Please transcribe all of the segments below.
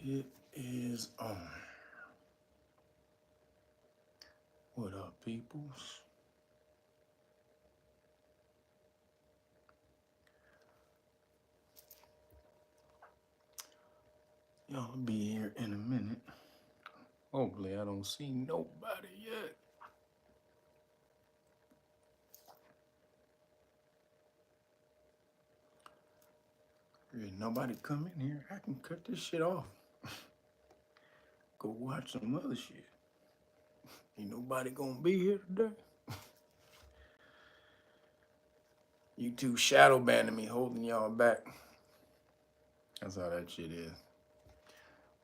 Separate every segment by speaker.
Speaker 1: It is on. What up, peoples? Y'all be here in a minute. Hopefully, I don't see nobody yet. If nobody come in here, I can cut this shit off. Go watch some other shit. Ain't nobody gonna be here today. You two shadow banning me, holding y'all back. That's how that shit is.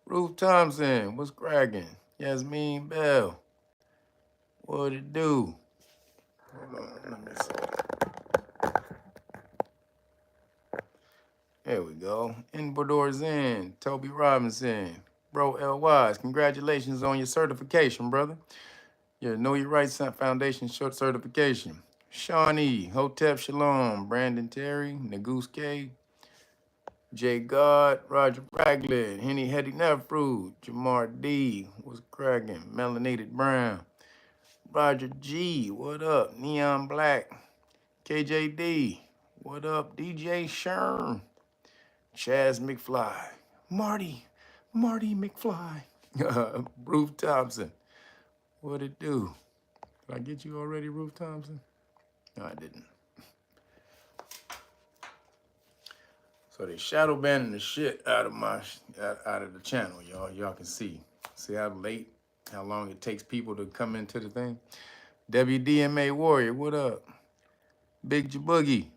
Speaker 1: Ruth Thompson, what's cracking? Yasmin Bell, what it do? Hold on, let me see. There we go. Inbordor Zen, Toby Robinson, Bro L. Wise, congratulations on your certification, brother. Your Know Your Rights Foundation short certification. Shawnee, Hotep Shalom, Brandon Terry, Nagoose K, Jay God, Roger Ragland, Henny Hetty Nefru, Jamar D, what's cracking? Melanated Brown, Roger G, what up? Neon Black, KJD, what up? DJ Sherm, Chaz McFly, Marty McFly, Ruth Thompson, what it do? Did I get you already, Ruth Thompson? No, I didn't. So they shadow banning the shit out of the channel, y'all. Y'all can see how late, how long it takes people to come into the thing. WDMA Warrior, what up? Big Jaboogie,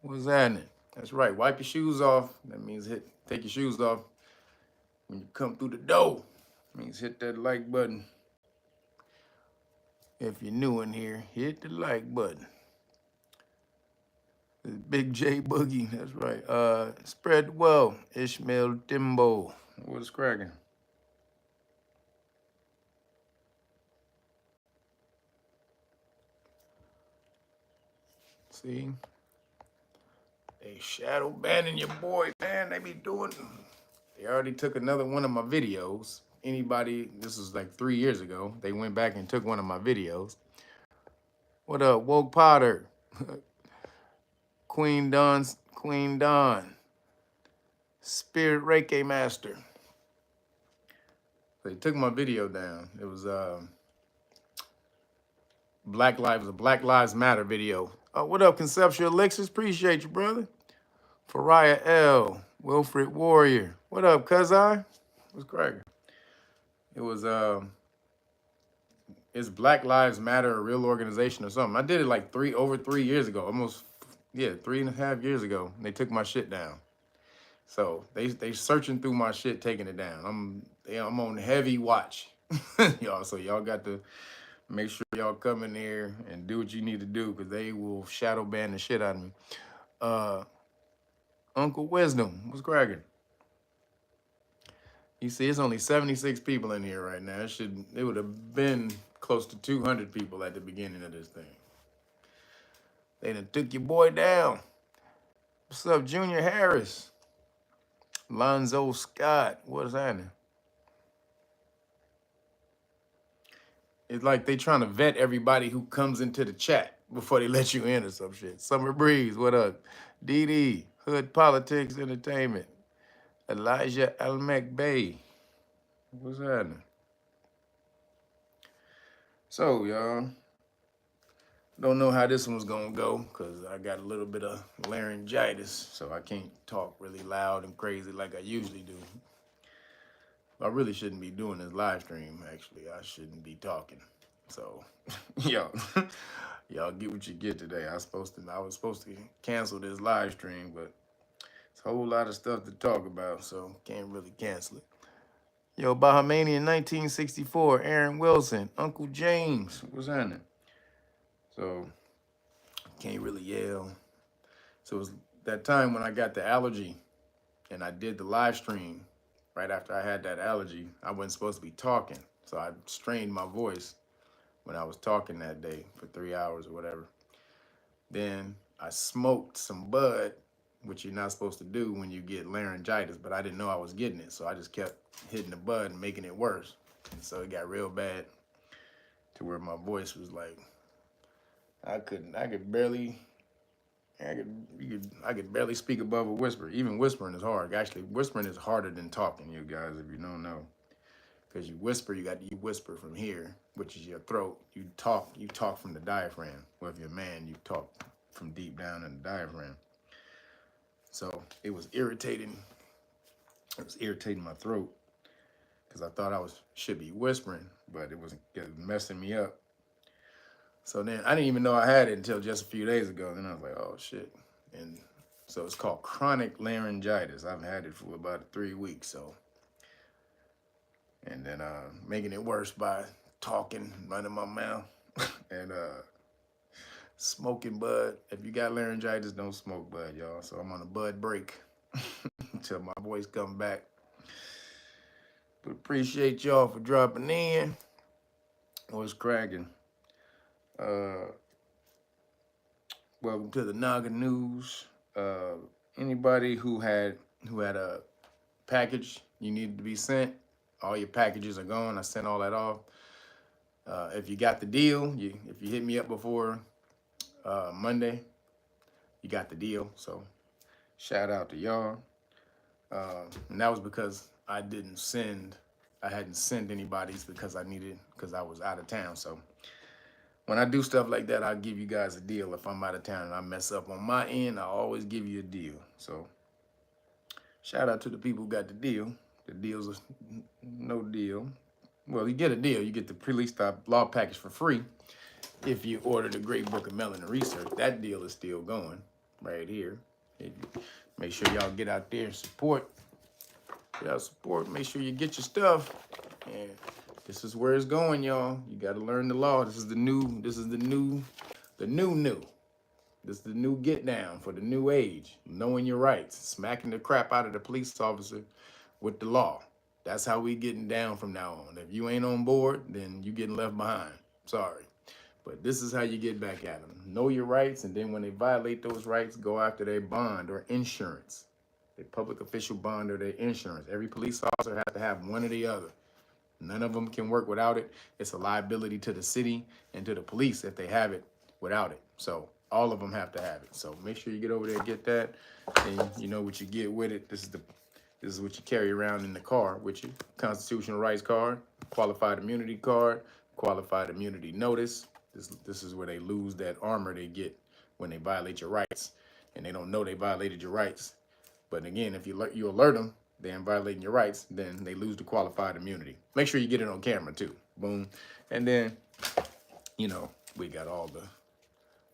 Speaker 1: what's happening? That's right. Wipe your shoes off. That means take your shoes off when you come through the door. That means hit that like button. If you're new in here, hit the like button. Big J Boogie, that's right. Spread well, Ishmael Timbo. What's cracking? See? They shadow banning your boy, man. They be doing. They already took another one of my videos. Anybody, this was like 3 years ago. They went back and took one of my videos. What up, Woke Potter? Queen Dawn, Spirit Reiki Master. They took my video down. It was a Black Lives Matter video. What up, Conceptual Elixirs? Appreciate you, brother. Fariah L, Wilfred Warrior. What up, Cuz-I? What's cracking? It was it's Black Lives Matter, a real organization or something. I did it like over 3 years ago, almost 3.5 years ago. They took my shit down. So they searching through my shit, taking it down. I'm on heavy watch, y'all. So y'all got to make sure y'all come in here and do what you need to do, because they will shadow ban the shit out of me. Uncle Wisdom, what's cracking? You see, it's only 76 people in here right now. It would have been close to 200 people at the beginning of this thing. They done took your boy down. What's up, Junior Harris? Lonzo Scott, what's happening? It's like they trying to vet everybody who comes into the chat before they let you in or some shit. Summer Breeze, what up? DD, Hood Politics Entertainment. Elijah Almec Bay, what's happening? So, y'all, don't know how this one's gonna go, because I got a little bit of laryngitis, so I can't talk really loud and crazy like I usually do. I really shouldn't be doing this live stream, actually. I shouldn't be talking. So, y'all get what you get today. I was supposed to cancel this live stream, but it's a whole lot of stuff to talk about, so can't really cancel it. Yo, Bahamanian 1964, Aaron Wilson, Uncle James, what's happening? So, can't really yell. So it was that time when I got the allergy and I did the live stream right after I had that allergy. I wasn't supposed to be talking, so I strained my voice when I was talking that day for 3 hours or whatever. Then I smoked some bud which you're not supposed to do when you get laryngitis, but I didn't know I was getting it. So I just kept hitting the bud and making it worse. And so it got real bad to where my voice was like, I could barely speak above a whisper. Even whispering is hard. Actually, whispering is harder than talking, you guys, if you don't know. Because you whisper, you whisper from here, which is your throat. You talk from the diaphragm. Well, if you're a man, you talk from deep down in the diaphragm. So it was irritating. It was irritating my throat because I thought should be whispering, but it was messing me up. So then I didn't even know I had it until just a few days ago. Then I was like, oh shit. And so it's called chronic laryngitis. I've had it for about 3 weeks. So, and then making it worse by talking, running my mouth, and smoking bud. If you got laryngitis, don't smoke bud, y'all. So I'm on a bud break until my voice come back. But appreciate y'all for dropping in. What's cracking? Welcome to the Naga News. Anybody who had a package you needed to be sent, all your packages are gone. I sent all that off. If you got the deal, if you hit me up before Monday, you got the deal. So shout out to y'all. And that was because I hadn't sent anybody's because I was out of town. So when I do stuff like that, I'll give you guys a deal. If I'm out of town and I mess up on my end, I always give you a deal. So shout out to the people who got the deal. The deal's no deal. Well, you get a deal. You get the Police Stop Law package for free if you order the Great Book of Melanin Research. That deal is still going right here. Make sure y'all get out there and support. Make sure you get your stuff. And this is where it's going, y'all. You got to learn the law. This is the new. This is the new. This is the new get down for the new age. Knowing your rights, smacking the crap out of the police officer with the law. That's how we getting down from now on. If you ain't on board, then you getting left behind. Sorry. But this is how you get back at them. Know your rights, and then when they violate those rights, go after their bond or insurance. Their public official bond or their insurance. Every police officer has to have one or the other. None of them can work without it. It's a liability to the city and to the police if they have it without it. So all of them have to have it. So make sure you get over there and get that. And you know what you get with it. This is what you carry around in the car with you. Constitutional rights card, qualified immunity card, qualified immunity notice. This is where they lose that armor they get when they violate your rights. And they don't know they violated your rights. But again, if you alert them, they're violating your rights, then they lose the qualified immunity. Make sure you get it on camera too. Boom. And then, we got all the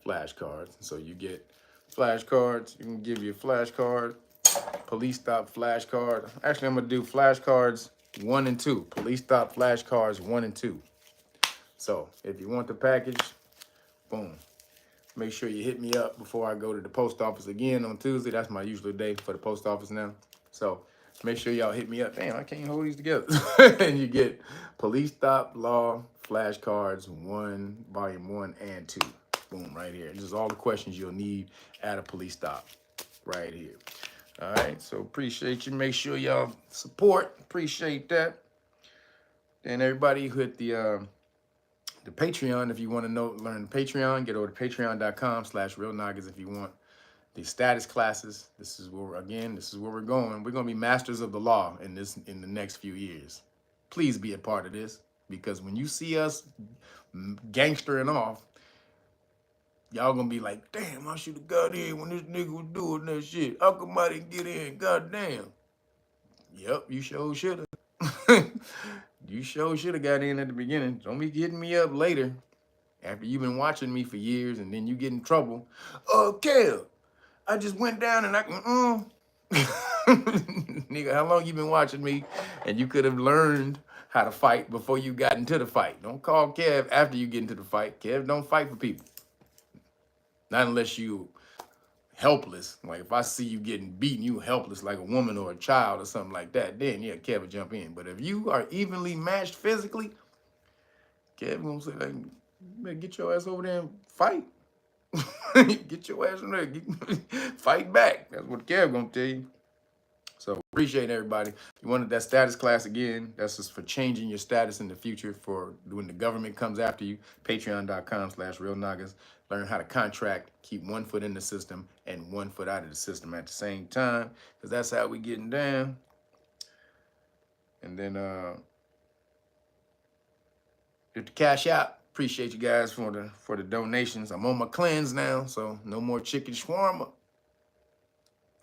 Speaker 1: flashcards. So you get flashcards. You can give you a flashcard, police stop flashcard. Actually, I'm going to do flashcards 1 and 2. Police stop flashcards 1 and 2. So if you want the package, boom. Make sure you hit me up before I go to the post office again on Tuesday. That's my usual day for the post office now. So make sure y'all hit me up. Damn, I can't hold these together. And you get Police Stop Law Flashcards 1, Volume 1 and 2. Boom, right here. This is all the questions you'll need at a police stop right here. All right, so appreciate you. Make sure y'all support. Appreciate that. And everybody who hit the Patreon, if you want to learn Patreon, get over to patreon.com/realnagas if you want the status classes. This is where we're going. We're going to be masters of the law in the next few years. Please be a part of this, because when you see us gangstering off, y'all going to be like, damn, I should have got in when this nigga was doing that shit. How come I didn't get in? God damn. Yep, you sure should have. You sure should have got in at the beginning. Don't be hitting me up later after you've been watching me for years and then you get in trouble. Oh, Kev, I just went down and Nigga, how long you been watching me? And you could have learned how to fight before you got into the fight. Don't call Kev after you get into the fight. Kev don't fight for people. Not unless you helpless. Like if I see you getting beaten, you helpless like a woman or a child or something like that, then yeah, Kev will jump in. But if you are evenly matched physically, Kev gonna say, like, you better get your ass over there and fight. Get your ass in there. Fight back. That's what Kev gonna tell you. So appreciate everybody. You wanted that status class again. That's just for changing your status in the future for when the government comes after you. Patreon.com/realnoggas. Learn how to contract, keep 1 foot in the system and 1 foot out of the system at the same time. Because that's how we getting down. And then hit the cash out. Appreciate you guys for the donations. I'm on my cleanse now, so no more chicken shawarma.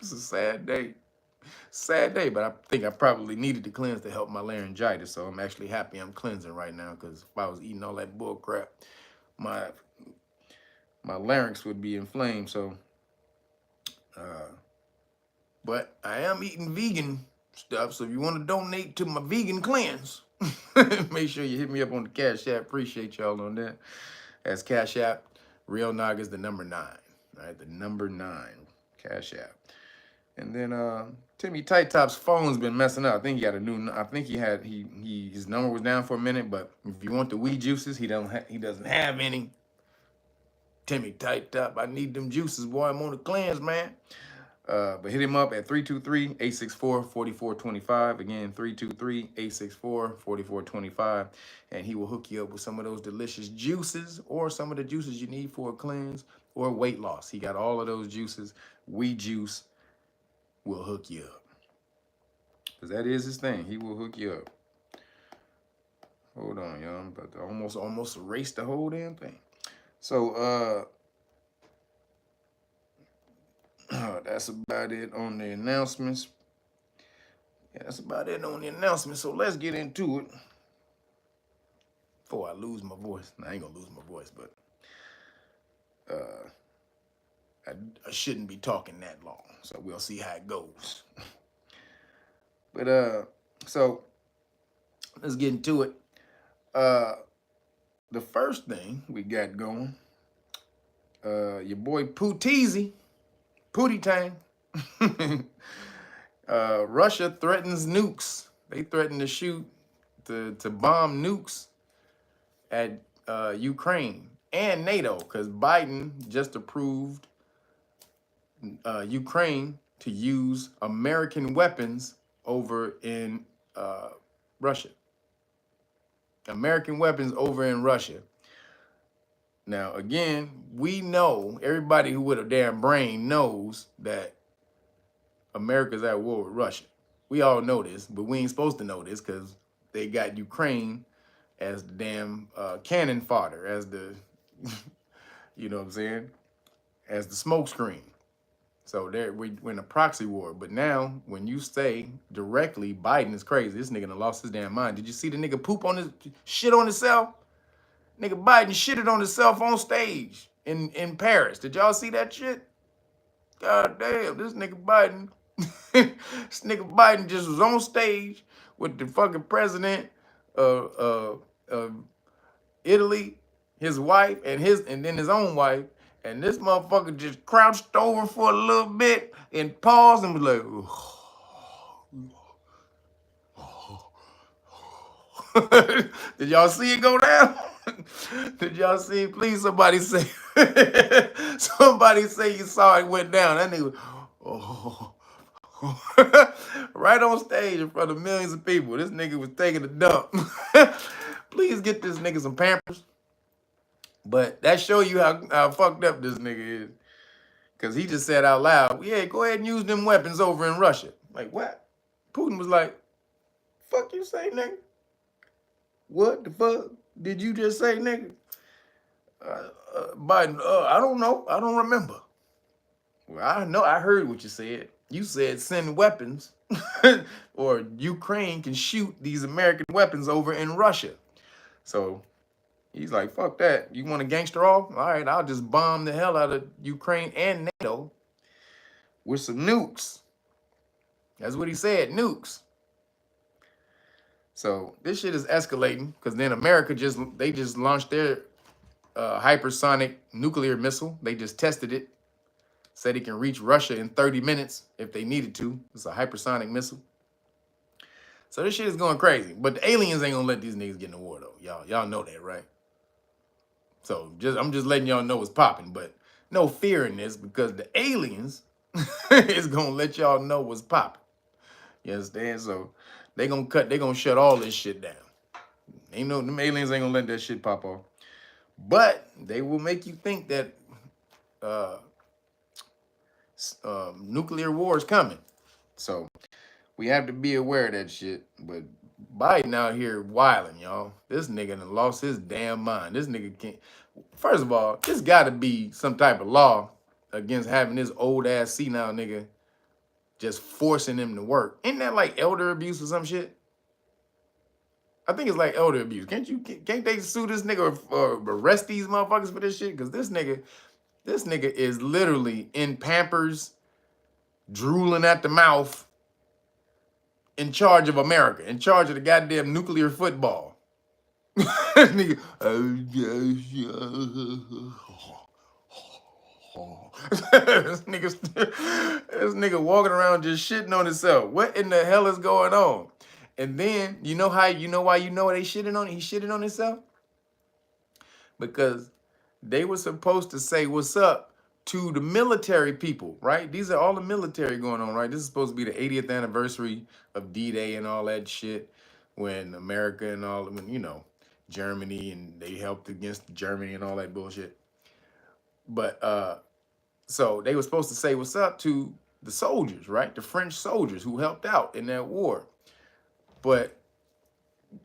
Speaker 1: It's a sad day. Sad day, but I think I probably needed to cleanse to help my laryngitis. So I'm actually happy I'm cleansing right now, because if I was eating all that bull crap, my larynx would be inflamed. So, but I am eating vegan stuff. So if you want to donate to my vegan cleanse, make sure you hit me up on the Cash App. Appreciate y'all on that. That's Cash App. Real Noggas, the number 9. All right, the number 9. Cash App. And then Timmy Tight Top's phone's been messing up. I think he got a new. I think his number was down for a minute. But if you want the weed juices, he doesn't have any. Timmy Tight Top, I need them juices, boy. I'm on the cleanse, man. But hit him up at 323-864-4425. Again, 323-864-4425. And he will hook you up with some of those delicious juices or some of the juices you need for a cleanse or weight loss. He got all of those juices. Weed juice will hook you up. Because that is his thing. He will hook you up. Hold on, y'all. I'm about to almost erase the whole damn thing. So, that's about it on the announcements. Yeah, that's about it on the announcements. So let's get into it. Before I lose my voice. Nah, I ain't gonna lose my voice, but I shouldn't be talking that long. So we'll see how it goes. But so let's get into it. The first thing we got going, your boy Pooteezy, Pootie Tang. Russia threatens nukes. They threaten to shoot, to bomb nukes at Ukraine and NATO, because Biden just approved Ukraine to use American weapons over in Russia. American weapons over in Russia. Now, again, we know, everybody who with a damn brain knows that America's at war with Russia. We all know this, but we ain't supposed to know this because they got Ukraine as the damn cannon fodder, as the, you know what I'm saying, as the smoke screen. So we're in a proxy war. But now, when you say directly, Biden is crazy, this nigga done lost his damn mind. Did you see the nigga poop on his, shit on himself? Nigga Biden shitted on himself on stage in Paris. Did y'all see that shit? God damn, this nigga Biden, this nigga Biden just was on stage with the fucking president of Italy, his wife, and then his own wife. And this motherfucker just crouched over for a little bit and paused and was like, did y'all see it go down? Did y'all see it? Please, somebody say, somebody say you saw it went down. That nigga, right on stage in front of millions of people. This nigga was taking a dump. Please get this nigga some Pampers. But that show you how fucked up this nigga is. Because he just said out loud, yeah, go ahead and use them weapons over in Russia. Like, what? Putin was like, fuck you say, nigga? What the fuck did you just say, nigga? Biden, I don't know. I don't remember. Well, I know. I heard what you said. You said send weapons or Ukraine can shoot these American weapons over in Russia. So he's like, fuck that. You want to gangster off? All right, I'll just bomb the hell out of Ukraine and NATO with some nukes. That's what he said, nukes. So this shit is escalating because then America just launched their hypersonic nuclear missile. They just tested it. Said it can reach Russia in 30 minutes if they needed to. It's a hypersonic missile. So this shit is going crazy. But the aliens ain't gonna let these niggas get in the war though. Y'all know that, right? So I'm just letting y'all know what's popping. But no fear in this because the aliens is gonna let y'all know what's popping. You understand? So they gonna shut all this shit down. Ain't no, them aliens ain't gonna let that shit pop off. But they will make you think that uh, nuclear war is coming. So we have to be aware of that shit. But Biden out here wilding, y'all. This nigga done lost his damn mind. This nigga can't. First of all, there's got to be some type of law against having this old ass senile nigga just forcing him to work. Ain't that like elder abuse or some shit? I think it's like elder abuse. Can't they sue this nigga or arrest these motherfuckers for this shit? Because this nigga is literally in Pampers, drooling at the mouth, in charge of America, in charge of the goddamn nuclear football. Nigga, this nigga walking around just shitting on himself. What in the hell is going on? And then you know why they shitting on? He shitting on himself because they were supposed to say what's up to the military people, right? These are all the military going on, right? This is supposed to be the 80th anniversary of D-Day and all that shit, when America and all, when, you know, Germany, and they helped against Germany and all that bullshit. But so they were supposed to say what's up to the soldiers, right? The French soldiers who helped out in that war. But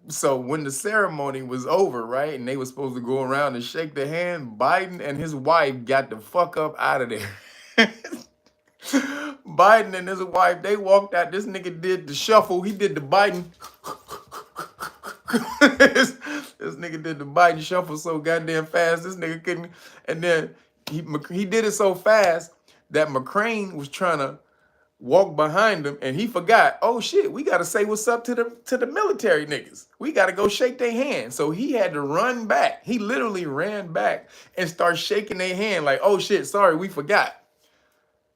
Speaker 1: so when the ceremony was over, right, and they were supposed to go around and shake their hand, Biden and his wife got the fuck up out of there. Biden and his wife, they walked out. This nigga did the shuffle. He did the Biden. this nigga did the Biden shuffle so goddamn fast. This nigga couldn't. And then he did it so fast that McCrane was trying to walk behind him, and he forgot, oh shit, we gotta say what's up to the military niggas. We gotta go shake their hand. So he had to run back. He literally ran back and started shaking their hand like, oh shit, sorry, we forgot.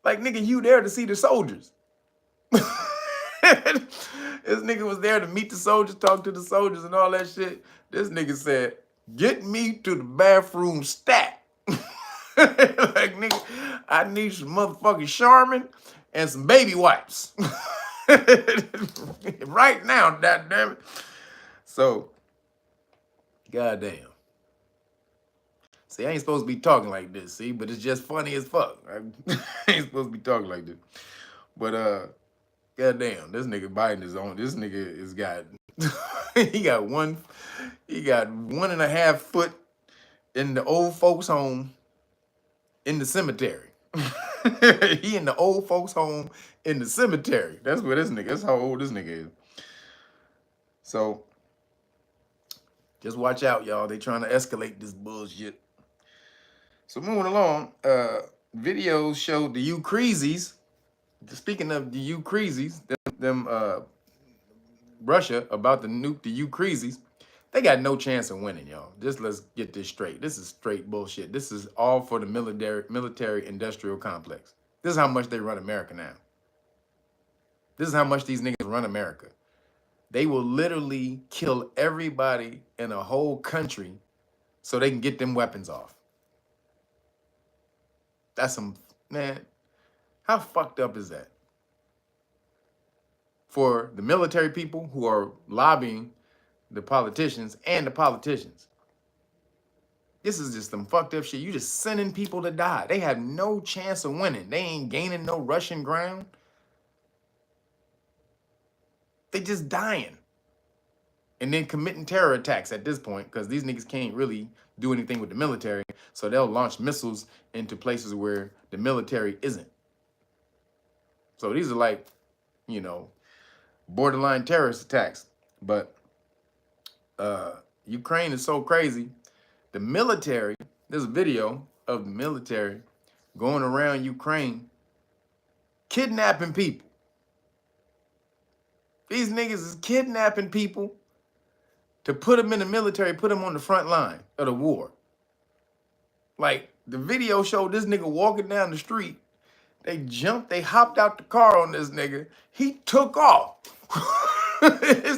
Speaker 1: Like, nigga, you there to see the soldiers. This nigga was there to meet the soldiers, talk to the soldiers and all that shit. This nigga said, get me to the bathroom stat. Like, nigga, I need some motherfucking Charmin and some baby wipes. Right now, goddamn it. So, goddamn. See, I ain't supposed to be talking like this, see, but it's just funny as fuck. I ain't supposed to be talking like this. But goddamn, this nigga Biden is on. This nigga is got he got 1.5 foot in the old folks home in the cemetery. He in the old folks home in the cemetery. That's where this nigga, that's how old this nigga is. So just watch out, y'all. They trying to escalate this bullshit. So moving along, videos showed the Ukrainians. Speaking of the Ukrainians, Russia about to nuke the Ukrainians. They got no chance of winning, y'all. Just let's get this straight. This is straight bullshit. This is all for the military industrial complex. This is how much they run America now. This is how much these niggas run America. They will literally kill everybody in a whole country so they can get them weapons off. That's some, man, how fucked up is that? For the military people who are lobbying the politicians and the politicians. This is just some fucked up shit. You just sending people to die. They have no chance of winning. They ain't gaining no Russian ground. They just dying. And then committing terror attacks at this point, because these niggas can't really do anything with the military. So they'll launch missiles into places where the military isn't. So these are like, you know, borderline terrorist attacks. But Ukraine is so crazy. The military, there's a video of the military going around Ukraine kidnapping people. These niggas is kidnapping people to put them in the military, put them on the front line of the war. Like, the video showed this nigga walking down the street. They hopped out the car on this nigga. He took off. This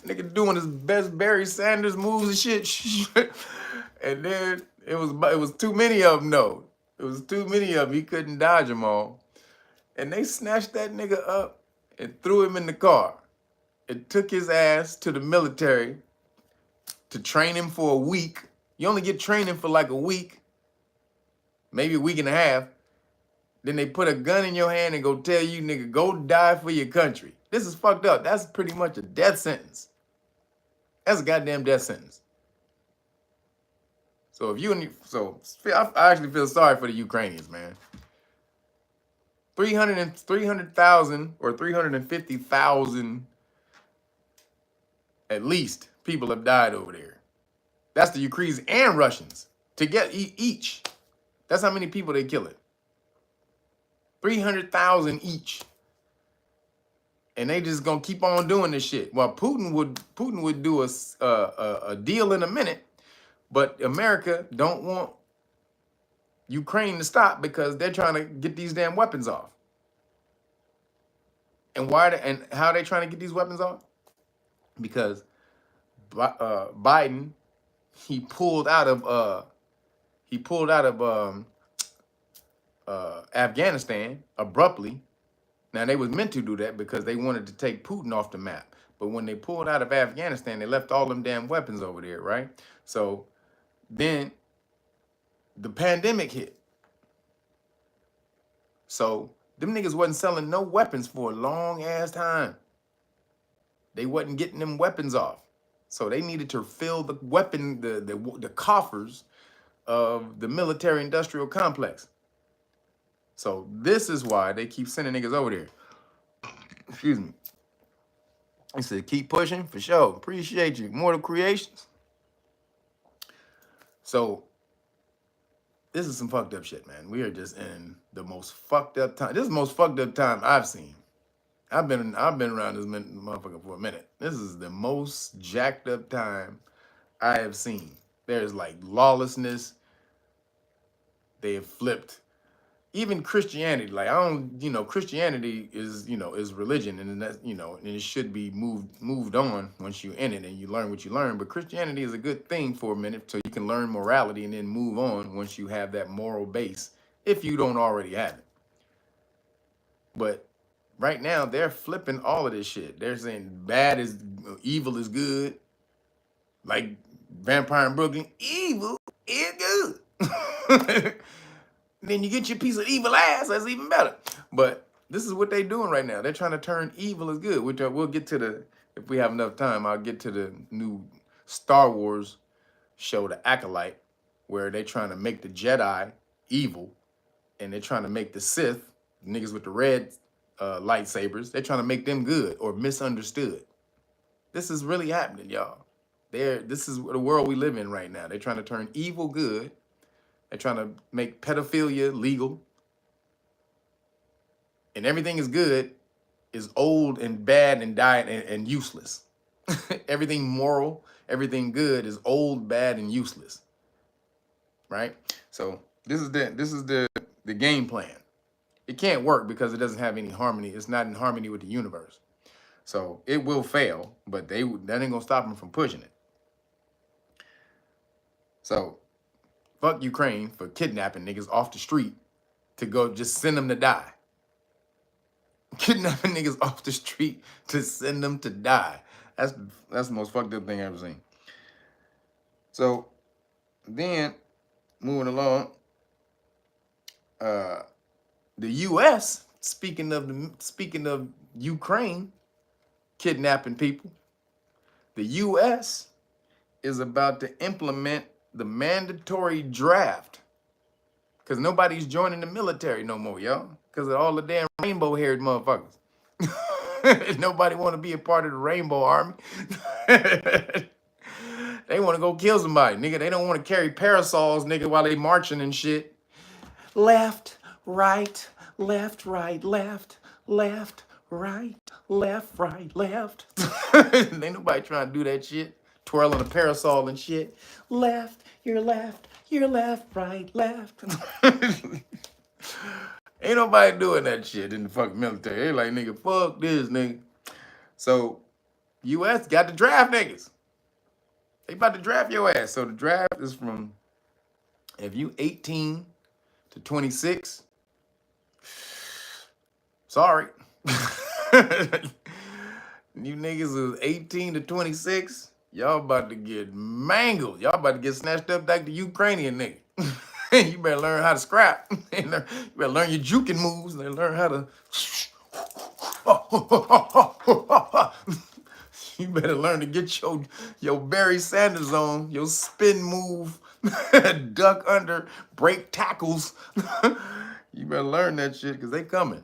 Speaker 1: nigga doing his best Barry Sanders moves and shit. And then It was too many of them, though. It was too many of them. He couldn't dodge them all. And they snatched that nigga up and threw him in the car. It took his ass to the military to train him for a week. You only get training for like a week, maybe a week and a half. Then they put a gun in your hand and go tell you, nigga, go die for your country. This is fucked up. That's pretty much a death sentence. That's a goddamn death sentence. So if you I actually feel sorry for the Ukrainians, man. 300,000 or 350,000 at least people have died over there. That's the Ukrainians and Russians to get each. That's how many people they kill it. 300,000 each. And they just gonna keep on doing this shit. Well, Putin would do a deal in a minute, but America don't want Ukraine to stop because they're trying to get these damn weapons off. And how are they trying to get these weapons off? Because Biden, he pulled out of Afghanistan abruptly. Now, they was meant to do that because they wanted to take Putin off the map. But when they pulled out of Afghanistan, they left all them damn weapons over there, right? So then the pandemic hit. So them niggas wasn't selling no weapons for a long ass time. They wasn't getting them weapons off. So they needed to fill the the coffers of the military industrial complex. So this is why they keep sending niggas over there. Excuse me. He said, keep pushing for sure. Appreciate you. Mortal Creations. So this is some fucked up shit, man. We are just in the most fucked up time. This is the most fucked up time I've seen. I've been around this motherfucker for a minute. This is the most jacked up time I have seen. There's like lawlessness. They have flipped. Even Christianity, like Christianity is religion, and that's and it should be moved on once you're in it and you learn what you learn. But Christianity is a good thing for a minute, so you can learn morality and then move on once you have that moral base, if you don't already have it. But right now they're flipping all of this shit. They're saying evil is good, like Vampire in Brooklyn. Evil is good. Then you get your piece of evil ass, that's even better. But this is what they're doing right now. They're trying to turn evil as good, which we'll get to if we have enough time, I'll get to the new Star Wars show, The Acolyte, where they're trying to make the Jedi evil, and they're trying to make the Sith, niggas with the red lightsabers, they're trying to make them good or misunderstood. This is really happening, y'all. This is the world we live in right now. They're trying to turn evil good. They're trying to make pedophilia legal. And everything is good is old and bad and died and useless. Everything moral, everything good is old, bad, and useless. Right? So this is the game plan. It can't work because it doesn't have any harmony. It's not in harmony with the universe. So it will fail, but that ain't gonna stop them from pushing it. So fuck Ukraine for kidnapping niggas off the street to go just send them to die. Kidnapping niggas off the street to send them to die. That's the most fucked up thing I've ever seen. So then moving along, the U.S. speaking of Ukraine kidnapping people, the U.S. is about to implement the mandatory draft, because nobody's joining the military no more, y'all, because of all the damn rainbow-haired motherfuckers. Nobody want to be a part of the Rainbow Army. They want to go kill somebody, nigga. They don't want to carry parasols, nigga, while they marching and shit. Left, right, left, right, left, left, right, left, right, left. Ain't nobody trying to do that shit. Twirling a parasol and shit. Left, right, left. Ain't nobody doing that shit in the fucking military. They like, nigga, fuck this, nigga. So, U.S. got to draft niggas. They about to draft your ass. So the draft is from If you 18 to 26, sorry. You niggas is 18 to 26, y'all about to get mangled. Y'all about to get snatched up like the Ukrainian nigga. You better learn how to scrap. You better learn your juking moves and learn how to. You better learn to get your Barry Sanders on, your spin move, duck under, break tackles. You better learn that shit because they coming.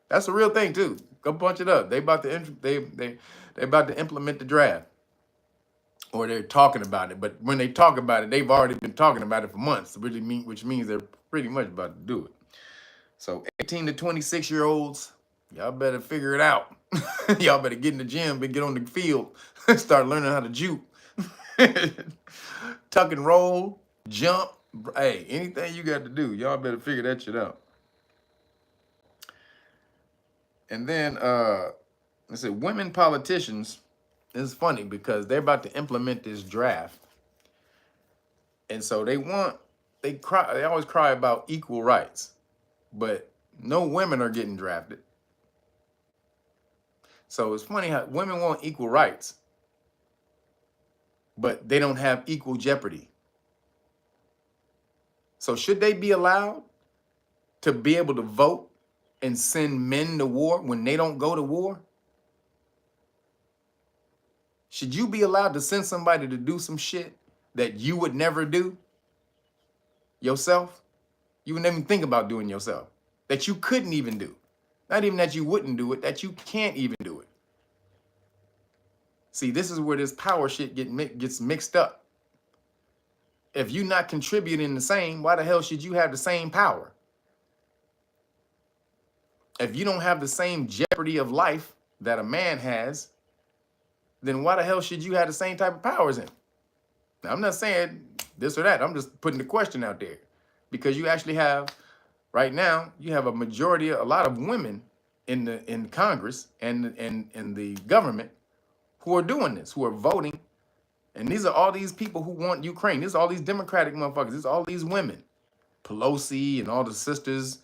Speaker 1: That's a real thing too. Go punch it up. They about to they about to implement the draft, or they're talking about it. But when they talk about it, they've already been talking about it for months. Which means they're pretty much about to do it. So 18 to 26-year-olds, y'all better figure it out. Y'all better get in the gym, but get on the field, start learning how to juke, tuck and roll, jump. Hey, anything you got to do, y'all better figure that shit out. And then I said women politicians. It's funny because they're about to implement this draft, and so they always cry about equal rights, but no women are getting drafted. So it's funny how women want equal rights, but they don't have equal jeopardy. So should they be allowed to be able to vote and send men to war when they don't go to war? Should you be allowed to send somebody to do some shit that you would never do yourself? You would never think about doing yourself. That you couldn't even do. Not even that you wouldn't do it, that you can't even do it. See, this is where this power shit gets mixed up. If you're not contributing the same, why the hell should you have the same power? If you don't have the same jeopardy of life that a man has, then why the hell should you have the same type of powers in? Now, I'm not saying this or that. I'm just putting the question out there. Because you actually have, right now, you have a lot of women in Congress and in the government who are doing this, who are voting. And these are all these people who want Ukraine. These are all these Democratic motherfuckers. These are all these women. Pelosi and all the sisters,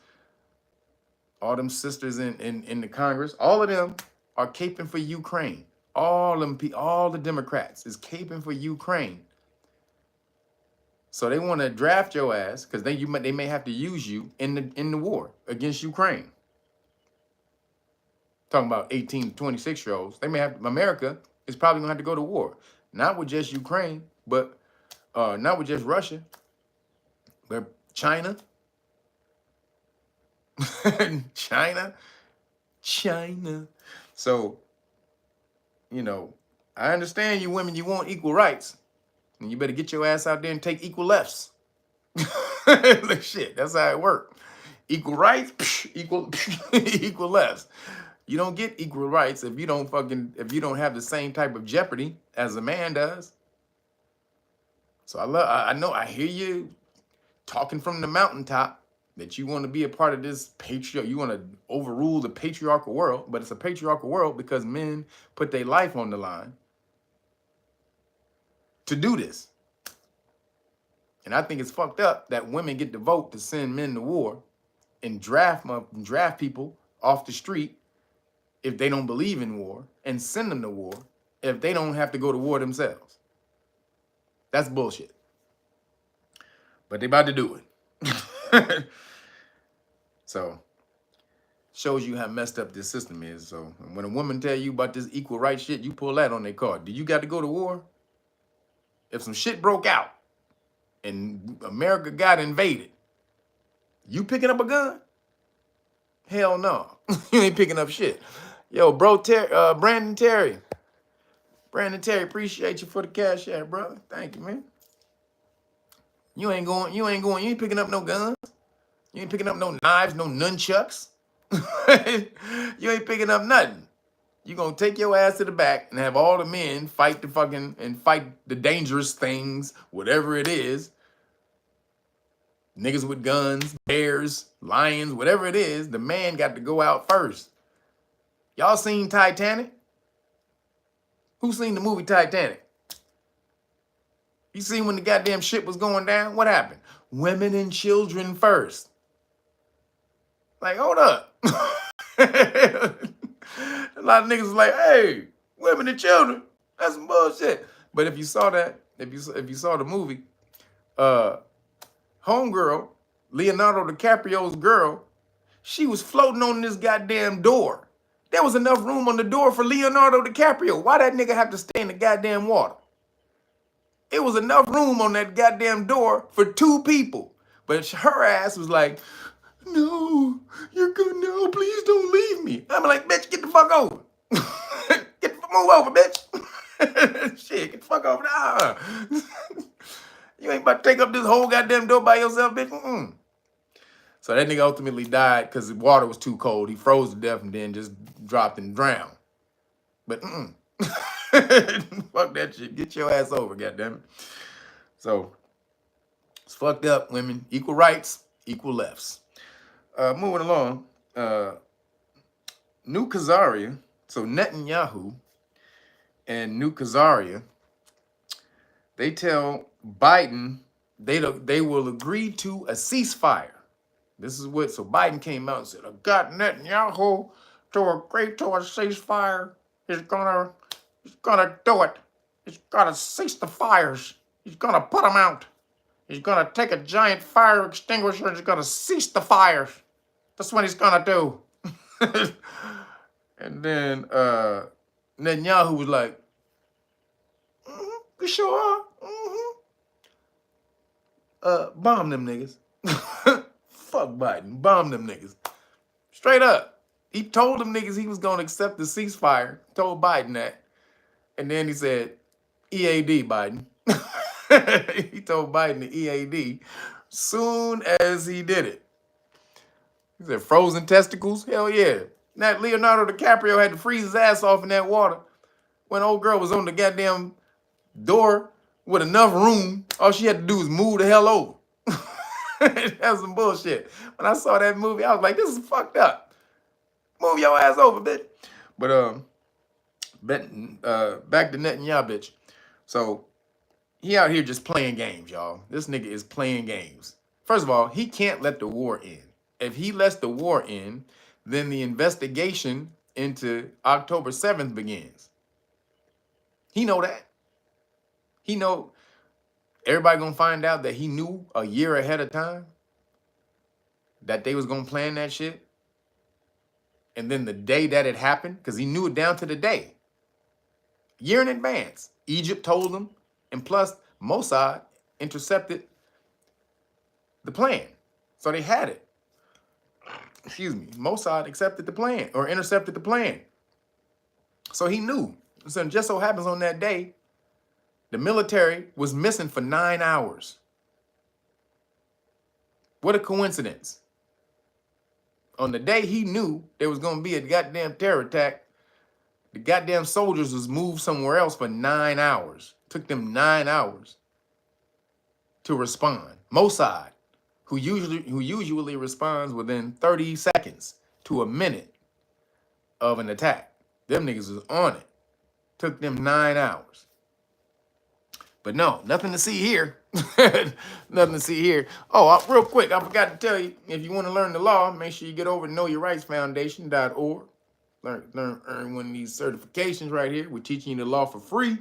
Speaker 1: all them sisters in the Congress, all of them are caping for Ukraine. All the Democrats is caping for Ukraine. So they want to draft your ass because they may have to use you in the war against Ukraine. Talking about 18 to 26-year-olds. America is probably gonna have to go to war. Not with just Ukraine, but not with just Russia, but China. China. So, I understand you women, you want equal rights. And you better get your ass out there and take equal lefts. Like shit, that's how it works. Equal rights, equal lefts. You don't get equal rights if you don't have the same type of jeopardy as a man does. So I hear you talking from the mountaintop that you want to be a part of this you want to overrule the patriarchal world, but it's a patriarchal world because men put their life on the line to do this. And I think it's fucked up that women get to vote to send men to war and draft people off the street if they don't believe in war, and send them to war if they don't have to go to war themselves. That's bullshit. But they about to do it. So, shows you how messed up this system is. So, when a woman tell you about this equal rights shit, you pull that on their card. Do you got to go to war? If some shit broke out and America got invaded, you picking up a gun? Hell no. You ain't picking up shit. Yo, bro, Brandon Terry. Appreciate you for the cash app, brother. Thank you, man. You ain't picking up no guns. You ain't picking up no knives, no nunchucks. You ain't picking up nothing. You gonna take your ass to the back and have all the men fight the dangerous things, whatever it is. Niggas with guns, bears, lions, whatever it is, the man got to go out first. Y'all seen Titanic? Who seen the movie Titanic? You seen when the goddamn shit was going down? What happened? Women and children first. Like, hold up. A lot of niggas was like, hey, women and children, that's some bullshit. But if you saw that, if you saw the movie, homegirl, Leonardo DiCaprio's girl, she was floating on this goddamn door. There was enough room on the door for Leonardo DiCaprio. Why that nigga have to stay in the goddamn water? It was enough room on that goddamn door for 2 people. But her ass was like, no, you're good. No, please don't leave me. I'm like, bitch, get the fuck over. Move over, bitch. Shit, get the fuck over. Nah. You ain't about to take up this whole goddamn door by yourself, bitch. So that nigga ultimately died because the water was too cold. He froze to death and then just dropped and drowned. But fuck that shit. Get your ass over, goddammit. So it's fucked up, women. Equal rights, equal lefts. Moving along. New Khazaria. So Netanyahu and New Khazaria, they tell Biden they will agree to a ceasefire. This is what, so Biden came out and said, I got Netanyahu to agree to a ceasefire. He's gonna do it. He's gonna cease the fires. He's gonna put them out. He's gonna take a giant fire extinguisher and he's gonna cease the fires. That's what he's gonna do. And then Netanyahu was like, you sure? Bomb them niggas. Fuck Biden. Bomb them niggas. Straight up. He told them niggas he was gonna accept the ceasefire. Told Biden that. And then he said, EAD, Biden. He told Biden the EAD soon as he did it. He said, frozen testicles? Hell yeah. That Leonardo DiCaprio had to freeze his ass off in that water when old girl was on the goddamn door with enough room. All she had to do was move the hell over. That's some bullshit. When I saw that movie, I was like, this is fucked up. Move your ass over, bitch. But back to Netanyahu, bitch. So he out here just playing games, y'all. This nigga is playing games. First of all, he can't let the war end. If he lets the war end, then the investigation into October 7th begins. He know that. He know everybody gonna find out that he knew a year ahead of time that they was gonna plan that shit. And then the day that it happened, because he knew it down to the day, a year in advance, Egypt told him, and plus Mossad intercepted the plan. So they had it. Excuse me, Mossad accepted the plan or intercepted the plan. So he knew. So it just so happens on that day, the military was missing for 9 hours. What a coincidence. On the day he knew there was going to be a goddamn terror attack, the goddamn soldiers was moved somewhere else for 9 hours. Took them 9 hours to respond. Mossad, who usually responds within 30 seconds to a minute of an attack. Them niggas was on it. Took them 9 hours. But no, nothing to see here. Nothing to see here. Oh, real quick, I forgot to tell you, if you want to learn the law, make sure you get over to knowyourrightsfoundation.org. Earn one of these certifications right here. We're teaching you the law for free.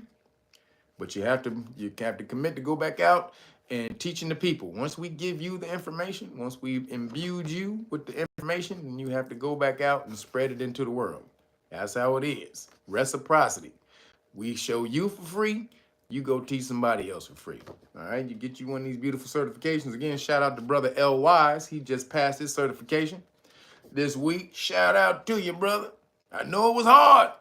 Speaker 1: But you have to commit to go back out and teaching the people. Once we give you the information, once we've imbued you with the information, then you have to go back out and spread it into the world. That's how it is. Reciprocity. We show you for free. You go teach somebody else for free. All right, you get you one of these beautiful certifications. Again, shout out to brother L. Wise. He just passed his certification this week. Shout out to you, brother. I know it was hard,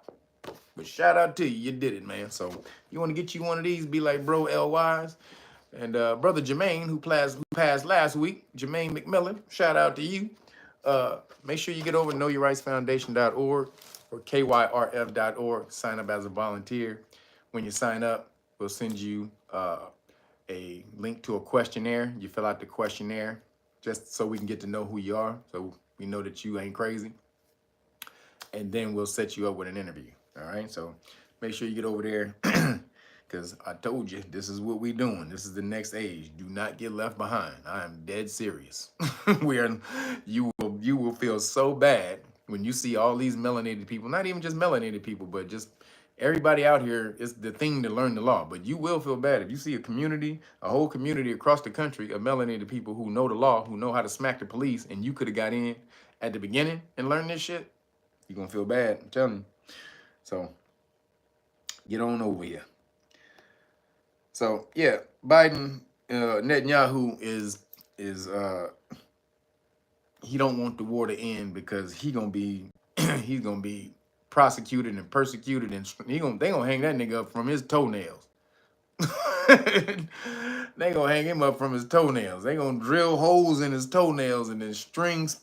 Speaker 1: but shout out to you. You did it, man. So you want to get you one of these, be like bro L. Wise. And brother Jermaine, who passed last week, Jermaine McMillan, shout out to you. Make sure you get over to knowyourrightsfoundation.org or kyrf.org. Sign up as a volunteer. When you sign up, we'll send you a link to a questionnaire. You fill out the questionnaire just so we can get to know who you are, so we know that you ain't crazy. And then we'll set you up with an interview. All right, so make sure you get over there, Because I told you, this is what we doing. This is the next age. Do not get left behind. I am dead serious. You will feel so bad when you see all these melanated people, not even just melanated people, but just everybody out here is the thing to learn the law. But you will feel bad if you see a community, a whole community across the country of melanated people who know the law, who know how to smack the police, and you could have got in at the beginning and learned this shit. You're gonna feel bad, I'm telling you. So get on over here. So yeah, Biden, Netanyahu is he don't want the war to end because he's gonna be prosecuted and persecuted, and they gonna hang that nigga up from his toenails. They gonna hang him up from his toenails. They gonna drill holes in his toenails and then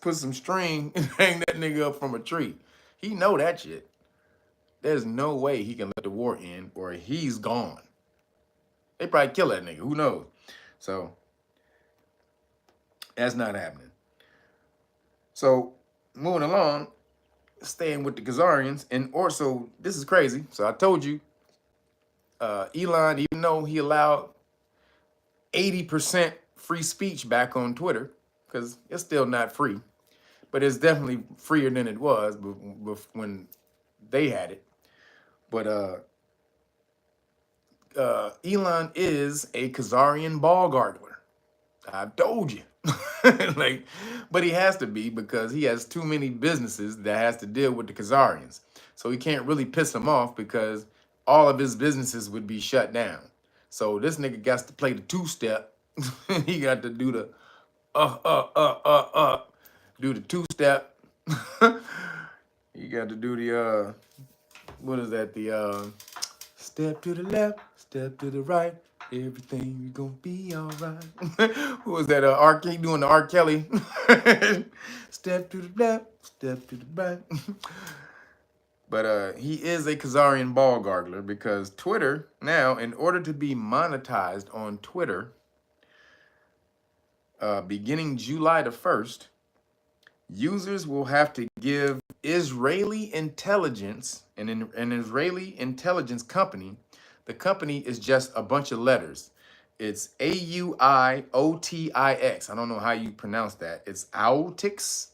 Speaker 1: put some string and hang that nigga up from a tree. He know that shit. There's no way he can let the war end or he's gone. They probably kill that nigga. Who knows? So that's not happening. So moving along, staying with the Khazarians, and also this is crazy. So I told you, Elon, even though he allowed 80% free speech back on Twitter, because it's still not free, but it's definitely freer than it was when they had it. But Elon is a Khazarian ball gargler. I've told you. Like, but he has to be because he has too many businesses that has to deal with the Khazarians. So he can't really piss them off because all of his businesses would be shut down. So this nigga got to play the two-step. He got to do the do the two-step. He got to do the what is that? The step to the left, step to the right, everything gonna be all right. Who was that? R. Kelly doing the R. Kelly. Step to the left, step to the right. But he is a Khazarian ball gargler because Twitter now, in order to be monetized on Twitter, beginning July the 1st, users will have to give Israeli intelligence, an Israeli intelligence company. The company is just a bunch of letters. It's AUIOTIX. I don't know how you pronounce that. It's AUTIX.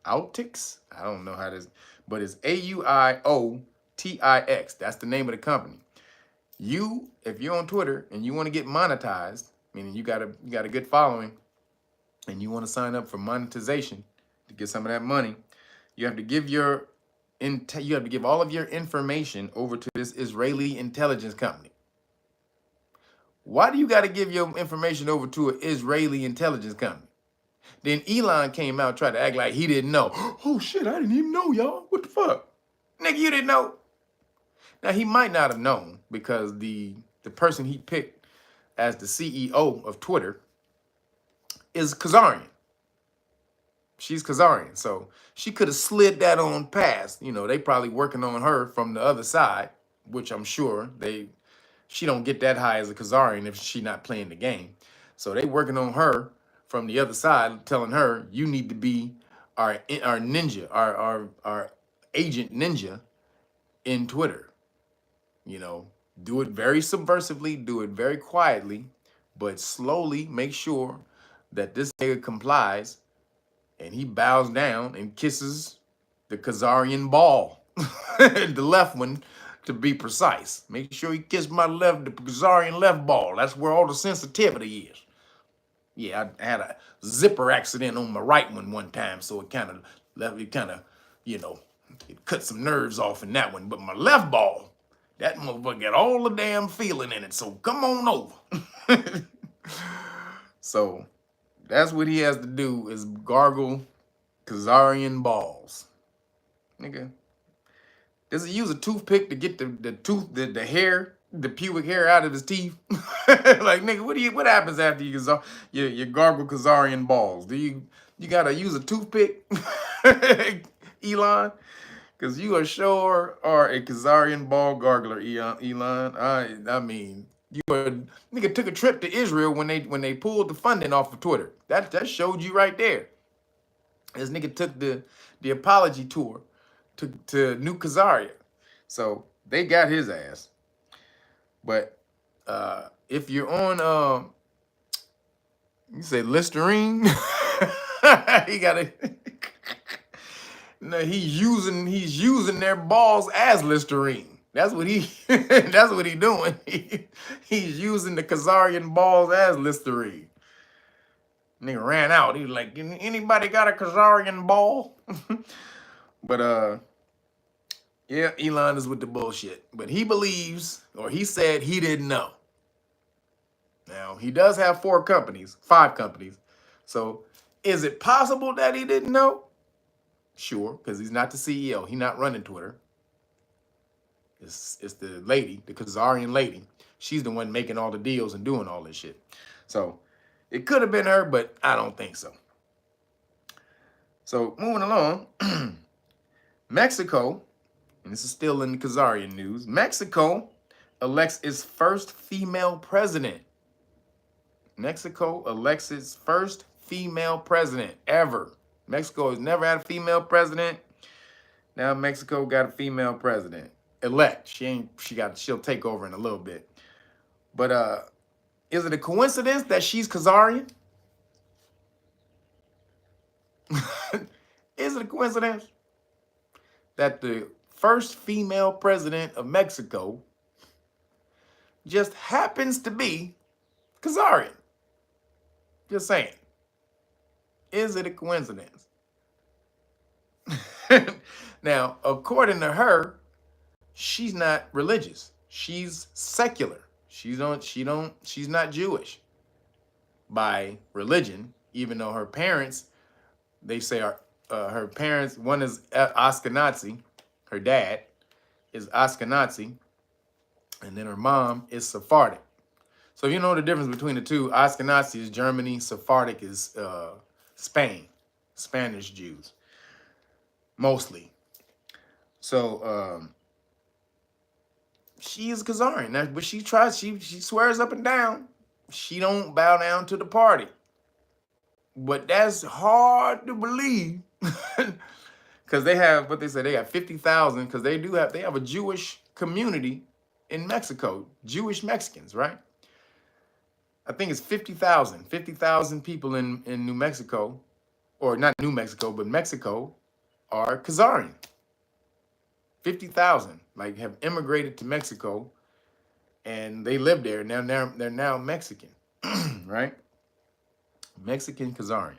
Speaker 1: AUTIX? I don't know how this, but it's AUIOTIX. That's the name of the company. If you're on Twitter and you want to get monetized, meaning you got a good following, and you want to sign up for monetization to get some of that money, you have to give all of your information over to this Israeli intelligence company. Why do you got to give your information over to an Israeli intelligence company? Then Elon came out, tried to act like he didn't know. Oh shit, I didn't even know, y'all. What the fuck? Nigga, you didn't know. Now he might not have known because the person he picked as the CEO of Twitter is Khazarian. She's Khazarian, so she could have slid that on past. You know, they probably working on her from the other side, which I'm sure she don't get that high as a Khazarian if she not playing the game. So they working on her from the other side, telling her you need to be our ninja, our agent ninja in Twitter. You know, do it very subversively, do it very quietly, but slowly make sure that this nigga complies and he bows down and kisses the Khazarian ball, the left one to be precise. Make sure he kisses the Khazarian left ball. That's where all the sensitivity is. Yeah, I had a zipper accident on my right one time, so it kind of, you know, it cut some nerves off in that one. But my left ball, that motherfucker got all the damn feeling in it, so come on over. So that's what he has to do is gargle Khazarian balls. Nigga, does he use a toothpick to get the hair, the pubic hair out of his teeth? Like, nigga, what happens after you gargle Khazarian balls? Do you gotta use a toothpick, Elon? Because you are sure are a Khazarian ball gargler, Elon. I mean, nigga took a trip to Israel when they pulled the funding off of Twitter. That showed you right there. This nigga took the apology tour to New Khazaria. So They got his ass. But if you're on, you say Listerine, he got a. No, he's using their balls as Listerine. That's what he that's what he doing. He's using the Khazarian balls as Listerine. Nigga ran out. He was like, anybody got a Khazarian ball? But yeah, Elon is with the bullshit. But he believes, or he said he didn't know. Now, he does have 5 companies. So is it possible that he didn't know? Sure, because he's not the CEO. He's not running Twitter. It's the lady, the Khazarian lady. She's the one making all the deals and doing all this shit. So it could have been her, but I don't think so. So moving along, Mexico, and this is still in the Khazarian news, Mexico elects its first female president. Mexico elects its first female president ever. Mexico has never had a female president. Now Mexico got a female president. Elect. She'll take over in a little bit. But is it a coincidence that she's Khazarian? Is it a coincidence that the first female president of Mexico just happens to be Khazarian? Just saying. Is it a coincidence? Now, according to her, she's not religious. She's secular. She's not Jewish by religion, even though her parents, they say her parents, one is Ashkenazi, her dad is Ashkenazi, and then her mom is Sephardic. So you know the difference between the two. Ashkenazi is Germany, Sephardic is Spain, Spanish Jews, mostly. So she is Khazarian, but she swears up and down she don't bow down to the party. But that's hard to believe because they have what they say, they got 50,000 because they have a Jewish community in Mexico, Jewish Mexicans, right? I think it's 50,000 people in New Mexico, or not New Mexico, but Mexico are Khazarian. 50,000 like have immigrated to Mexico and they live there. Now they're now Mexican, right? Mexican Khazarian.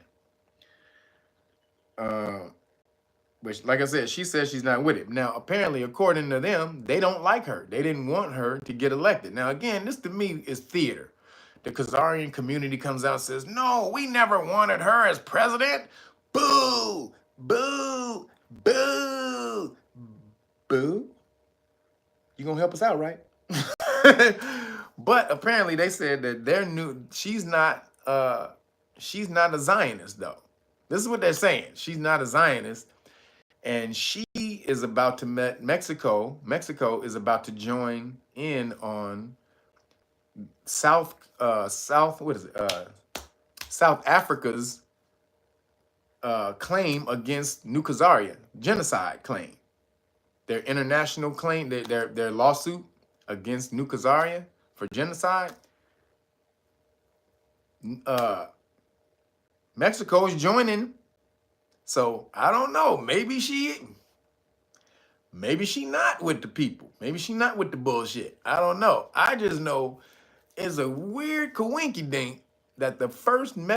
Speaker 1: But like I said, she says she's not with it. Now, apparently, according to them, they don't like her. They didn't want her to get elected. Now, again, this to me is theater. The Khazarian community comes out and says, no, we never wanted her as president. Boo, boo, boo, boo. You gonna help us out, right? But apparently they said that she's not a Zionist, though. This is what they're saying. She's not a Zionist. And she is about to Mexico is about to join in on South Africa's claim against New Khazaria, genocide claim. Their international claim, their lawsuit against New Khazaria for genocide. Mexico is joining. So I don't know. Maybe she not with the people. Maybe she not with the bullshit. I don't know. I just know it's a weird coinky-dink that the first female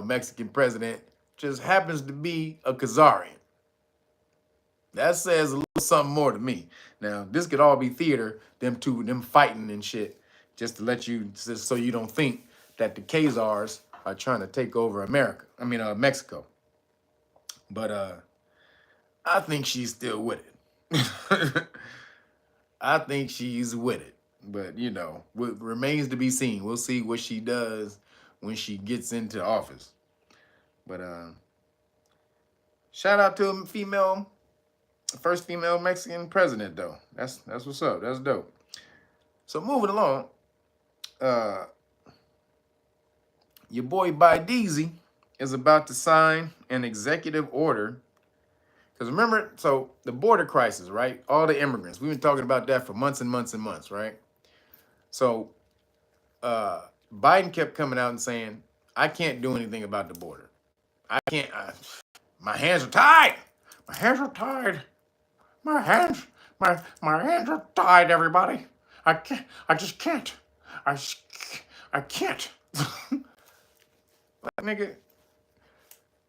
Speaker 1: Mexican president just happens to be a Khazarian. That says a little something more to me. Now, this could all be theater, them fighting and shit, just to let you, just so you don't think that the Khazars are trying to take over Mexico. But I think she's still with it. I think she's with it. But, what remains to be seen. We'll see what she does when she gets into office. But shout out to a first female Mexican president, though. That's what's up. That's dope. So moving along, your boy Biden is about to sign an executive order Because remember, so the border crisis, right? All the immigrants. We've been talking about that for months and months and months, right? So Biden kept coming out and saying, I can't do anything about the border. I can't. My hands are tied. My hands are tied. My hands, my hands are tied. Everybody, I can't. I just can't. I can't. Like, nigga,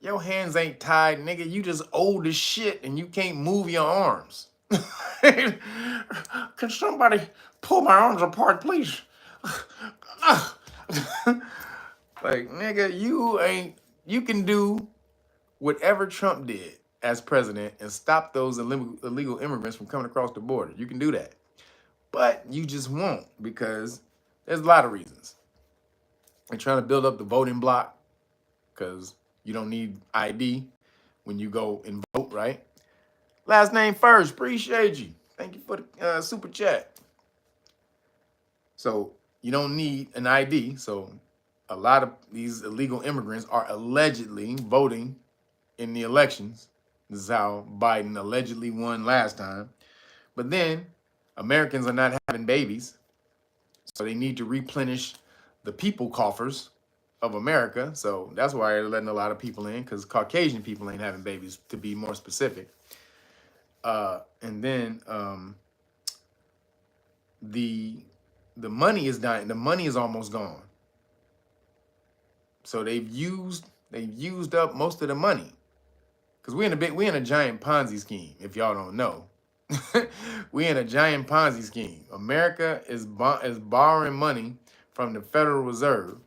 Speaker 1: your hands ain't tied, nigga. You just old as shit and you can't move your arms. Can somebody pull my arms apart, please? Like, nigga, you can do whatever Trump did as president and stop those illegal immigrants from coming across the border. You can do that. But you just won't because there's a lot of reasons. They're trying to build up the voting block because you don't need ID when you go and vote, right? Last name first. Appreciate you. Thank you for the super chat. So you don't need an ID. So a lot of these illegal immigrants are allegedly voting in the elections. This is how Biden allegedly won last time. But then Americans are not having babies. So they need to replenish the people coffers of America. So that's why they're letting a lot of people in, because Caucasian people ain't having babies, to be more specific. And then the money is dying. The money is almost gone. So they've used up most of the money. Because we in a giant Ponzi scheme, if y'all don't know. We in a giant Ponzi scheme. America is borrowing money from the Federal Reserve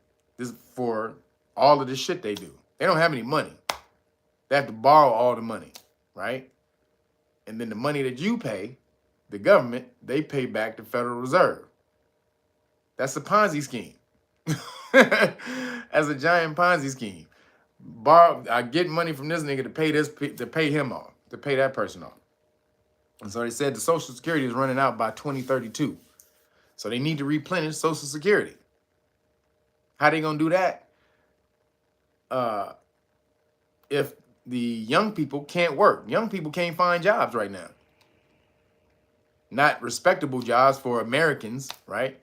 Speaker 1: for all of the shit they do. They don't have any money. They have to borrow all the money, right? And then the money that you pay, the government, they pay back the Federal Reserve. That's a Ponzi scheme. That's a giant Ponzi scheme. I get money from this nigga to pay him off, to pay that person off. And so they said the Social Security is running out by 2032. So they need to replenish Social Security. How they gonna do that? If the young people can't work. Young people can't find jobs right now. Not respectable jobs for Americans, right?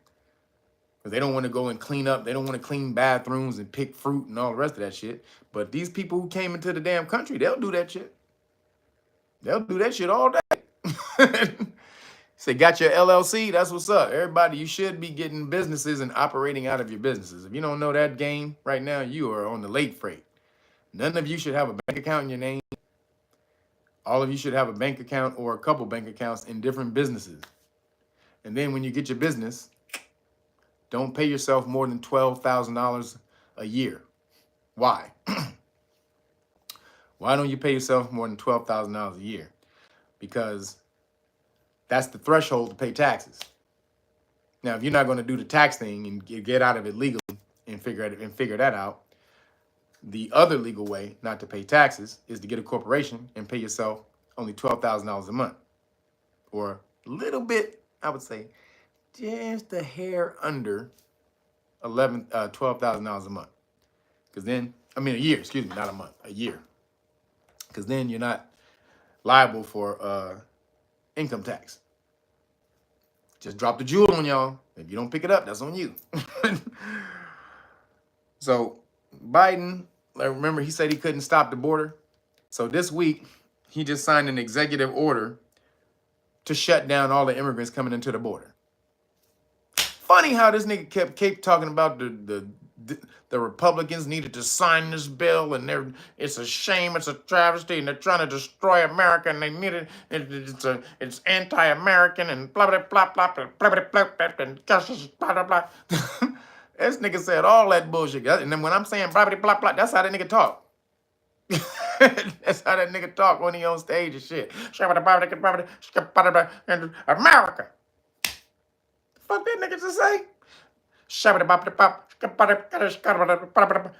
Speaker 1: Because they don't want to go and clean up. They don't want to clean bathrooms and pick fruit and all the rest of that shit. But these people who came into the damn country, they'll do that shit. They'll do that shit all day. Say, got your LLC? That's what's up. Everybody, you should be getting businesses and operating out of your businesses. If you don't know that game right now, you are on the late freight. None of you should have a bank account in your name. All of you should have a bank account or a couple bank accounts in different businesses. And then when you get your business, don't pay yourself more than $12,000 a year. Why? Why don't you pay yourself more than $12,000 a year? Because that's the threshold to pay taxes. Now, if you're not going to do the tax thing and get out of it legally and figure that out, the other legal way not to pay taxes is to get a corporation and pay yourself only $12,000 a month, or a little bit, I would say, just a hair under $12,000 a month. Because then, a year, excuse me, not a month, a year. Because then you're not liable for income tax. Just drop the jewel on y'all. If you don't pick it up, that's on you. So Biden, remember, he said he couldn't stop the border. So this week, he just signed an executive order to shut down all the immigrants coming into the border. Funny how this nigga kept talking about the Republicans needed to sign this bill, and it's a shame, it's a travesty, and they're trying to destroy America, and they need it. It's anti-American, and blah blah blah blah blah blah blah blah, and justice, blah blah blah. This nigga said all that bullshit, and then when I'm saying blah blah blah blah, that's how that nigga talk. That's how that nigga talk when he on stage and shit. America. Fuck that nigga to say?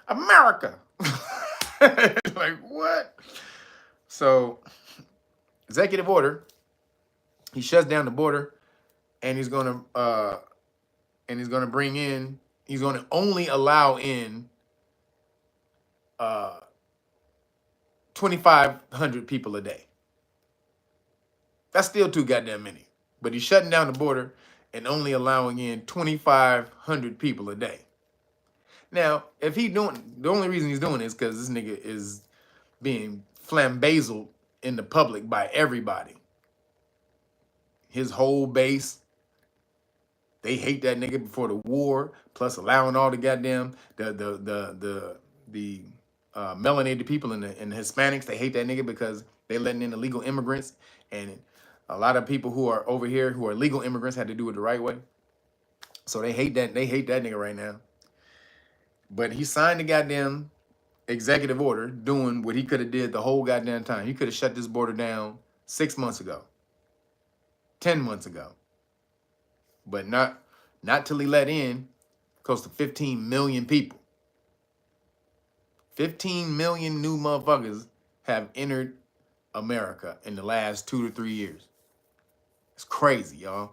Speaker 1: America. Like, what? So, executive order, he shuts down the border, and he's gonna only allow in 2,500 people a day. That's still too goddamn many. But he's shutting down the border and only allowing in 2,500 people a day. Now, if he doing, the only reason he's doing it is because this nigga is being flambazled in the public by everybody. His whole base, they hate that nigga before the war, plus allowing all the goddamn the melanated people and the Hispanics, they hate that nigga because they letting in illegal immigrants, and a lot of people who are over here who are legal immigrants had to do it the right way. So they hate that nigga right now. But he signed the goddamn executive order doing what he could have did the whole goddamn time. He could have shut this border down 6 months ago, 10 months ago. But not till he let in close to 15 million people. 15 million new motherfuckers have entered America in the last 2 to 3 years. It's crazy, y'all.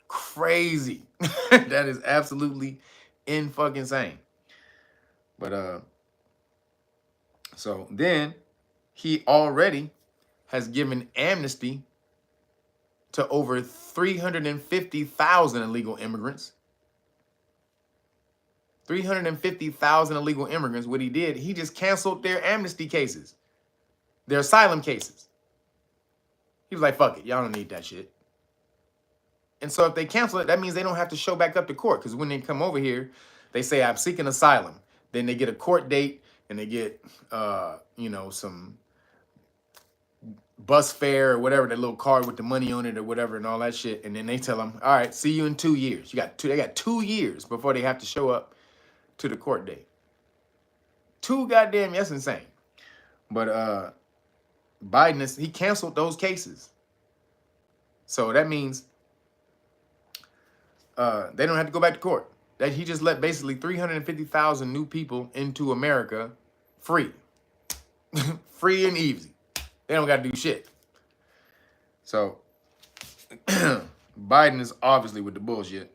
Speaker 1: Crazy. That is absolutely in-fucking-sane. But, so then he already has given amnesty to over 350,000 illegal immigrants. 350,000 illegal immigrants. What he did, he just canceled their amnesty cases, their asylum cases. He was like, fuck it, y'all don't need that shit. And so if they cancel it, that means they don't have to show back up to court. Because when they come over here, they say, I'm seeking asylum. Then they get a court date and they get, some bus fare or whatever, that little card with the money on it or whatever and all that shit. And then they tell them, all right, see you in 2 years. They got 2 years before they have to show up to the court date. 2 goddamn, that's insane. But Biden, he canceled those cases. So that means they don't have to go back to court. That he just let basically 350,000 new people into America free. Free and easy. They don't got to do shit. So Biden is obviously with the bullshit.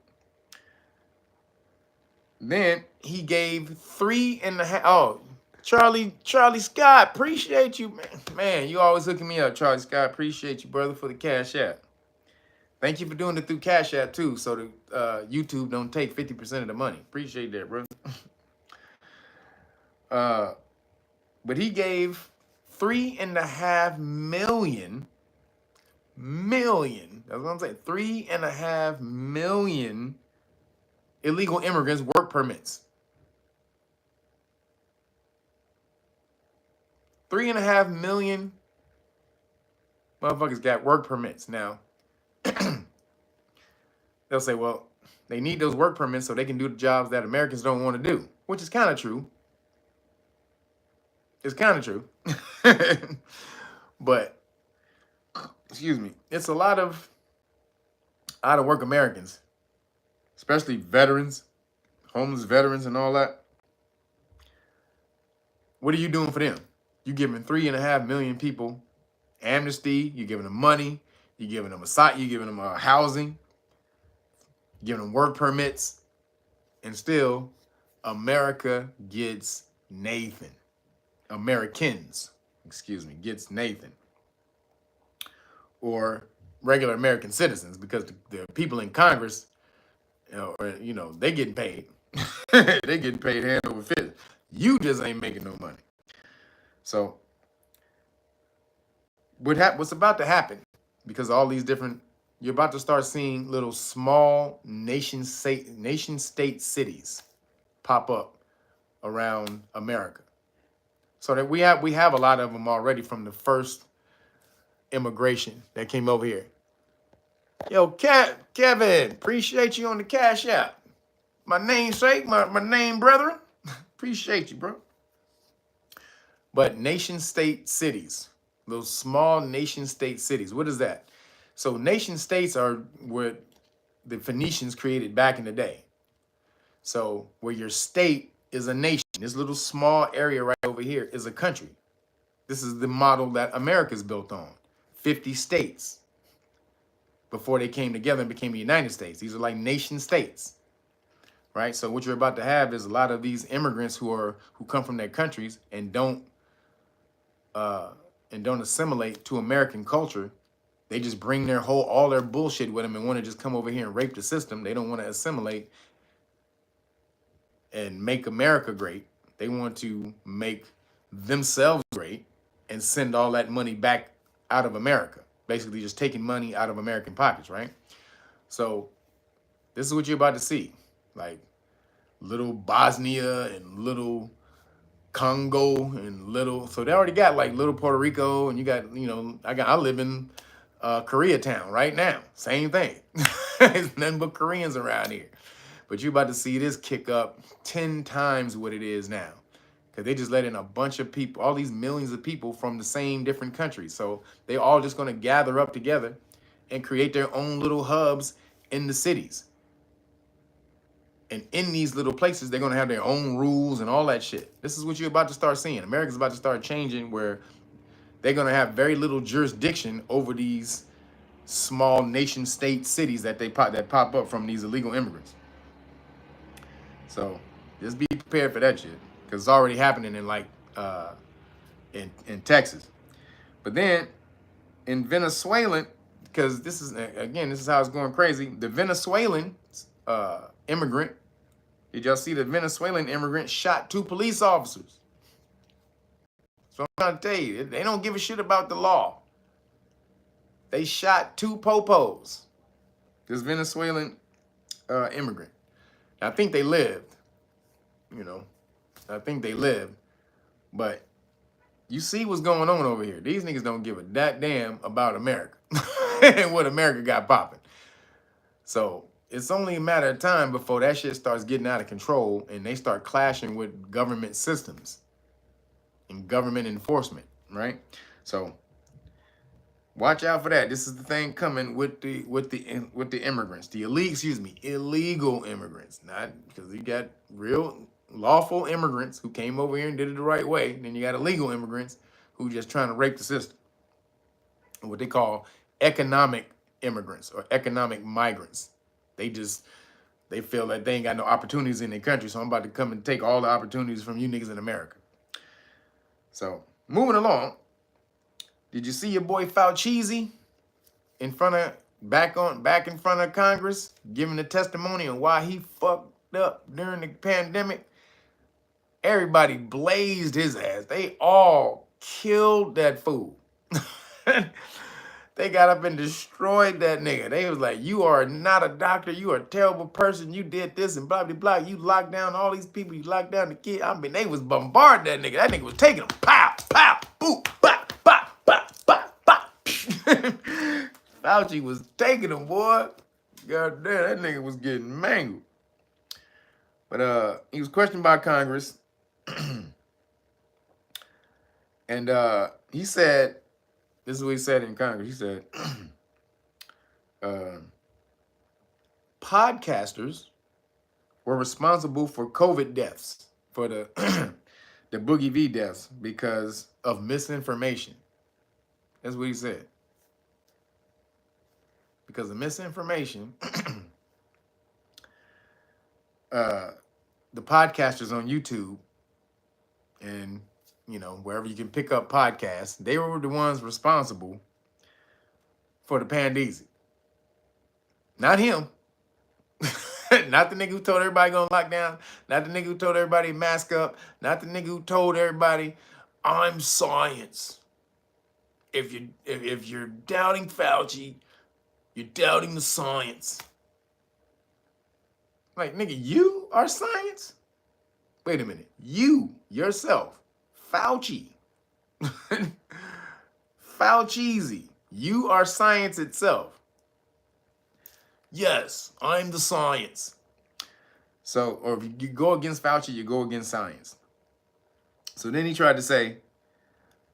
Speaker 1: Then he gave 3.5. Oh, Charlie Scott, appreciate you, man. Man, you always hooking me up, Charlie Scott. Appreciate you, brother, for the Cash App. Thank you for doing it through Cash App too, so the YouTube don't take 50% of the money. Appreciate that, bro. But he gave 3.5 million. That's what I'm saying. 3.5 million illegal immigrants work permits. 3.5 million motherfuckers got work permits. Now, they'll say, well, they need those work permits so they can do the jobs that Americans don't want to do, which is kind of true. It's kind of true. But, excuse me, it's a lot of out-of-work Americans, especially veterans, homeless veterans and all that. What are you doing for them? You giving 3.5 million people amnesty. You giving them money. You giving them you giving them housing. You giving them work permits, and still, America gets Nathan. Americans, excuse me, gets Nathan. Or regular American citizens, because the people in Congress, they getting paid. They getting paid hand over fist. You just ain't making no money. So what's about to happen, because all these different, you're about to start seeing little small nation state cities pop up around America. So that we have a lot of them already from the first immigration that came over here. Yo, Kevin, appreciate you on the Cash App. My namesake, my name brethren. Appreciate you, bro. But nation state cities, those small nation state cities, what is that? So nation states are what the Phoenicians created back in the day. So where your state is a nation, this little small area right over here is a country. This is the model that America's built on. 50 states before they came together and became the United States. These are like nation states, right? So what you're about to have is a lot of these immigrants who come from their countries and don't assimilate to American culture, They just bring all their bullshit with them and want to just come over here and rape the system. They don't want to assimilate and make America great. They want to make themselves great and send all that money back out of America. Basically just taking money out of American pockets, right? So this is what you're about to see. Like little Bosnia and little Congo and little, so they already got like little Puerto Rico, and you got, I live in Koreatown right now. Same thing. It's nothing but Koreans around here. But you're about to see this kick up 10 times what it is now. Because they just let in a bunch of people, all these millions of people from the same different countries. So they all just going to gather up together and create their own little hubs in the cities. And in these little places, they're going to have their own rules and all that shit. This is what you're about to start seeing. America's about to start changing, where they're going to have very little jurisdiction over these small nation state cities that pop up from these illegal immigrants. So just be prepared for that shit, because it's already happening in Texas. But then in Venezuelan, because this is how it's going crazy. The Venezuelan immigrant, did y'all see the Venezuelan immigrant shot 2 police officers? So I'm trying to tell you, they don't give a shit about the law. They shot 2 popos. This Venezuelan immigrant. I think they lived. I think they lived. But you see what's going on over here. These niggas don't give a damn about America and what America got popping. So it's only a matter of time before that shit starts getting out of control and they start clashing with government systems and government enforcement, right? So watch out for that. This is the thing coming with the immigrants, illegal immigrants, not because you got real lawful immigrants who came over here and did it the right way. Then you got illegal immigrants who just trying to rape the system. What they call economic immigrants or economic migrants. They feel that they ain't got no opportunities in their country, so I'm about to come and take all the opportunities from you niggas in America. So moving along. Did you see your boy Fauci back in front of Congress, giving a testimony on why he fucked up during the pandemic? Everybody blazed his ass. They all killed that fool. They got up and destroyed that nigga. They was like, you are not a doctor. You are a terrible person. You did this and blah, blah, blah. You locked down all these people. You locked down the kid. I mean, they was bombarding that nigga. That nigga was taking them. Pow, pow, boop, bop, bop, bop, bop, bop. Fauci was taking them, boy. God damn, that nigga was getting mangled. But he was questioned by Congress. And he said, this is what he said in Congress. He said, podcasters were responsible for COVID deaths, for the the Boogie V deaths, because of misinformation. That's what he said. Because of misinformation, the podcasters on YouTube and wherever you can pick up podcasts, they were the ones responsible for the pandemic. Not him. Not the nigga who told everybody gonna lock down. Not the nigga who told everybody mask up. Not the nigga who told everybody, I'm science. If you're doubting Fauci, you're doubting the science. Like, nigga, you are science? Wait a minute. You, yourself, Fauci. Fauci, you are science itself. Yes, I'm the science. So, or if you go against Fauci, you go against science. So then he tried to say,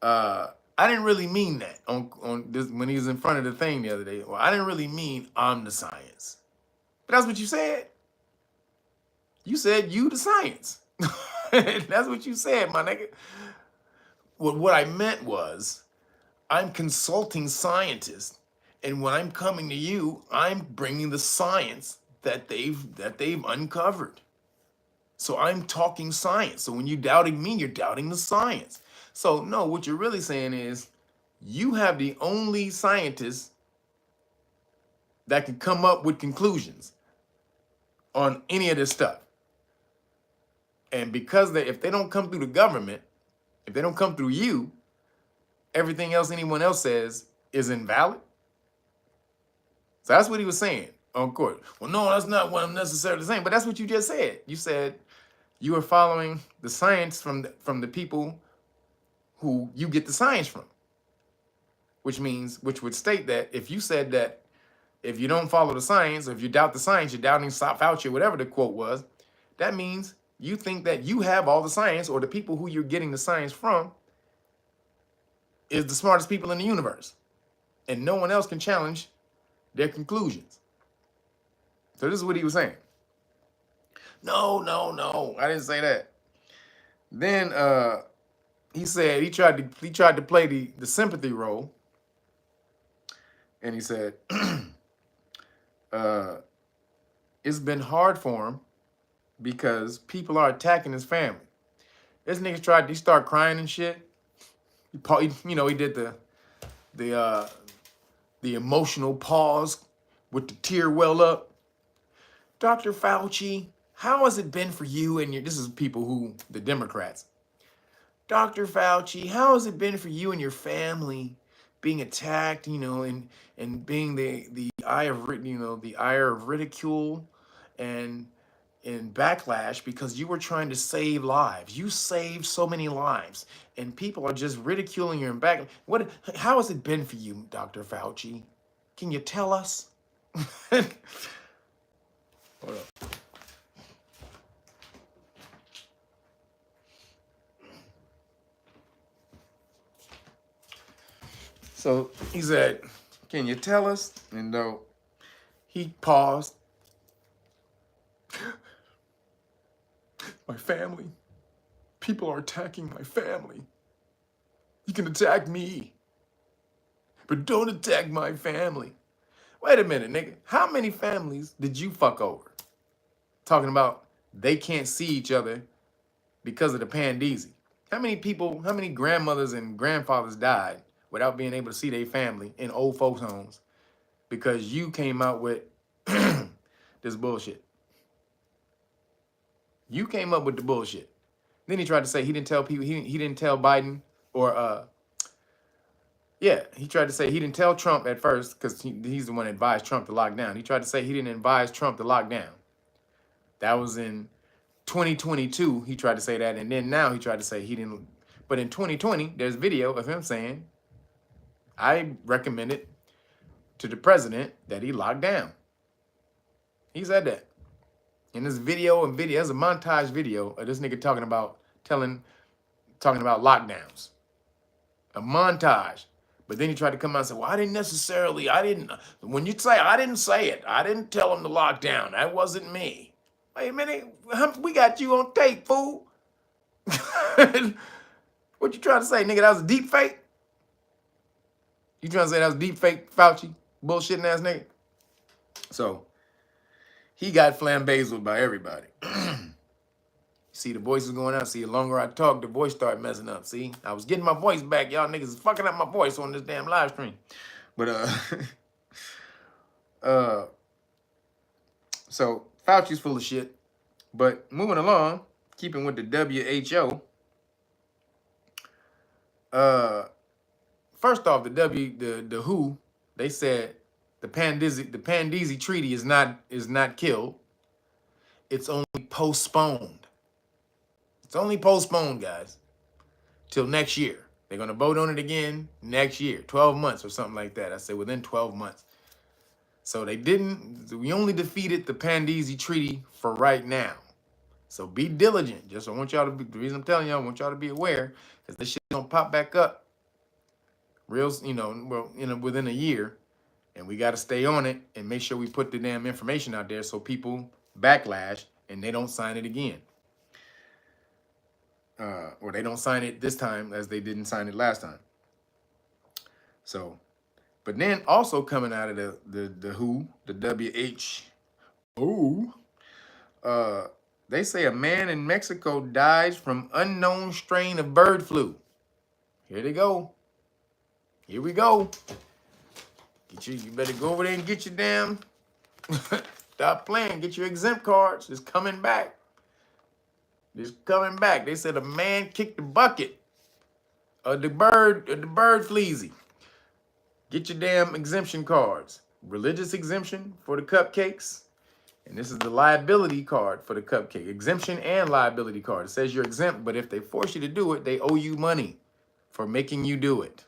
Speaker 1: I didn't really mean that on this when he was in front of the thing the other day. Well, I didn't really mean I'm the science. But that's what you said. You said you the science. That's what you said, my nigga. What I meant was, I'm consulting scientists, and when I'm coming to you, I'm bringing the science that they've uncovered. So I'm talking science. So when you're doubting me, you're doubting the science. So no, what you're really saying is, you have the only scientist that can come up with conclusions on any of this stuff. And because if they don't come through the government, if they don't come through you, everything else anyone else says is invalid. So that's what he was saying on court. Well, no, that's not what I'm necessarily saying, but that's what you just said. You said you are following the science from the people who you get the science from, which would state that if you said that if you don't follow the science, or if you doubt the science, you're doubting Fauci, or whatever the quote was, that means you think that you have all the science, or the people who you're getting the science from is the smartest people in the universe, and no one else can challenge their conclusions. So this is what he was saying. No, I didn't say that. Then he said he tried to play the sympathy role, and he said it's been hard for him because people are attacking his family. This nigga he started crying and shit. He did the emotional pause with the tear well up. Dr. Fauci, how has it been for you and this is people the Democrats. Dr. Fauci, how has it been for you and your family being attacked, and being the eye of ridicule and backlash because you were trying to save lives. You saved so many lives, and people are just ridiculing you and back. How has it been for you, Dr. Fauci? Can you tell us? Hold up. So he said, can you tell us? And though he paused, my family, people are attacking my family. You can attack me, but don't attack my family. Wait a minute, nigga. How many families did you fuck over? Talking about they can't see each other because of the pandeezy. How many grandmothers and grandfathers died without being able to see their family in old folks' homes because you came out with this bullshit? You came up with the bullshit. Then he tried to say he didn't tell people, he didn't tell Biden or, he tried to say he didn't tell Trump at first because he's the one that advised Trump to lock down. He tried to say he didn't advise Trump to lock down. That was in 2022, he tried to say that. And then now he tried to say he didn't. But in 2020, there's video of him saying, I recommended to the president that he lock down. He said that. In this video, there's a montage video of this nigga talking about lockdowns. A montage. But then he tried to come out and say, well, when you say I didn't say it, I didn't tell him to lock down. That wasn't me. Wait a minute, we got you on tape, fool. What you trying to say, nigga? That was a deep fake? You trying to say that was deep fake, Fauci? Bullshitting ass nigga? So, he got flambazed by everybody. See, the voice is going out. See, the longer I talk, the voice start messing up. See, I was getting my voice back. Y'all niggas is fucking up my voice on this damn live stream. But, so Fauci's full of shit. But moving along, keeping with the WHO. First off, the WHO, they said the Pandeezy Treaty is not killed. It's only postponed. It's only postponed, guys, till next year. They're gonna vote on it again next year, 12 months or something like that. I say within 12 months. So we only defeated the Pandeezy Treaty for right now. So be diligent. The reason I'm telling y'all, I want y'all to be aware, because this shit gonna pop back up within a year. And we gotta stay on it and make sure we put the damn information out there so people backlash and they don't sign it again. Or they don't sign it this time as they didn't sign it last time. So, but then also coming out of the WHO, the WHO, they say a man in Mexico dies from unknown strain of bird flu. Here they go. Here we go. You better go over there and get your damn. Stop playing. Get your exempt cards. It's coming back. It's coming back. They said a man kicked the bucket of the bird fleazy. Get your damn exemption cards. Religious exemption for the cupcakes. And this is the liability card for the cupcake. Exemption and liability card. It says you're exempt, but if they force you to do it, they owe you money for making you do it.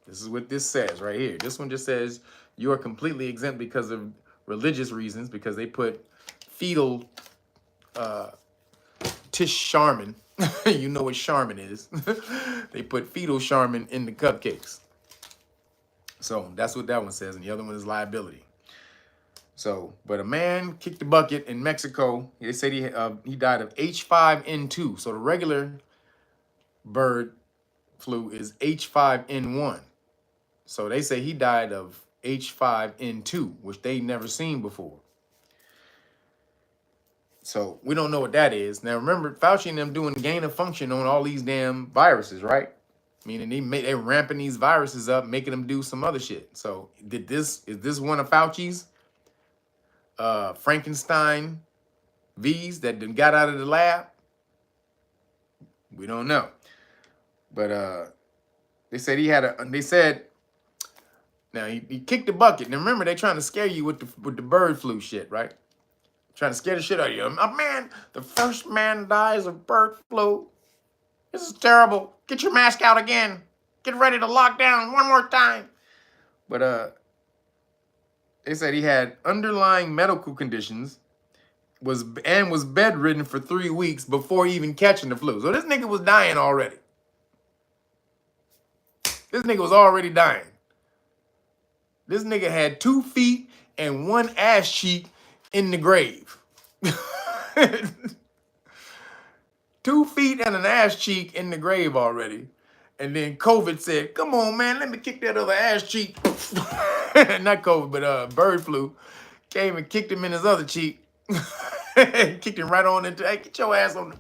Speaker 1: This is what this says right here. This one just says you are completely exempt because of religious reasons, because they put fetal Tish Charmin. You know what Charmin is. They put fetal Charmin in the cupcakes. So that's what that one says. And the other one is liability. So, but a man kicked the bucket in Mexico. They said he died of H5N2. So the regular bird flu is H5N1. So they say he died of H5N2, which they never seen before. So we don't know what that is. Now remember, Fauci and them doing gain of function on all these damn viruses, right? Meaning they ramping these viruses up, making them do some other shit. So is this one of Fauci's Frankenstein V's that done got out of the lab? We don't know. But they said now he kicked the bucket. Now remember, they trying to scare you with the bird flu shit, right? Trying to scare the shit out of you. Man, the first man dies of bird flu. This is terrible. Get your mask out again. Get ready to lock down one more time. But they said he had underlying medical conditions, was bedridden for 3 weeks before even catching the flu. So this nigga was dying already. This nigga was already dying. This nigga had 2 feet and 1 ass cheek in the grave. 2 feet and an ass cheek in the grave already. And then COVID said, come on, man, let me kick that other ass cheek. Not COVID, but bird flu. Came and kicked him in his other cheek. Kicked him right on into, hey, get your ass on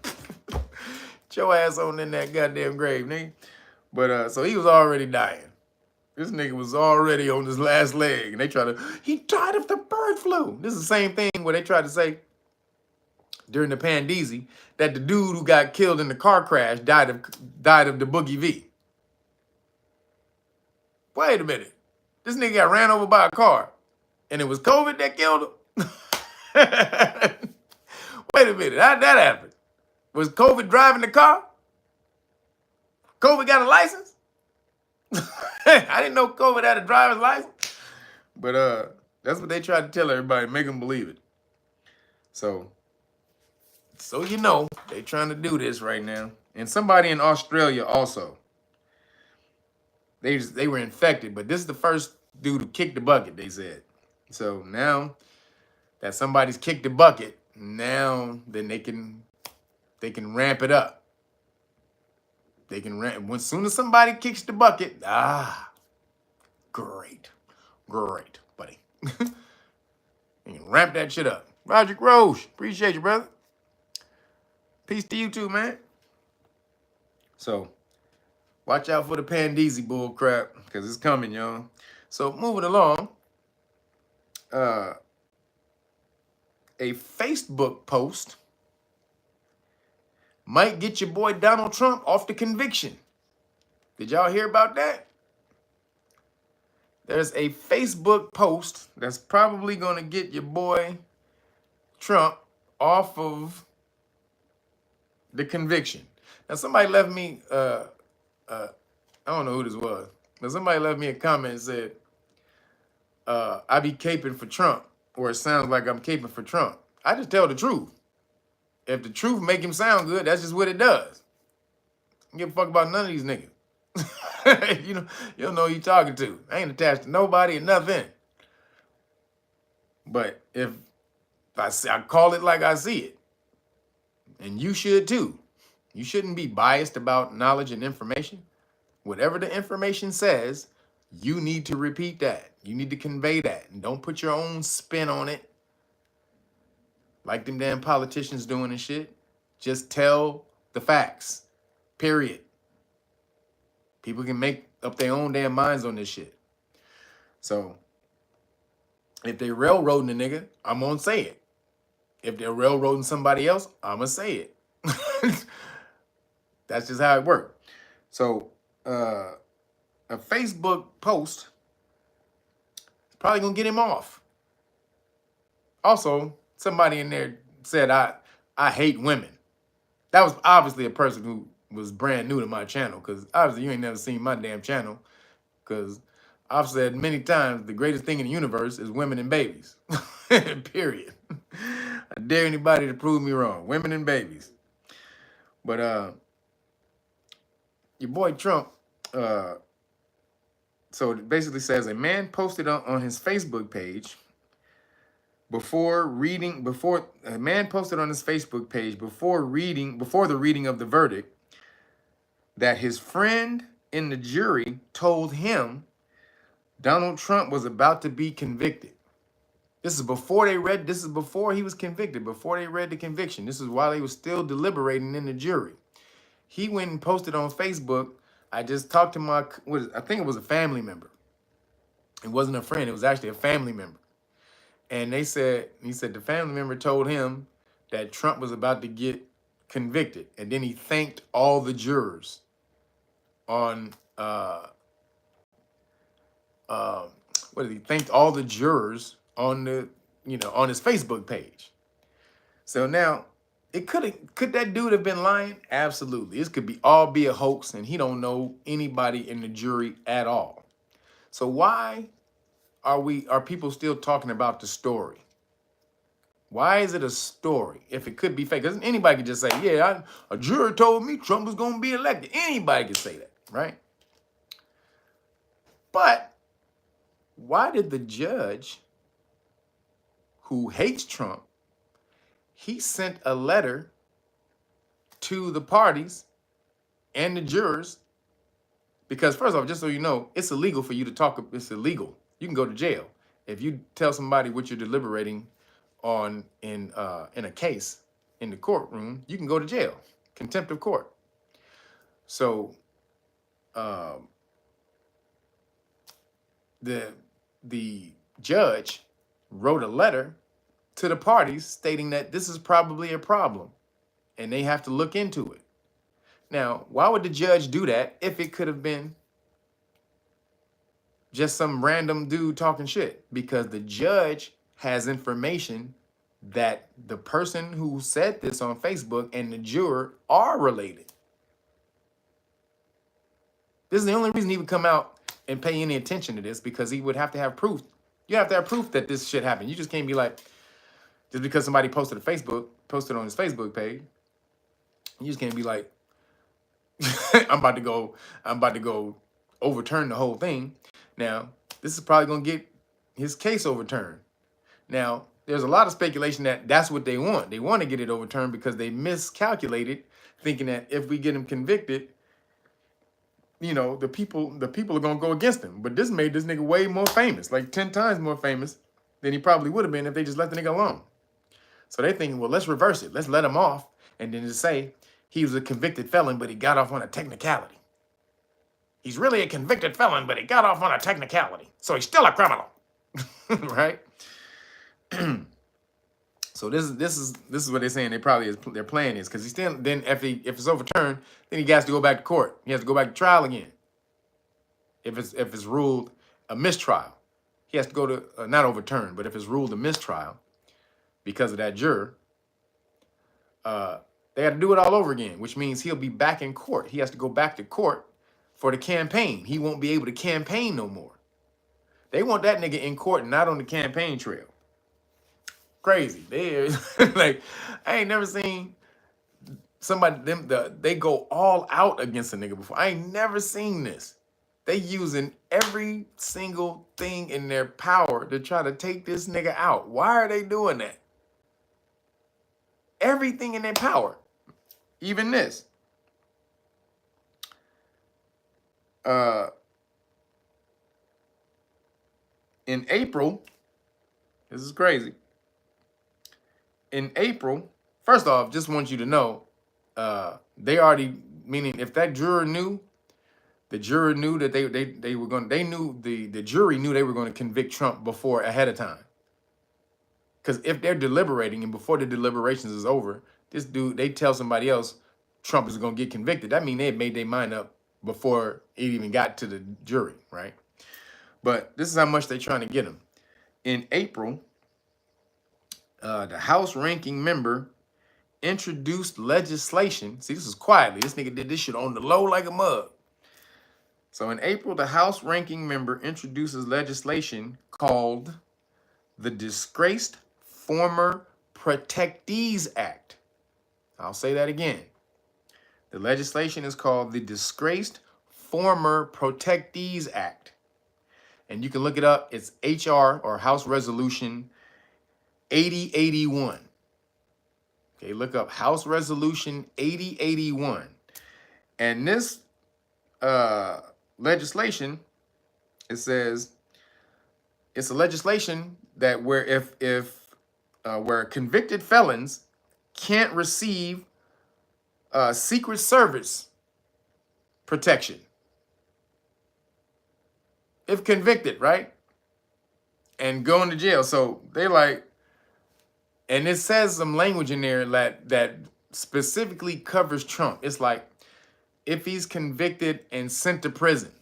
Speaker 1: in that goddamn grave, nigga. But so he was already dying. This nigga was already on his last leg. And they he died of the bird flu. This is the same thing where they tried to say during the Pandeezy that the dude who got killed in the car crash died of the Boogie V. Wait a minute. This nigga got ran over by a car and it was COVID that killed him? Wait a minute. How'd that happen? Was COVID driving the car? COVID got a license? I didn't know COVID had a driver's license. But that's what they tried to tell everybody, make them believe it. So you know, they trying to do this right now. And somebody in Australia also. They were infected, but this is the first dude who kicked the bucket, they said. So now that somebody's kicked the bucket, now then they can ramp it up. They can ramp. As soon as somebody kicks the bucket, great, buddy. You can ramp that shit up. Roger Grosh, appreciate you, brother. Peace to you too, man. So watch out for the Pandeezy bull crap, because it's coming, y'all. So moving along, a Facebook post might get your boy Donald Trump off the conviction. Did y'all hear about that? There's a Facebook post that's probably going to get your boy Trump off of the conviction. Now, somebody left me, I don't know who this was, but somebody left me a comment and said, I be caping for Trump, or it sounds like I'm caping for Trump. I just tell the truth. If the truth make him sound good, that's just what it does. I don't give a fuck about none of these niggas. You don't know who you talking to. I ain't attached to nobody or nothing. But if I call it like I see it, and you should too. You shouldn't be biased about knowledge and information. Whatever the information says, you need to repeat that. You need to convey that. And don't put your own spin on it. Like them damn politicians doing and shit. Just tell the facts. Period. People can make up their own damn minds on this shit. So if they railroading a nigga, I'm gonna say it. If they're railroading somebody else, I'm gonna say it. That's just how it works. So a Facebook post is probably gonna get him off. Also, somebody in there said I hate women. That was obviously a person who was brand new to my channel, because obviously you ain't never seen my damn channel, because I've said many times the greatest thing in the universe is women and babies. Period. I dare anybody to prove me wrong. Women and babies. But your boy Trump, so it basically says a man posted on his Facebook page before the reading of the verdict that his friend in the jury told him Donald Trump was about to be convicted. This is before he was convicted, before they read the conviction. This is while they was still deliberating in the jury. He went and posted on Facebook, I just talked to I think it was a family member. It wasn't a friend, it was actually a family member. And he said the family member told him that Trump was about to get convicted. And then he thanked all the jurors on he thanked all the jurors on on his Facebook page. So now could that dude have been lying? Absolutely. This could all be a hoax, and he don't know anybody in the jury at all. So why are people still talking about the story? Why is it a story if it could be fake? Because anybody could just say, yeah, a juror told me Trump was going to be elected. Anybody could say that, right? But why did the judge who hates Trump, he sent a letter to the parties and the jurors? Because first off, just so you know, it's illegal for you to talk. It's illegal. You can go to jail if you tell somebody what you're deliberating on in a case in the courtroom. You can go to jail, contempt of court. So the judge wrote a letter to the parties stating that this is probably a problem and they have to look into it. Now, why would the judge do that if it could have been just some random dude talking shit? Because the judge has information that the person who said this on Facebook and the juror are related. This is the only reason he would come out and pay any attention to this, because he would have to have proof. You have to have proof that this shit happened. You just can't be like, just because somebody posted on his Facebook page, you just can't be like, I'm about to go overturn the whole thing. Now, this is probably going to get his case overturned. Now, there's a lot of speculation that that's what they want. They want to get it overturned because they miscalculated, thinking that if we get him convicted, the people are going to go against him. But this made this nigga way more famous, like 10 times more famous than he probably would have been if they just let the nigga alone. So they're thinking, well, let's reverse it. Let's let him off and then just say he was a convicted felon, but he got off on a technicality. He's really a convicted felon, but he got off on a technicality. So he's still a criminal, right? So this is what they're saying. Their plan is, because if it's overturned, then he has to go back to court. He has to go back to trial again. If it's ruled a mistrial, he has to go to not overturned, but if it's ruled a mistrial because of that juror, they have to do it all over again, which means he'll be back in court. He has to go back to court for the campaign. He won't be able to campaign no more. They want that nigga in court, not on the campaign trail. Crazy. Like, I ain't never seen somebody they go all out against a nigga before. I ain't never seen this. They using every single thing in their power to try to take this nigga out. Why are they doing that? Everything in their power. Even this. In April, this is crazy. In April, first off, just want you to know, they already, meaning if that juror knew The jury knew that they were going. They knew the jury knew they were going to convict Trump before ahead of time. Because if they're deliberating and before the deliberations is over, this dude they tell somebody else Trump is going to get convicted. That means they had made their mind up before it even got to the jury, right? But this is how much they're trying to get him. In April, the House ranking member introduced legislation. See, this is quietly. This nigga did this shit on the low like a mug. So in April, the House ranking member introduces legislation called the Disgraced Former Protectees Act. I'll say that again. The legislation is called the Disgraced Former Protectees Act. And you can look it up. It's HR or House Resolution 8081. Okay, look up House Resolution 8081. And this legislation, it says it's a legislation that where where convicted felons can't receive Secret Service protection if convicted, right? And going to jail. So they like, and it says some language in there that specifically covers Trump. It's like if he's convicted and sent to prison,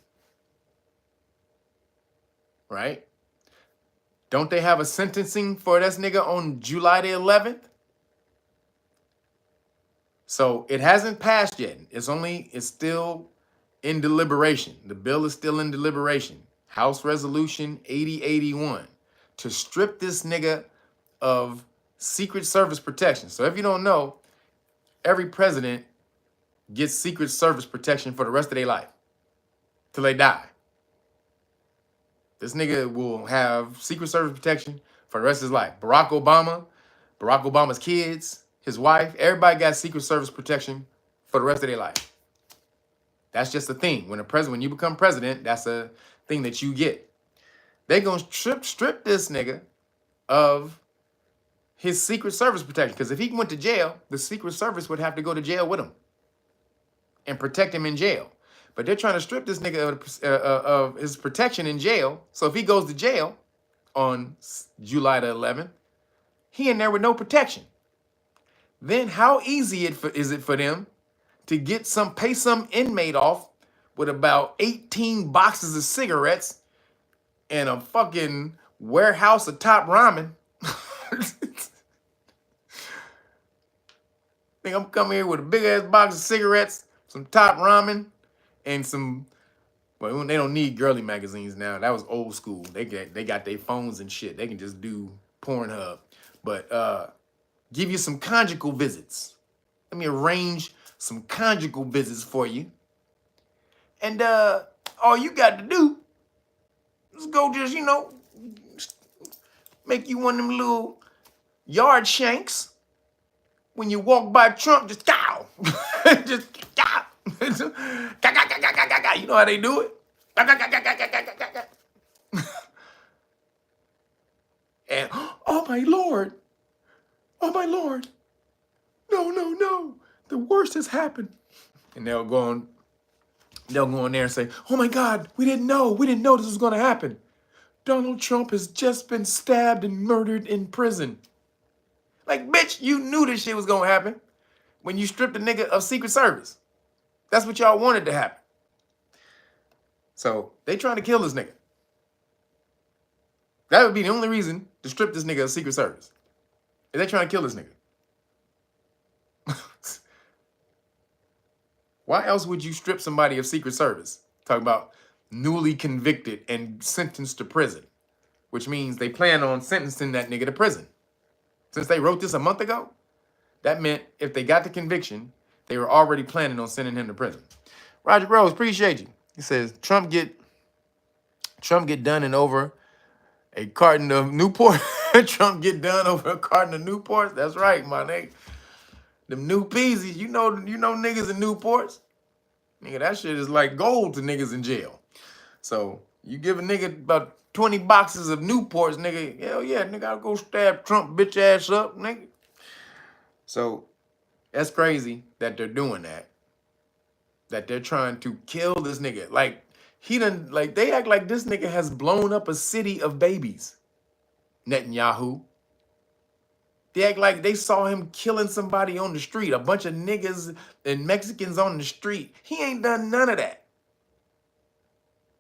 Speaker 1: right? Don't they have a sentencing for this nigga on July the 11th? So it hasn't passed yet. It's still in deliberation. The bill is still in deliberation. House Resolution 8081 to strip this nigga of Secret Service protection. So if you don't know, every president gets Secret Service protection for the rest of their life till they die. This nigga will have Secret Service protection for the rest of his life. Barack Obama's kids, his wife, everybody got Secret Service protection for the rest of their life. That's just a thing. When you become president, that's a thing that you get. They gonna strip this nigga of his Secret Service protection. Because if he went to jail, the Secret Service would have to go to jail with him and protect him in jail. But they're trying to strip this nigga of his protection in jail. So if he goes to jail on July the 11th, he in there with no protection. Then how easy is it for them to pay some inmate off with about 18 boxes of cigarettes and a fucking warehouse of Top Ramen? Think I'm coming here with a big ass box of cigarettes, some Top Ramen, and some. Well, they don't need girly magazines now. That was old school. They got their phones and shit. They can just do Pornhub. But give you some conjugal visits. Let me arrange some conjugal visits for you. And all you got to do is go just, make you one of them little yard shanks. When you walk by Trump, just cow. Just cow. You know how they do it? And, oh my Lord. Oh my Lord. No. The worst has happened. And they'll go in there and say, oh my God, we didn't know this was going to happen. Donald Trump has just been stabbed and murdered in prison. Like, bitch, you knew this shit was going to happen when you stripped a nigga of Secret Service. That's what y'all wanted to happen. So they trying to kill this nigga. That would be the only reason to strip this nigga of Secret Service. If they trying to kill this nigga. Why else would you strip somebody of Secret Service? Talking about newly convicted and sentenced to prison, which means they plan on sentencing that nigga to prison. Since they wrote this a month ago, that meant if they got the conviction, they were already planning on sending him to prison. Roger Rose, appreciate you. He says Trump get done and over a carton of Newport. Trump get done over a carton of Newports. That's right, my nigga. Them new peasies, you know niggas in Newports. Nigga, that shit is like gold to niggas in jail. So you give a nigga about 20 boxes of Newports, nigga, hell yeah, nigga, I'll go stab Trump bitch ass up, nigga. So that's crazy that they're doing that. that they're trying to kill this nigga. Like, they act like this nigga has blown up a city of babies. Netanyahu. They act like they saw him killing somebody on the street, a bunch of niggas and Mexicans on the street. He ain't done none of that.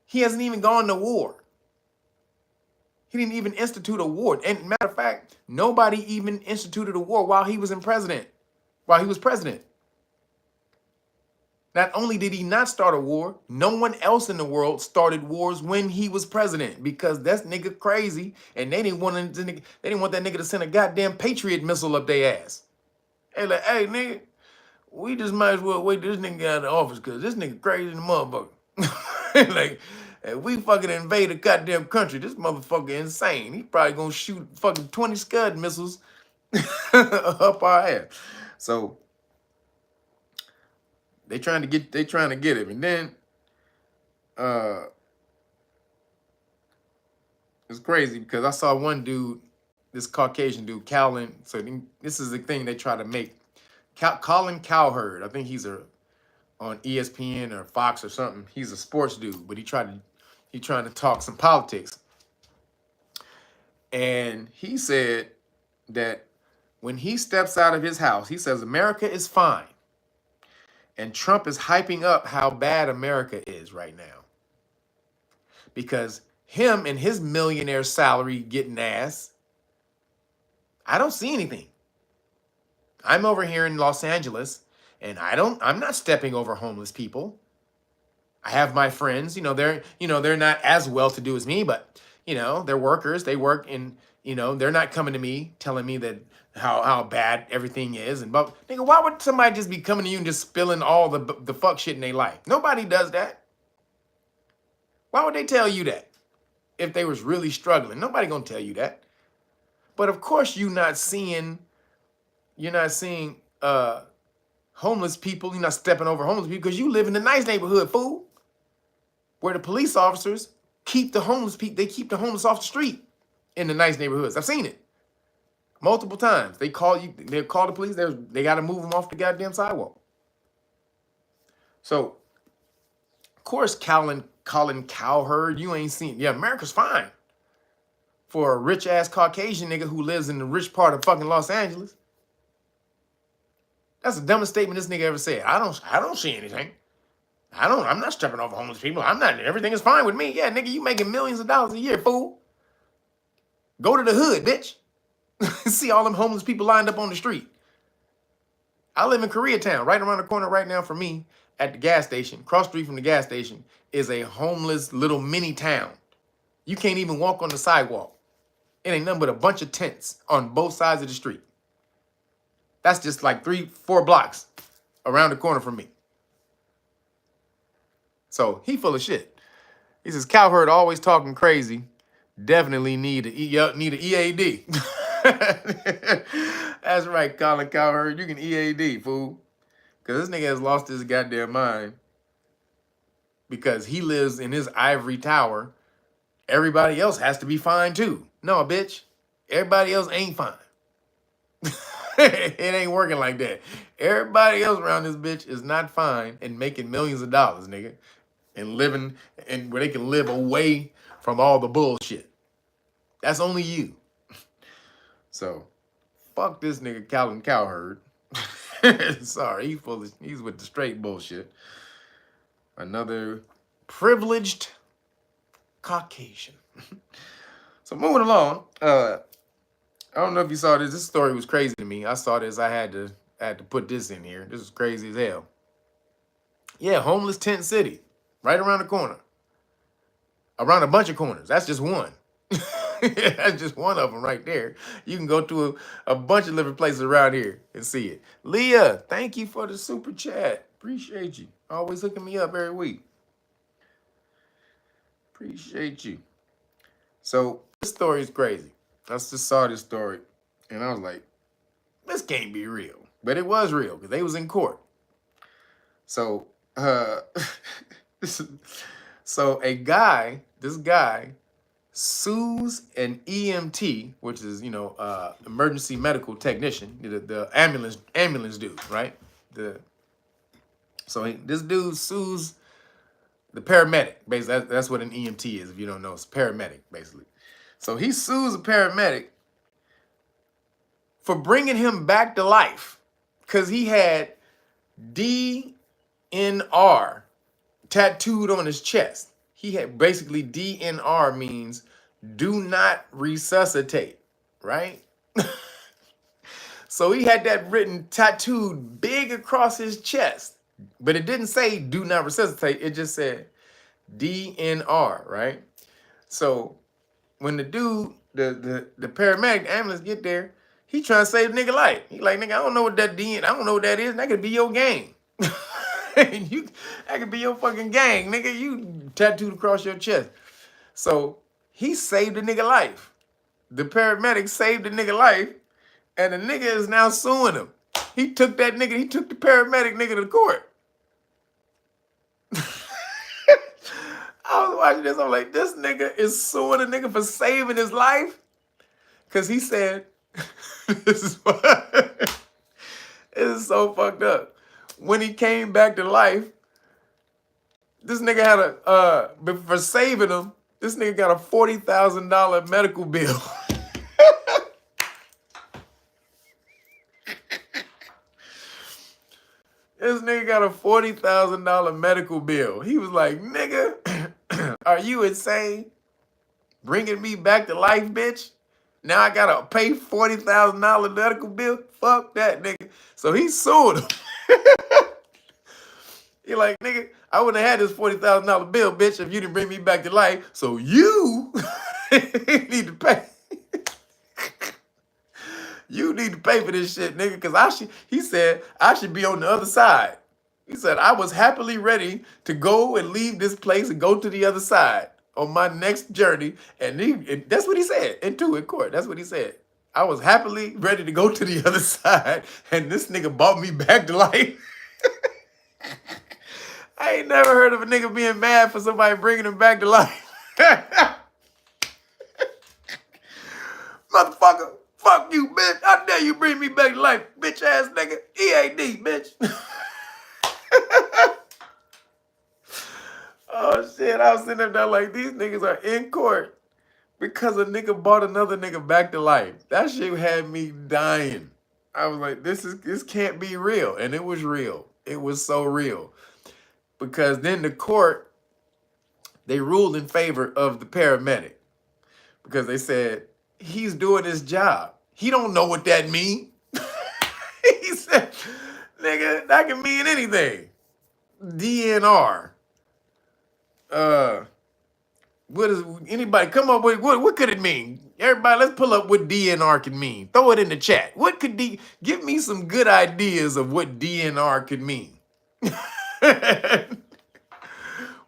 Speaker 1: He hasn't even gone to war. He didn't even institute a war. And matter of fact, nobody even instituted a war while he was president. Not only did he not start a war, no one else in the world started wars when he was president, because that's nigga crazy, and they didn't want that nigga to send a goddamn Patriot missile up their ass. Hey, like, hey, nigga, we just might as well wait till this nigga get out of the office, because this nigga crazy in the motherfucker. Like, if we fucking invade a goddamn country, this motherfucker insane. He probably gonna shoot fucking 20 Scud missiles up our ass. So they trying to get him. And then it's crazy because I saw one dude, this Caucasian dude, Colin. So this is the thing they try to make. Colin Cowherd. I think he's on ESPN or Fox or something. He's a sports dude, but he trying to talk some politics. And he said that when he steps out of his house, he says America is fine. And Trump is hyping up how bad America is right now. Because him and his millionaire salary getting ass, I don't see anything. I'm over here in Los Angeles, and I'm not stepping over homeless people. I have my friends, they're not as well-to-do as me, but, they're workers. They work in, they're not coming to me telling me that how bad everything is. But nigga, why would somebody just be coming to you and just spilling all the fuck shit in their life? Nobody does that. Why would they tell you that if they was really struggling? Nobody gonna tell you that. But of course you're not seeing homeless people. You're not stepping over homeless people because you live in a nice neighborhood, fool, where the police officers keep the homeless people. They keep the homeless off the street in the nice neighborhoods. I've seen it multiple times. They call the police. They got to move them off the goddamn sidewalk. So, of course, Colin Cowherd, you ain't seen. Yeah, America's fine for a rich ass Caucasian nigga who lives in the rich part of fucking Los Angeles. That's the dumbest statement this nigga ever said. I don't see anything. I'm not stepping over homeless people. Everything is fine with me. Yeah, nigga, you making millions of dollars a year, fool. Go to the hood, bitch. See all them homeless people lined up on the street. I live in Koreatown, right around the corner right now from me at the gas station. Cross street from the gas station is a homeless little mini town. You can't even walk on the sidewalk. It ain't nothing but a bunch of tents on both sides of the street. That's just like 3-4 blocks around the corner from me. So he full of shit. He says Cowherd always talking crazy. Definitely need an EAD. That's right, Colin Cowherd. You can EAD, fool. Because this nigga has lost his goddamn mind. Because he lives in his ivory tower. Everybody else has to be fine too. No, bitch. Everybody else ain't fine. It ain't working like that. Everybody else around this bitch is not fine and making millions of dollars, nigga. And living and where they can live away from all the bullshit. That's only you. So, fuck this nigga Colin Cowherd. Sorry, he's with the straight bullshit. Another privileged Caucasian. So moving along, I don't know if you saw this. This story was crazy to me. I saw this. I had to put this in here. This is crazy as hell. Yeah, homeless tent city, right around the corner. Around a bunch of corners. That's just one. That's just one of them right there. You can go to a bunch of different places around here and see it. Leah, thank you for the super chat. Appreciate you. Always hooking me up every week. Appreciate you. So this story is crazy. I just saw this story and I was like, this can't be real. But it was real because they was in court. So so this guy sues an EMT, which is, emergency medical technician, the ambulance dude, right? So this dude sues the paramedic. Basically, that's what an EMT is. If you don't know, it's paramedic, basically. So he sues a paramedic for bringing him back to life because he had DNR tattooed on his chest. He had basically DNR means do not resuscitate, right? So he had that written tattooed big across his chest, but it didn't say do not resuscitate. It just said DNR, right? So when the dude, the paramedic, the ambulance get there, he trying to save the nigga life. He like, nigga, I don't know what that DN, I don't know what that is. That could be your gang. That could be your fucking gang, nigga. You tattooed across your chest. So he saved the nigga life. The paramedic saved the nigga life, and the nigga is now suing him. He took the paramedic nigga to court. I was watching this, I'm like, this nigga is suing a nigga for saving his life? Because he said, this is so fucked up. When he came back to life, this nigga had for saving him, this nigga got a $40,000 medical bill. This nigga got a $40,000 medical bill. He was like, nigga, are you insane? Bringing me back to life, bitch? Now I gotta pay $40,000 medical bill? Fuck that, nigga. So he sued him. He like, nigga, I wouldn't have had this $40,000 bill, bitch, if you didn't bring me back to life. So you need to pay. You need to pay for this shit, nigga, because he said, I should be on the other side. He said, I was happily ready to go and leave this place and go to the other side on my next journey. And that's what he said in court. That's what he said. I was happily ready to go to the other side, and this nigga brought me back to life. I ain't never heard of a nigga being mad for somebody bringing him back to life. Motherfucker, fuck you, bitch. I dare you bring me back to life, bitch ass nigga. EAD, bitch. Oh shit, I was sitting up there like, these niggas are in court because a nigga brought another nigga back to life. That shit had me dying. I was like, this can't be real. And it was real. It was so real. Because then the court, they ruled in favor of the paramedic. Because they said, he's doing his job. He don't know what that means. He said, nigga, that can mean anything. DNR. What is anybody come up with? What could it mean? Everybody, let's pull up what DNR can mean. Throw it in the chat. What could give me some good ideas of what DNR could mean?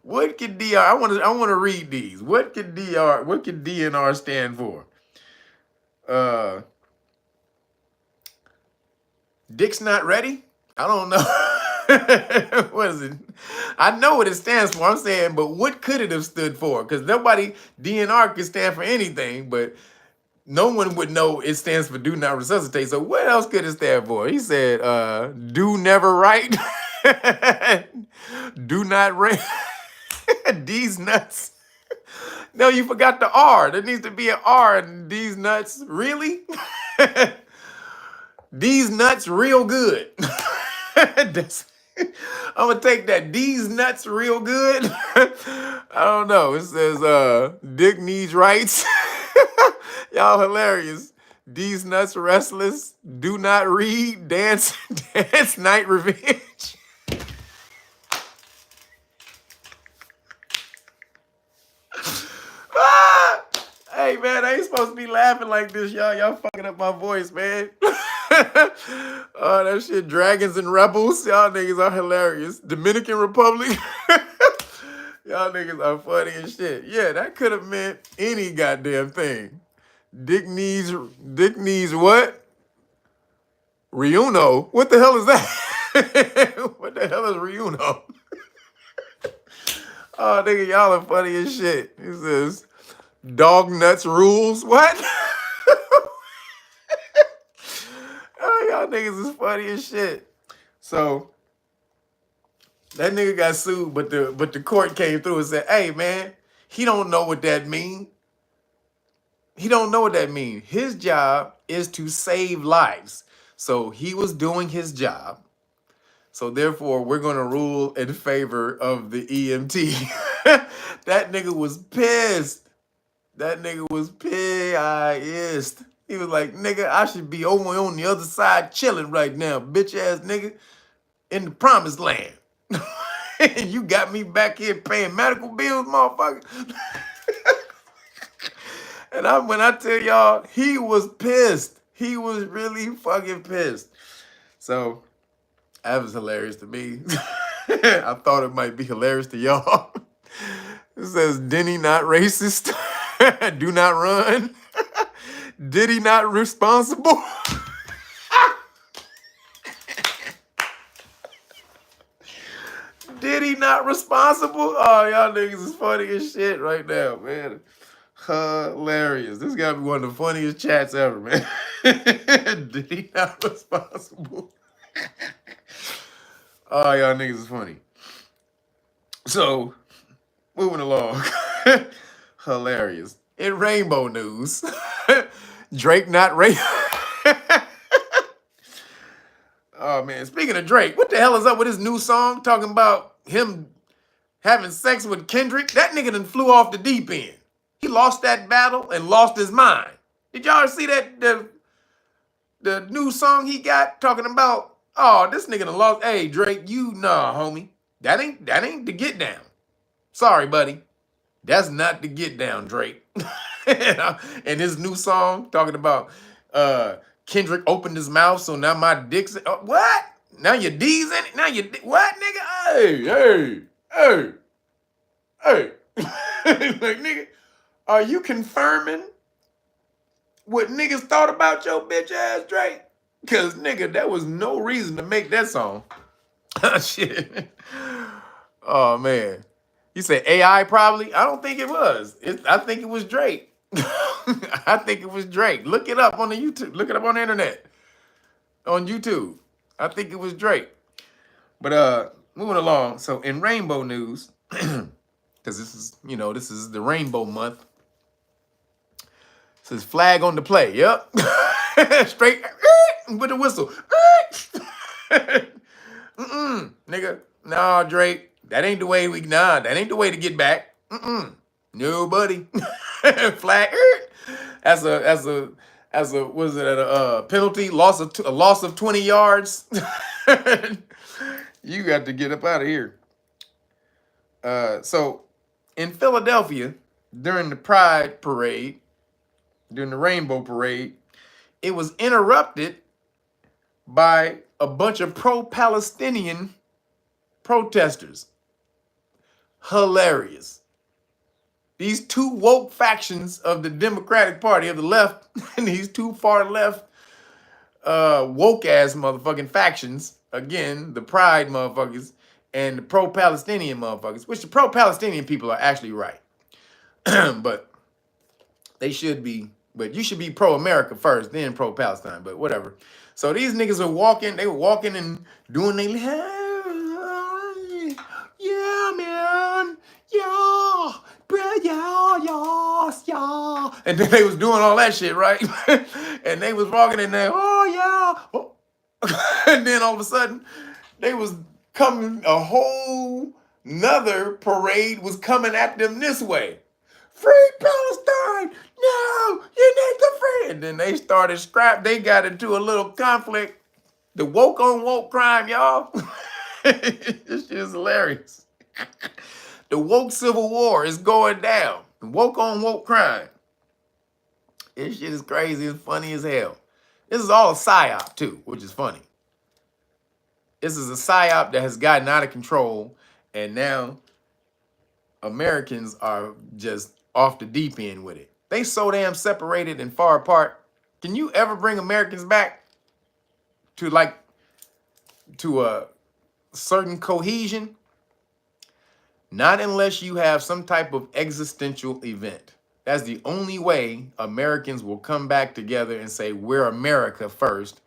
Speaker 1: What could DR? I want to read these. What could DNR stand for? Dick's not ready? I don't know. What is it? I know what it stands for. I'm saying, but what could it have stood for? Because DNR can stand for anything, but no one would know it stands for do not resuscitate. So what else could it stand for? He said, do never write. Do not rain. These nuts. No, you forgot the R. There needs to be an R in these nuts. Really? These nuts real good. I'm gonna take that. These nuts real good. I don't know. It says Dick needs rights. Y'all hilarious. These nuts restless. Do not read. Dance night revenge. Hey man, I ain't supposed to be laughing like this, y'all. Y'all fucking up my voice, man. Oh, that shit, Dragons and Rebels. Y'all niggas are hilarious. Dominican Republic. Y'all niggas are funny as shit. Yeah, that could have meant any goddamn thing. Dick needs what? Reuno? What the hell is that? What the hell is Reuno? Oh, nigga, y'all are funny as shit. He says, dog nuts rules. What? Oh, y'all niggas is funny as shit. So, That nigga got sued, but the court came through and said, "Hey man, he don't know what that mean. He don't know what that mean. His job is to save lives. So he was doing his job. So therefore, we're gonna rule in favor of the EMT." That nigga was pissed. That nigga was pissed. He was like, "Nigga, I should be over on the other side chilling right now, bitch ass nigga, in the promised land." And you got me back here paying medical bills, motherfucker. And when I tell y'all, he was pissed. He was really fucking pissed. So that was hilarious to me. I thought it might be hilarious to y'all. It says, Denny not racist. Do not run. Diddy not responsible. Diddy not responsible. Oh, y'all niggas is funny as shit right now, man. Hilarious. This gotta be one of the funniest chats ever, man. Diddy not responsible. Oh, y'all niggas is funny. So, moving along. Hilarious. In Rainbow news, Drake not Oh man, speaking of Drake, what the hell is up with his new song talking about him having sex with Kendrick? That nigga done flew off the deep end. He lost that battle and lost his mind. Did y'all see that the new song he got talking about? Oh, this nigga done lost. Hey Drake, you nah, homie. That ain't the get down. Sorry, buddy. That's not the get down, Drake. And his new song talking about Kendrick opened his mouth, so now my dick's what? Now your D's in it? Now your what, nigga? Hey. Like, nigga, are you confirming what niggas thought about your bitch ass Drake? Cause nigga, that was no reason to make that song. Shit. Oh man. You said AI probably? I don't think it was. I think it was Drake. I think it was Drake. Look it up on the YouTube. Look it up on the internet. On YouTube. I think it was Drake. But moving along. So in Rainbow news, because this is the Rainbow month. It says flag on the play. Yep. Straight with the whistle. Nigga. Nah, Drake. That ain't the way that ain't the way to get back. Nobody. Flag. As a was it a penalty, loss of 20 yards. You got to get up out of here. So in Philadelphia, during the Pride Parade, during the Rainbow Parade, it was interrupted by a bunch of pro-Palestinian protesters. Hilarious. These two woke factions of the Democratic Party of the left and these two far left woke ass motherfucking factions, again, the Pride motherfuckers and the pro-Palestinian motherfuckers, which the pro-Palestinian people are actually right. But they should be, but you should be pro-America first, then pro-Palestine, but whatever. So these niggas are walking, they were walking and doing their, yeah, man, yeah, bro, yeah. And then they was doing all that shit, right? And they was walking in there, oh, yeah. Oh. And then all of a sudden, they was coming, a whole nother parade was coming at them this way. Free Palestine! No, you need to free. And then they started they got into a little conflict. The woke on woke crime, y'all. This shit is hilarious. The woke civil war is going down. The woke on woke crime. This shit is crazy. It's funny as hell. This is all a psyop too, which is funny. This is a psyop that has gotten out of control, and now Americans are just off the deep end with it. They so damn separated and far apart. Can you ever bring Americans back to a certain cohesion? Not unless you have some type of existential event. That's the only way Americans will come back together and say, we're America first,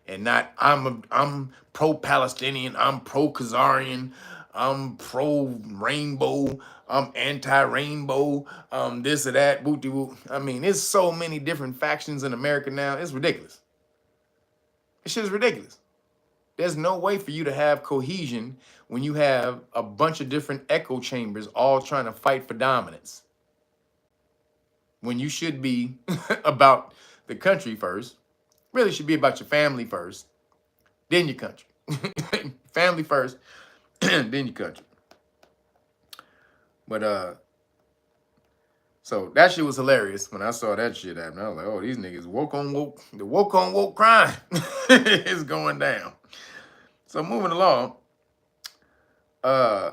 Speaker 1: and not I'm pro-Palestinian, I'm pro-Khazarian, I'm pro-rainbow, I'm anti-rainbow, this or that, booty woo. I mean, there's so many different factions in America now. It's ridiculous. This shit is ridiculous. There's no way for you to have cohesion when you have a bunch of different echo chambers all trying to fight for dominance. When you should be about the country first, really should be about your family first, then your country. Family first, then your country. But so that shit was hilarious when I saw that shit happen. I was like, oh, these niggas woke on woke. The woke on woke crime is going down. So moving along, I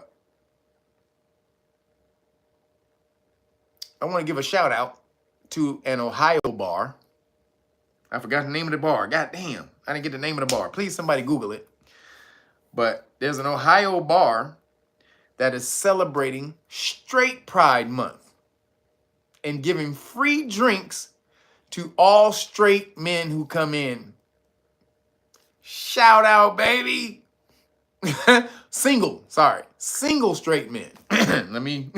Speaker 1: want to give a shout out to an Ohio bar. I forgot the name of the bar. God damn, I didn't get the name of the bar. Please, somebody Google it. But there's an Ohio bar that is celebrating Straight Pride Month and giving free drinks to all straight men who come in. Shout out, baby. Single straight men. Let me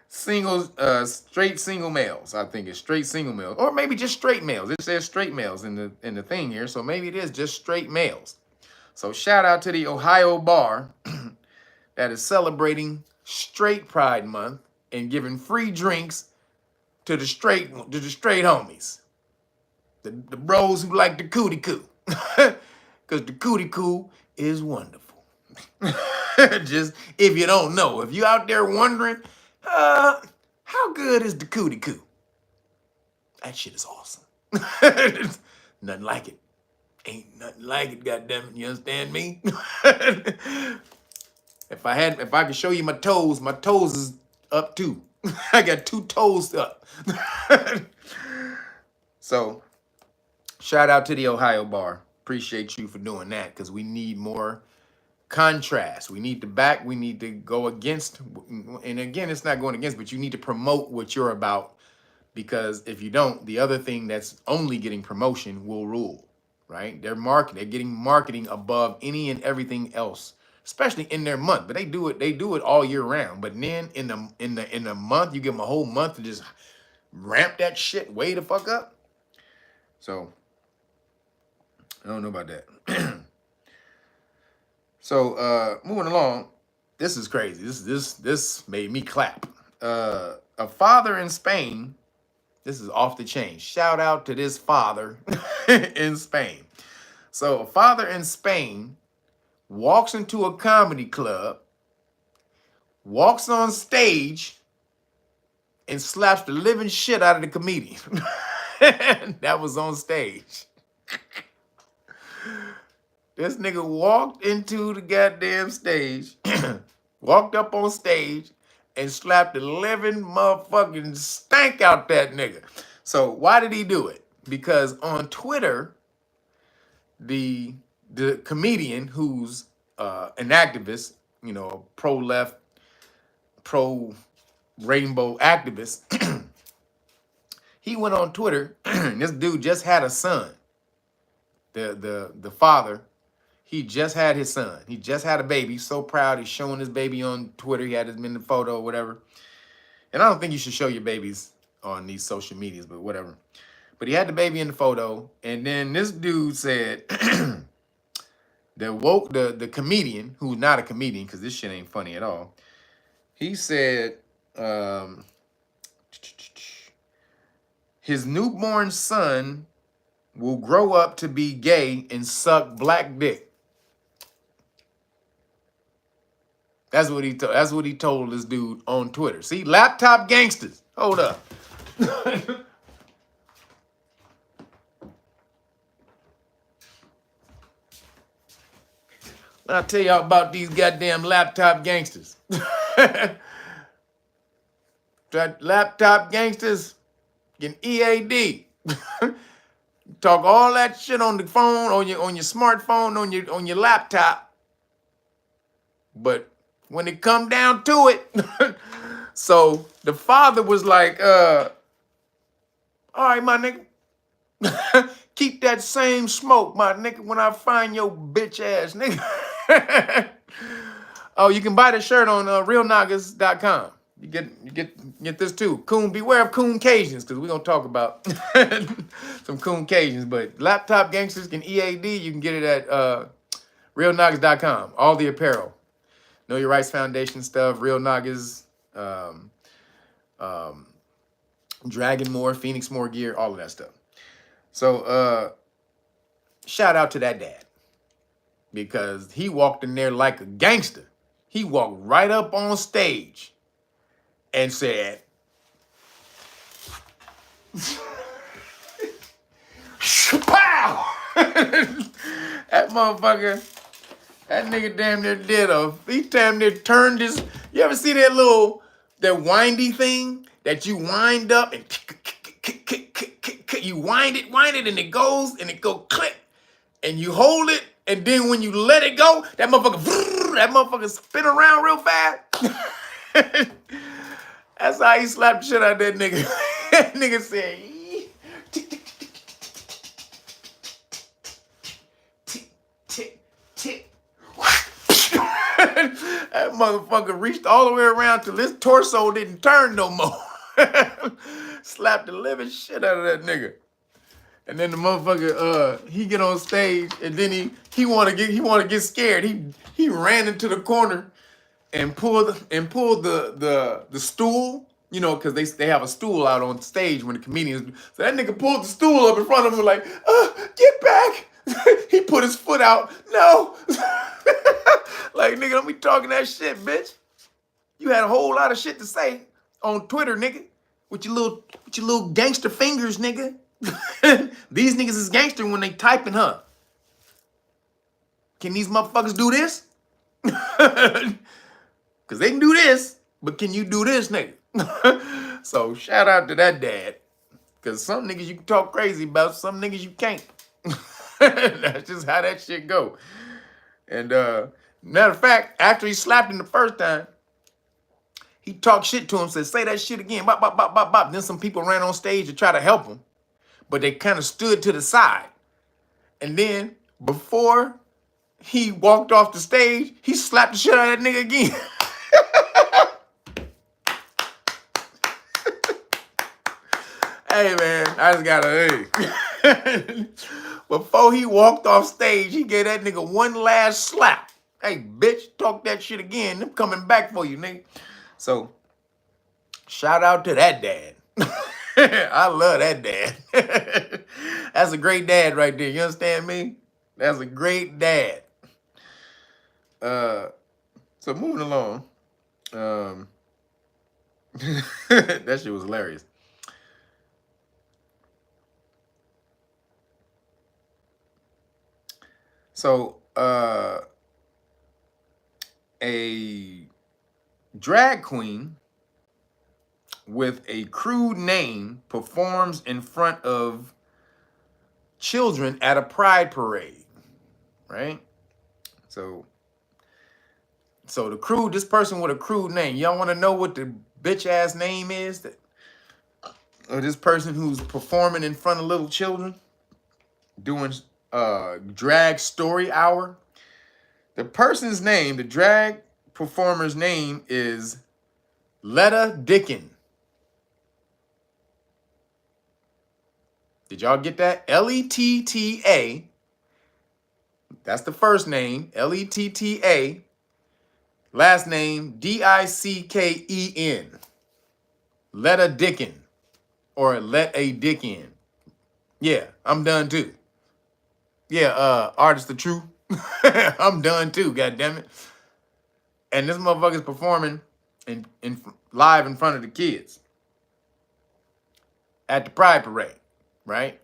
Speaker 1: straight single males. I think it's straight single males, or maybe just straight males. It says straight males in the thing here, so maybe it is just straight males. So shout out to the Ohio bar that is celebrating Straight Pride Month and giving free drinks to the straight homies, the bros who like the cootie coo, because the cootie coo is wonderful. Just if you don't know, if you out there wondering, how good is the cootie coo? That shit is awesome. Nothing like it. Ain't nothing like it, goddammit. You understand me? If I could show you my toes is up too. I got 2 toes up. So, shout out to the Ohio bar. Appreciate you for doing that, because we need more contrast. We need to go against, and again, it's not going against, but you need to promote what you're about, because if you don't, the other thing that's only getting promotion will rule, right? They're getting marketing above any and everything else, especially in their month. But they do it all year round. But then in the month, you give them a whole month to just ramp that shit way the fuck up. So I don't know about that. So moving along, this is crazy. This made me clap. A father in Spain. This is off the chain. Shout out to this father in Spain. So a father in Spain walks into a comedy club, walks on stage, and slaps the living shit out of the comedian that was on stage. This nigga walked into the goddamn stage, walked up on stage, and slapped the living motherfucking stank out that nigga. So why did he do it? Because on Twitter, the comedian who's an activist, you know, pro-left, pro-rainbow activist, he went on Twitter, and this dude just had a son. The father, he just had his son. He just had a baby. He's so proud. He's showing his baby on Twitter. He had him in the photo or whatever. And I don't think you should show your babies on these social medias, but whatever. But he had the baby in the photo. And then this dude said, the comedian, who's not a comedian, because this shit ain't funny at all. He said, his newborn son will grow up to be gay and suck black dick. That's what he told this dude on Twitter. See, laptop gangsters. Hold up. I'll tell y'all about these goddamn laptop gangsters. That laptop gangsters getting EAD. Talk all that shit on the phone, on your smartphone, on your laptop. But when it come down to it, so the father was like, all right, my nigga, keep that same smoke, my nigga, when I find your bitch ass nigga. Oh, you can buy the shirt on realnoggers.com. You get this too. Coon, beware of coon Cajuns, because we're gonna talk about some coon Cajuns. But laptop gangsters can EAD. You can get it at realnoggers.com. All the apparel, Know Your Rights Foundation stuff, Real Noggers, Dragon Moore, Phoenix Moore gear, all of that stuff. So shout out to that dad, because he walked in there like a gangster. He walked right up on stage and said, "Pow!" That motherfucker, that nigga damn near he damn near turned his, you ever see that windy thing that you wind up and you wind it and it goes and it go click and you hold it, and then when you let it go, that motherfucker spin around real fast. That's how he slapped the shit out of that nigga. That nigga said, tick. That motherfucker reached all the way around till his torso didn't turn no more. Slapped the living shit out of that nigga. And then the motherfucker, he get on stage, and then he wanna get scared. He ran into the corner and pulled the stool, you know, because they have a stool out on stage when the comedians. So that nigga pulled the stool up in front of him like, get back. He put his foot out. No. Like, nigga, don't be talking that shit, bitch. You had a whole lot of shit to say on Twitter, nigga, with your little gangster fingers, nigga. These niggas is gangster when they typing, huh? Can these motherfuckers do this? Because they can do this, but can you do this, nigga? So shout out to that dad. Because some niggas you can talk crazy about, some niggas you can't. That's just how that shit go. And matter of fact, after he slapped him the first time, he talked shit to him, said, say that shit again, bop, bop, bop, bop, bop. Then some people ran on stage to try to help him, but they kind of stood to the side. And then before he walked off the stage, he slapped the shit out of that nigga again. Hey, man, I just gotta, hey. Before he walked off stage, he gave that nigga one last slap. Hey, bitch, talk that shit again. I'm coming back for you, nigga. So, shout out to that dad. I love that dad. That's a great dad right there. You understand me? That's a great dad. So moving along. That shit was hilarious. So a drag queen with a crude name performs in front of children at a pride parade, right? So this person with a crude name, y'all want to know what the bitch ass name is? Or this person who's performing in front of little children, doing drag story hour. The person's name, the drag performer's name is Letta Dickin. Did y'all get that? L-E-T-T-A. That's the first name, L-E-T-T-A. Last name, D-I-C-K-E-N. Letta Dickin. Or Let a Dickin. Yeah, I'm done too. Yeah, Artist the True. I'm done too, goddammit. And this motherfucker's performing in live in front of the kids at the Pride Parade, right?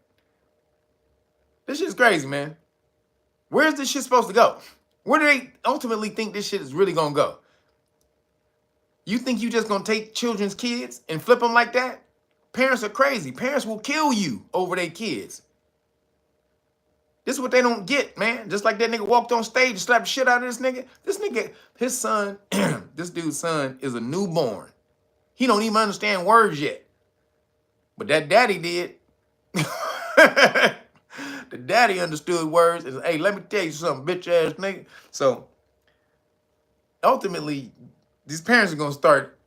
Speaker 1: This shit's crazy, man. Where's this shit supposed to go? Where do they ultimately think this shit is really gonna go? You think you just gonna take children's kids and flip them like that? Parents are crazy. Parents will kill you over their kids. This is what they don't get, man. Just like that nigga walked on stage and slapped the shit out of this nigga. This nigga, his son, this dude's son is a newborn. He don't even understand words yet. But that daddy did. The daddy understood words. And, hey, let me tell you something, bitch ass nigga. So ultimately, these parents are gonna start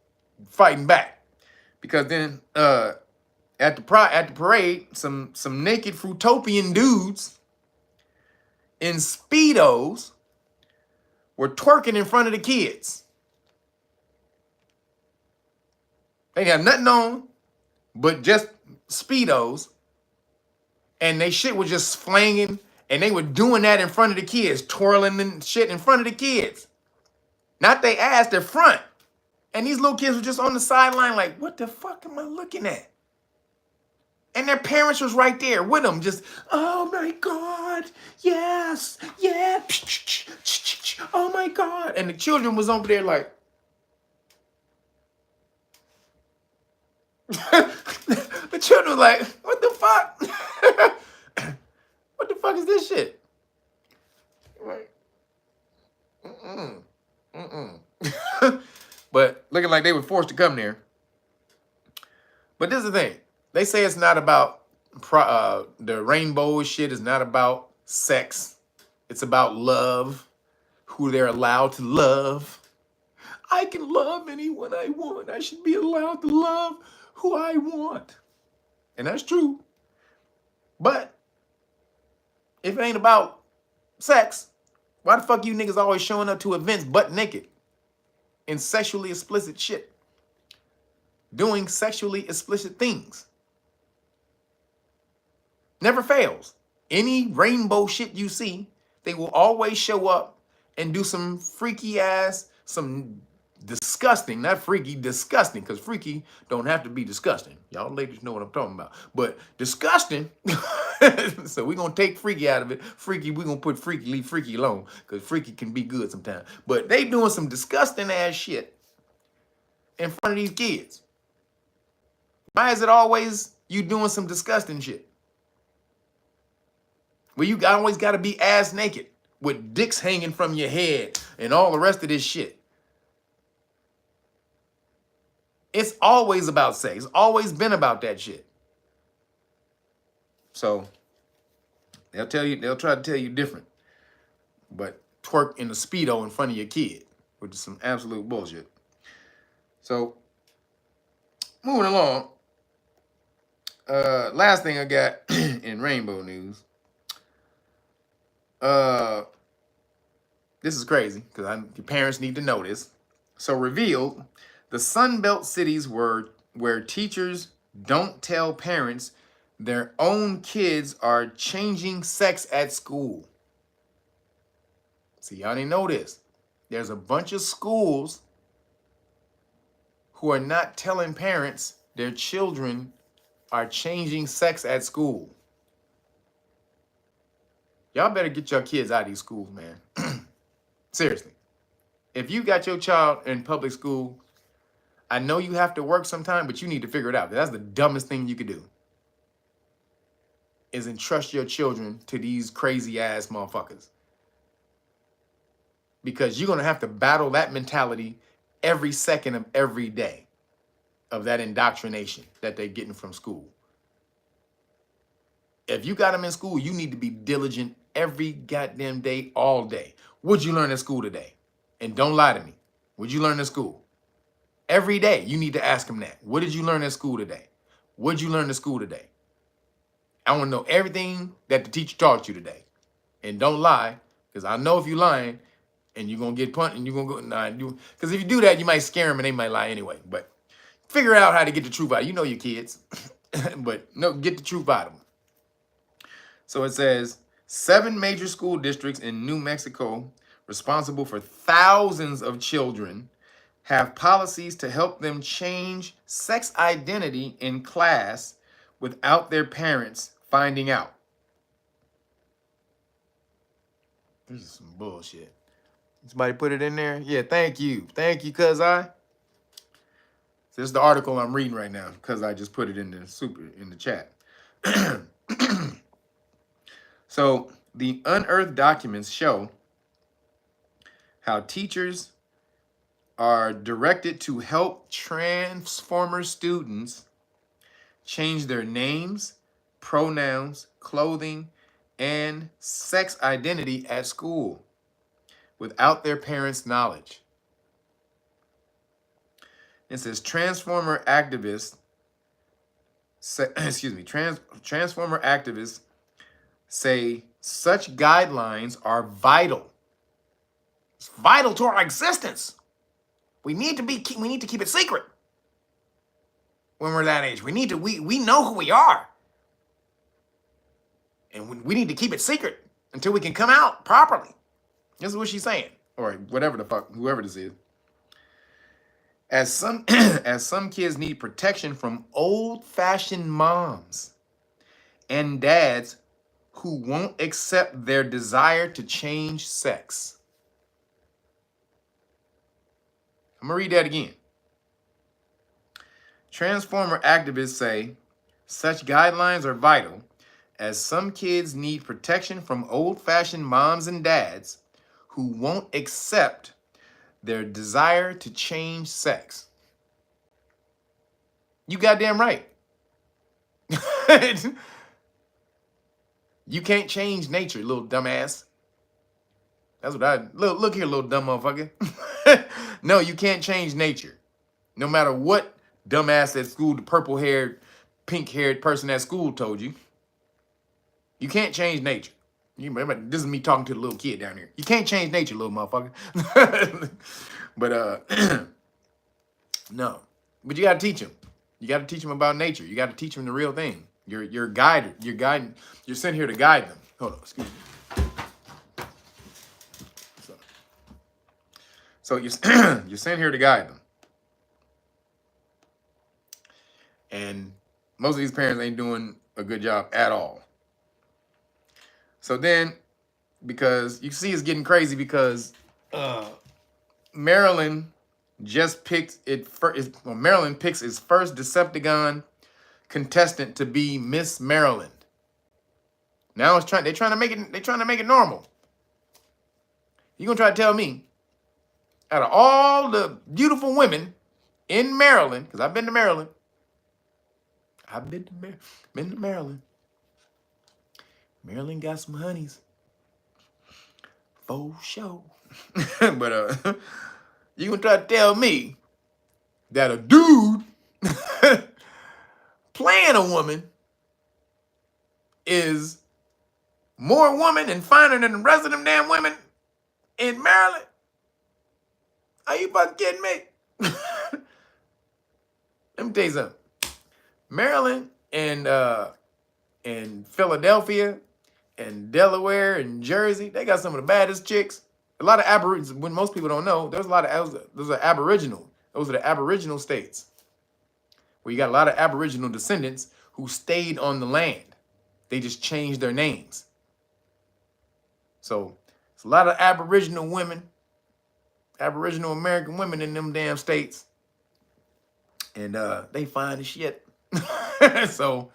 Speaker 1: fighting back because then at the parade, some naked Fruitopian dudes in Speedos were twerking in front of the kids. They had nothing on but just Speedos, and they shit was just flanging, and they were doing that in front of the kids, twirling and shit in front of the kids. Not they ass, their front. And these little kids were just on the sideline like, what the fuck am I looking at? And their parents was right there with them, just, oh my God, yes, yeah, oh my God. And the children was over there like, the children was like, what the fuck? What the fuck is this shit? Like, but looking like they were forced to come there. But this is the thing. They say it's not about the rainbow shit is not about sex. It's about love, who they're allowed to love. I can love anyone I want. I should be allowed to love who I want. And that's true. But if it ain't about sex, why the fuck you niggas always showing up to events butt naked in sexually explicit shit? Doing sexually explicit things. Never fails. Any rainbow shit you see, they will always show up and do some freaky ass, some disgusting, not freaky, disgusting, because freaky don't have to be disgusting. Y'all ladies know what I'm talking about. But disgusting, so we're going to take freaky out of it. Freaky, we're going to put freaky, leave freaky alone, because freaky can be good sometimes. But they doing some disgusting ass shit in front of these kids. Why is it always you doing some disgusting shit? Well, you always got to be ass naked with dicks hanging from your head and all the rest of this shit. It's always about sex. It's always been about that shit. So they'll try to tell you different. But twerk in a Speedo in front of your kid, which is some absolute bullshit. So moving along. Last thing I got in rainbow news. This is crazy because your parents need to know this. So revealed, the Sunbelt cities where teachers don't tell parents their own kids are changing sex at school. See, y'all didn't know this. There's a bunch of schools who are not telling parents their children are changing sex at school. Y'all better get your kids out of these schools, man. Seriously. If you got your child in public school, I know you have to work sometime, but you need to figure it out. That's the dumbest thing you could do, is entrust your children to these crazy ass motherfuckers. Because you're going to have to battle that mentality every second of every day of that indoctrination that they're getting from school. If you got them in school, you need to be diligent every goddamn day, all day. What'd you learn at school today? And don't lie to me. What'd you learn at school? Every day, you need to ask them that. What did you learn at school today? What'd you learn at school today? I want to know everything that the teacher taught you today. And don't lie, because I know if you're lying, and you're going to get punched, and you're going to go, nah, because if you do that, you might scare them, and they might lie anyway. But figure out how to get the truth out. You know your kids. But no, get the truth out of them. So it says, 7 major school districts in New Mexico, responsible for thousands of children, have policies to help them change sex identity in class without their parents finding out. This is some bullshit. Somebody put it in there? Yeah, thank you. Thank you, cuz I. This is the article I'm reading right now, because I just put it in the chat. So the unearthed documents show how teachers are directed to help Transformer students change their names, pronouns, clothing, and sex identity at school without their parents' knowledge. It says transformer activists say, transformer activists say such guidelines are vital. It's vital to our existence. We need to keep it secret when we're that age. We know who we are. And we need to keep it secret until we can come out properly. This is what she's saying. Or whatever the fuck, whoever this is. As some as some kids need protection from old-fashioned moms and dads who won't accept their desire to change sex. I'm gonna read that again. Transformer activists say such guidelines are vital as some kids need protection from old-fashioned moms and dads who won't accept their desire to change sex. You goddamn right. You can't change nature, little dumbass. That's what look here, little dumb motherfucker. No, you can't change nature. No matter what dumbass at school, the purple-haired, pink-haired person at school told you. You can't change nature. You remember, this is me talking to the little kid down here. You can't change nature, little motherfucker. But no. But you gotta teach them. You gotta teach them about nature. You gotta teach them the real thing. You're guided. You're sent here to guide them. Hold on, excuse me. So you're sent here to guide them. And most of these parents ain't doing a good job at all. So then, because you see it's getting crazy because Maryland just picked Maryland picks its first Decepticon contestant to be Miss Maryland. Now they're trying to make it normal. You gonna try to tell me, out of all the beautiful women in Maryland, because I've been to Maryland. I've been to Maryland. Maryland got some honeys. For sure. But you gonna try to tell me that a dude playing a woman is more woman and finer than the rest of them damn women in Maryland? Are you fucking kidding me? Let me tell you something. Maryland and Philadelphia and Delaware and Jersey, they got some of the baddest chicks. A lot of Aborigines, when most people don't know, those are Aboriginal. Those are the Aboriginal states where you got a lot of Aboriginal descendants who stayed on the land. They just changed their names. So it's a lot of Aboriginal women, Aboriginal American women in them damn states. And they fine as shit. So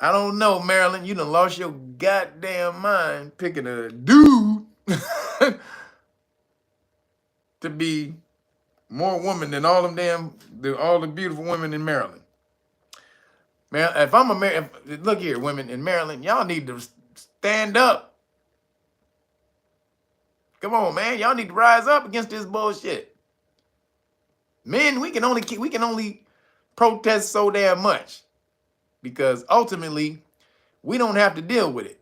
Speaker 1: I don't know, Maryland. You done lost your goddamn mind picking a dude to be more woman than all the beautiful women in Maryland. Man, look here, women in Maryland, y'all need to stand up. Come on, man. Y'all need to rise up against this bullshit. Men, we can only protest so damn much because ultimately we don't have to deal with it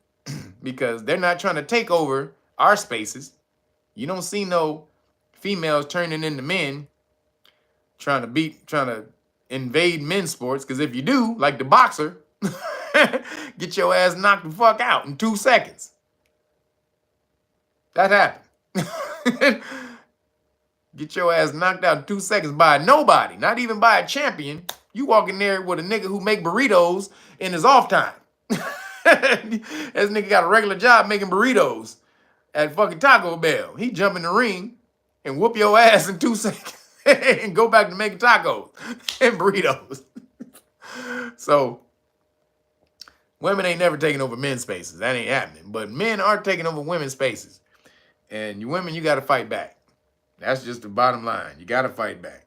Speaker 1: because they're not trying to take over our spaces. You don't see no females turning into men trying to invade men's sports, because if you do, like the boxer, get your ass knocked the fuck out in 2 seconds. That happened. Get your ass knocked out in 2 seconds by nobody, not even by a champion. You walk in there with a nigga who make burritos in his off time. This nigga got a regular job making burritos at fucking Taco Bell. He jump in the ring and whoop your ass in 2 seconds and go back to making tacos and burritos. So women ain't never taking over men's spaces. That ain't happening. But men are taking over women's spaces. And you women, you got to fight back. That's just the bottom line. You got to fight back.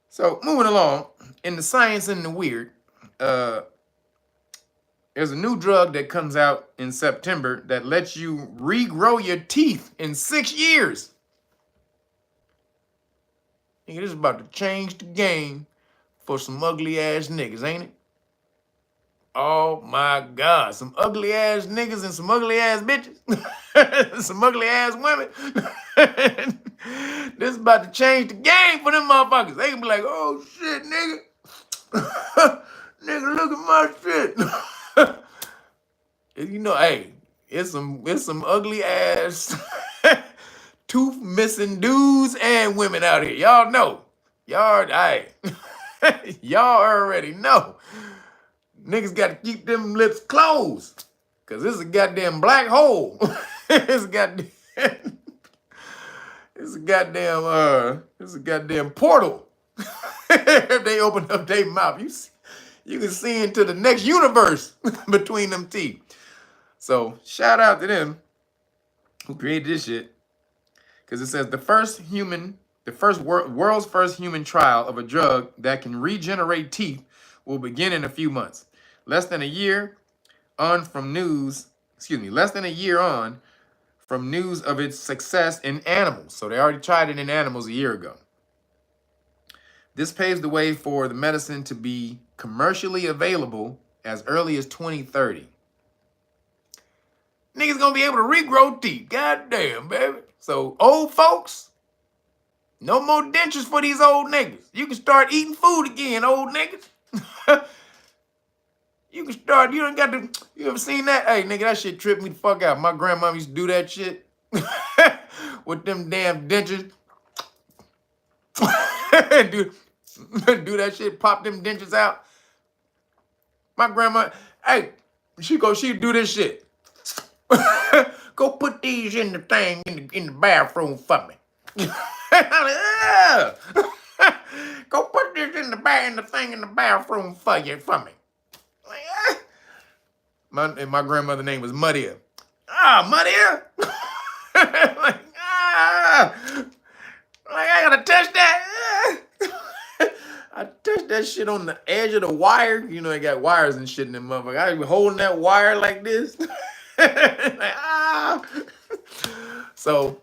Speaker 1: So moving along, in the science and the weird, there's a new drug that comes out in September that lets you regrow your teeth in 6 years. Nigga, this is about to change the game for some ugly ass niggas, ain't it? Oh my God, some ugly ass niggas and some ugly ass bitches, some ugly ass women. This is about to change the game for them motherfuckers. They can be like, oh shit, nigga. Nigga, look at my shit. You know, hey, it's some ugly ass tooth missing dudes and women out here. Y'all know. Y'all, hey, y'all already know. Niggas got to keep them lips closed. Cause this is a goddamn black hole. It's a goddamn it's a goddamn portal. If they open up their mouth, you can see into the next universe between them teeth. So shout out to them who created this shit. Because it says world's first human trial of a drug that can regenerate teeth will begin in a few months. Less than a year on from news of its success in animals. So they already tried it in animals a year ago. This paves the way for the medicine to be commercially available as early as 2030. Niggas gonna be able to regrow teeth. God damn, baby. So old folks, no more dentures for these old niggas. You can start eating food again, old niggas. You can start, you ever seen that? Hey, nigga, that shit tripped me the fuck out. My grandma used to do that shit with them damn dentures. do that shit, pop them dentures out. My grandma, hey, she'd do this shit. Go put these in the thing in the bathroom for me. Go put this in the thing in the bathroom for me. My grandmother's name was Maria. Maria. I gotta touch that. I touched that shit on the edge of the wire. You know, they got wires and shit in them motherfucker. I was holding that wire like this. So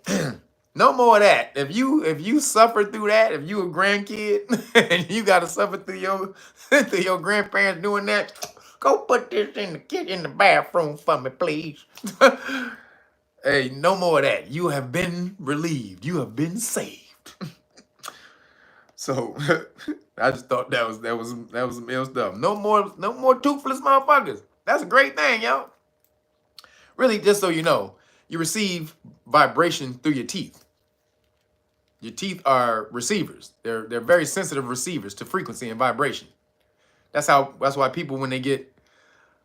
Speaker 1: no more of that. If you suffer through that, if you a grandkid and you gotta suffer through your grandparents doing that, go put this in the bathroom for me, please. Hey, no more of that. You have been relieved. You have been saved. So I just thought that was some ill stuff. No more toothless motherfuckers. That's a great thing, y'all. Really, just so you know, you receive vibration through your teeth. Your teeth are receivers. They're very sensitive receivers to frequency and vibration. That's why people, when they get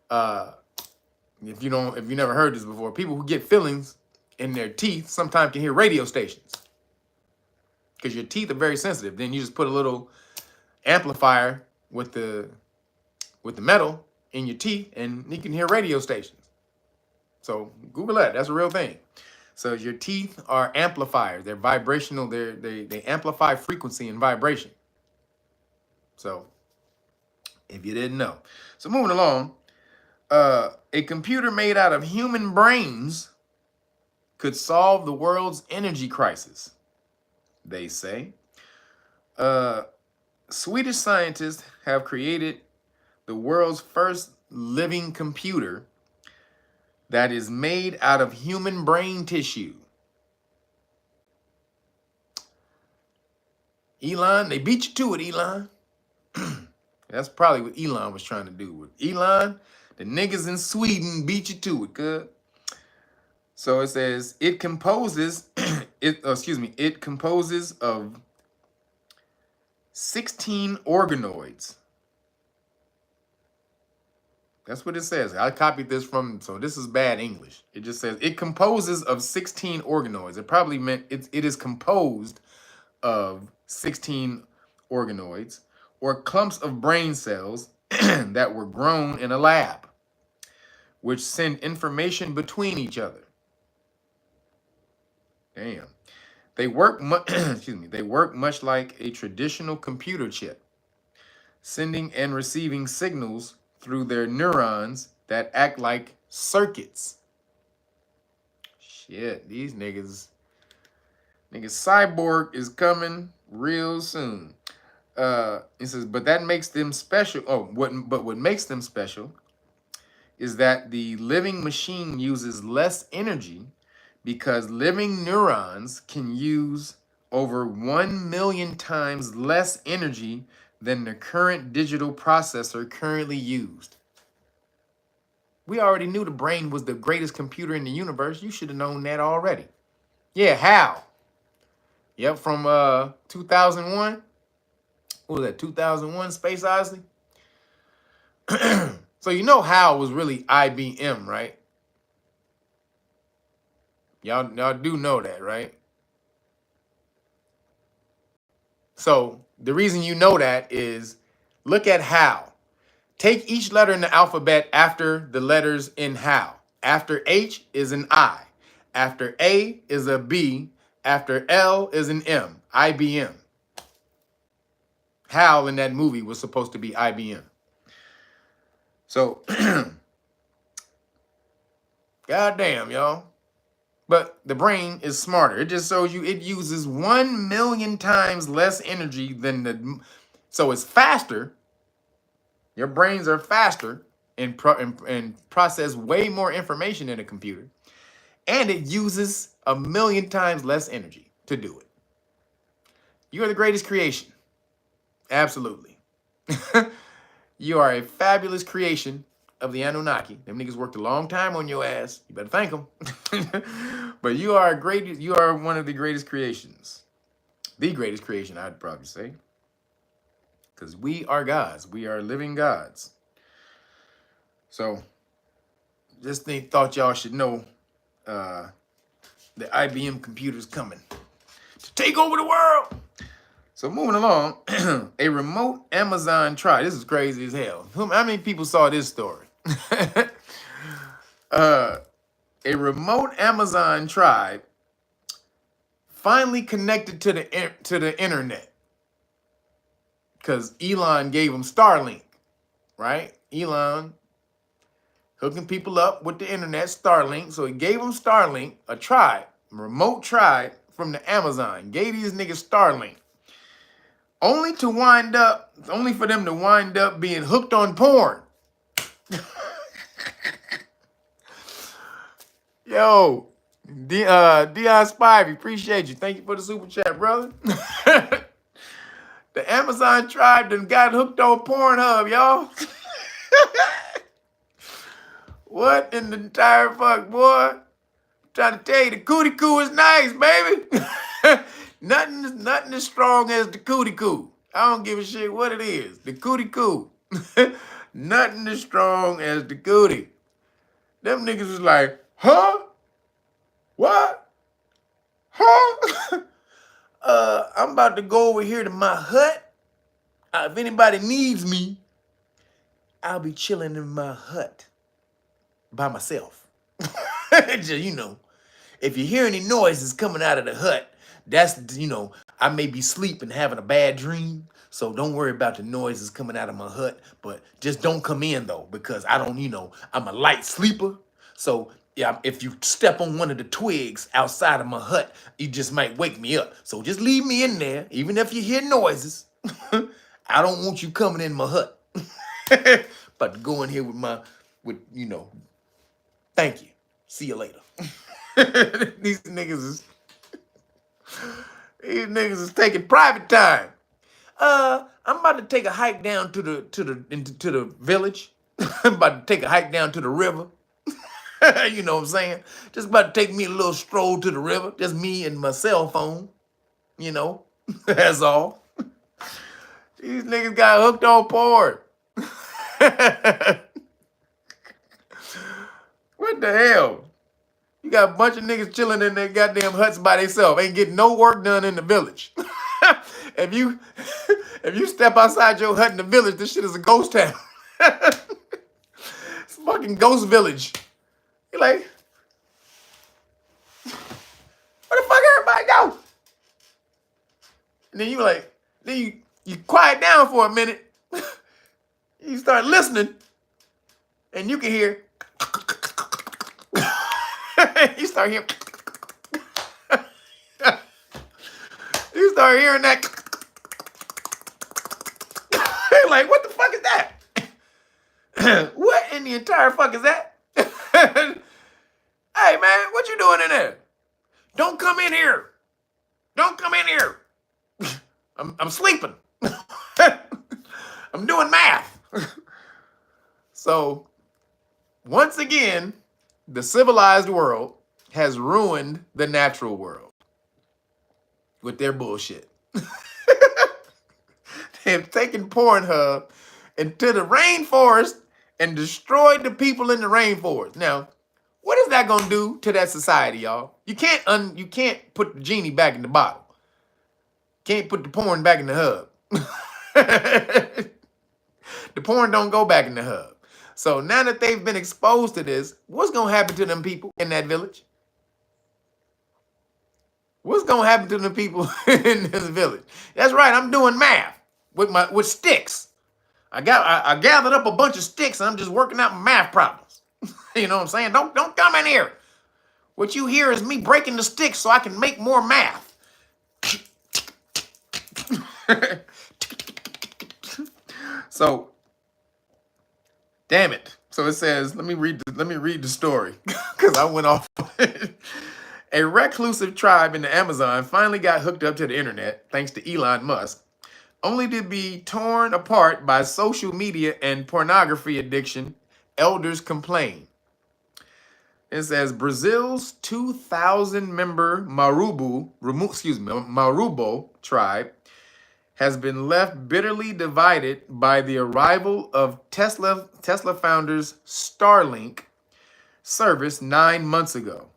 Speaker 1: if you never heard this before, people who get fillings in their teeth sometimes can hear radio stations. Because your teeth are very sensitive. Then you just put a little amplifier with the metal in your teeth and you can hear radio stations. So Google that. That's a real thing. So your teeth are amplifiers. They're vibrational. They amplify frequency and vibration. So if you didn't know. So moving along, a computer made out of human brains could solve the world's energy crisis, they say. Swedish scientists have created the world's first living computer that is made out of human brain tissue. Elon, they beat you to it, Elon. That's probably what Elon was trying to do. With Elon, the niggas in Sweden beat you to it, cuz. So it says it composes of 16 organoids. That's what it says. I copied this from, so this is bad English. It just says it composes of 16 organoids. It probably meant it is composed of 16 organoids or clumps of brain cells that were grown in a lab, which send information between each other. Damn. They work much like a traditional computer chip, sending and receiving signals through their neurons that act like circuits. Shit, these niggas Cyborg is coming real soon. It says, but that makes them special. Oh, what makes them special is that the living machine uses less energy because living neurons can use over 1 million times less energy than the current digital processor currently used. We already knew the brain was the greatest computer in the universe. You should have known that already. Yeah, how? Yep, from 2001. What was that, 2001 Space Odyssey? So you know HAL was really IBM, right? Y'all do know that, right? So the reason you know that is look at HAL. Take each letter in the alphabet after the letters in HAL. After H is an I. After A is a B. After L is an M. IBM. HAL in that movie was supposed to be IBM. So, goddamn, y'all. But the brain is smarter. It just shows you it uses 1 million times less energy than the. So it's faster. Your brains are faster and process way more information in a computer. And it uses 1 million times less energy to do it. You are the greatest creation. Absolutely. You are a fabulous creation of the Anunnaki. Them niggas worked a long time on your ass. You better thank them. But you are one of the greatest creations. The greatest creation, I'd probably say. Because we are gods. We are living gods. So, just thought y'all should know the IBM computer's coming to take over the world. So moving along, a remote Amazon tribe. This is crazy as hell. How many people saw this story? A remote Amazon tribe finally connected to the internet because Elon gave them Starlink, right? Elon hooking people up with the internet, Starlink. So he gave them Starlink, a remote tribe from the Amazon. Gave these niggas Starlink. Only for them to wind up being hooked on porn. Yo, Dion Spivey, appreciate you. Thank you for the super chat, brother. The Amazon tribe done got hooked on Pornhub, y'all. What in the entire fuck, boy? I'm trying to tell you, the cootie coo is nice, baby. Nothing as strong as the cootie coo. I don't give a shit what it is. The cootie coo. Nothing as strong as the cootie. Them niggas was like, huh? What? Huh? I'm about to go over here to my hut. If anybody needs me, I'll be chilling in my hut by myself. Just, if you hear any noises coming out of the hut, that's, I may be sleeping, having a bad dream. So don't worry about the noises coming out of my hut, but just don't come in though, because I don't, I'm a light sleeper. So yeah, if you step on one of the twigs outside of my hut, you just might wake me up. So just leave me in there, even if you hear noises. I don't want you coming in my hut. About to go in here thank you. See you later. These niggas is taking private time. I'm about to take a hike down to the village. I'm about to take a hike down to the river. You know what I'm saying? Just about to take me a little stroll to the river. Just me and my cell phone. That's all. These niggas got hooked on porn. What the hell? You got a bunch of niggas chilling in their goddamn huts by themselves. Ain't getting no work done in the village. If you step outside your hut in the village, this shit is a ghost town. It's a fucking ghost village. You're like, where the fuck everybody go? And then you quiet down for a minute. You start listening, and you can hear. You start hearing. You start hearing that. Like, what the fuck is that? What in the entire fuck is that? Hey, man, what you doing in there? Don't come in here. Don't come in here. I'm sleeping. I'm doing math. So, once again, the civilized world has ruined the natural world with their bullshit. They've taken Pornhub into the rainforest and destroyed the people in the rainforest. Now, what is that gonna do to that society, y'all? You can't put the genie back in the bottle. Can't put the porn back in the hub. The porn don't go back in the hub. So now that they've been exposed to this, what's gonna happen to them people in that village? What's gonna happen to the people in this village? That's right, I'm doing math with sticks. I gathered up a bunch of sticks and I'm just working out my math problems. You know what I'm saying? Don't come in here. What you hear is me breaking the sticks so I can make more math. So, damn it. So it says, let me read the story because I went off. A reclusive tribe in the Amazon finally got hooked up to the internet thanks to Elon Musk, only to be torn apart by social media and pornography addiction, elders complain. It says Brazil's 2,000-member Marubo tribe has been left bitterly divided by the arrival of Tesla founders Starlink service 9 months ago,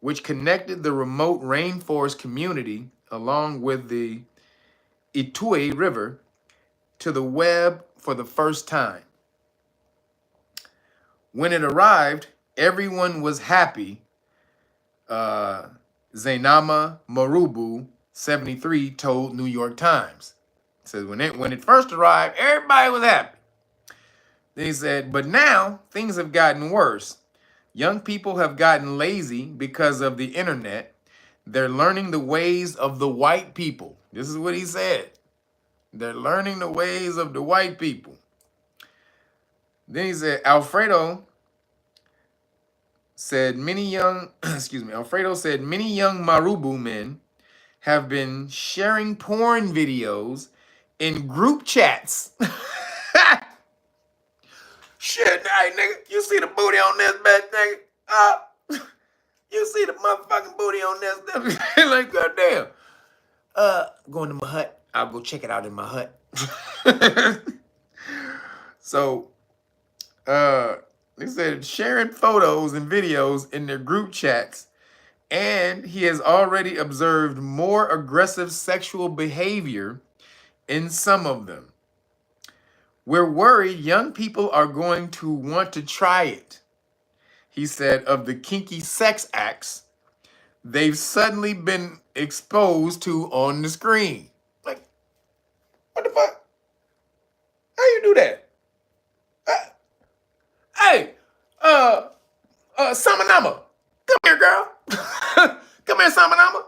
Speaker 1: which connected the remote rainforest community along with the Itui River to the web for the first time. When it arrived, everyone was happy, Zainama Marubu, 73, told New York Times. It says when it first arrived, everybody was happy. They said, but now things have gotten worse. Young people have gotten lazy because of the internet. They're learning the ways of the white people. This is what he said. They're learning the ways of the white people. Then he said, Alfredo said many young Marubu men have been sharing porn videos in group chats. Shit, hey, nigga, you see the booty on this bitch, nigga? You see the motherfucking booty on this? Like, goddamn. Going to my hut. I'll go check it out in my hut. So, they said sharing photos and videos in their group chats, and he has already observed more aggressive sexual behavior in some of them. We're worried young people are going to want to try it, he said, of the kinky sex acts they've suddenly been exposed to on the screen. Like, what the fuck? How you do that? Hey, Samanama, come here, girl. Come here, Samanama.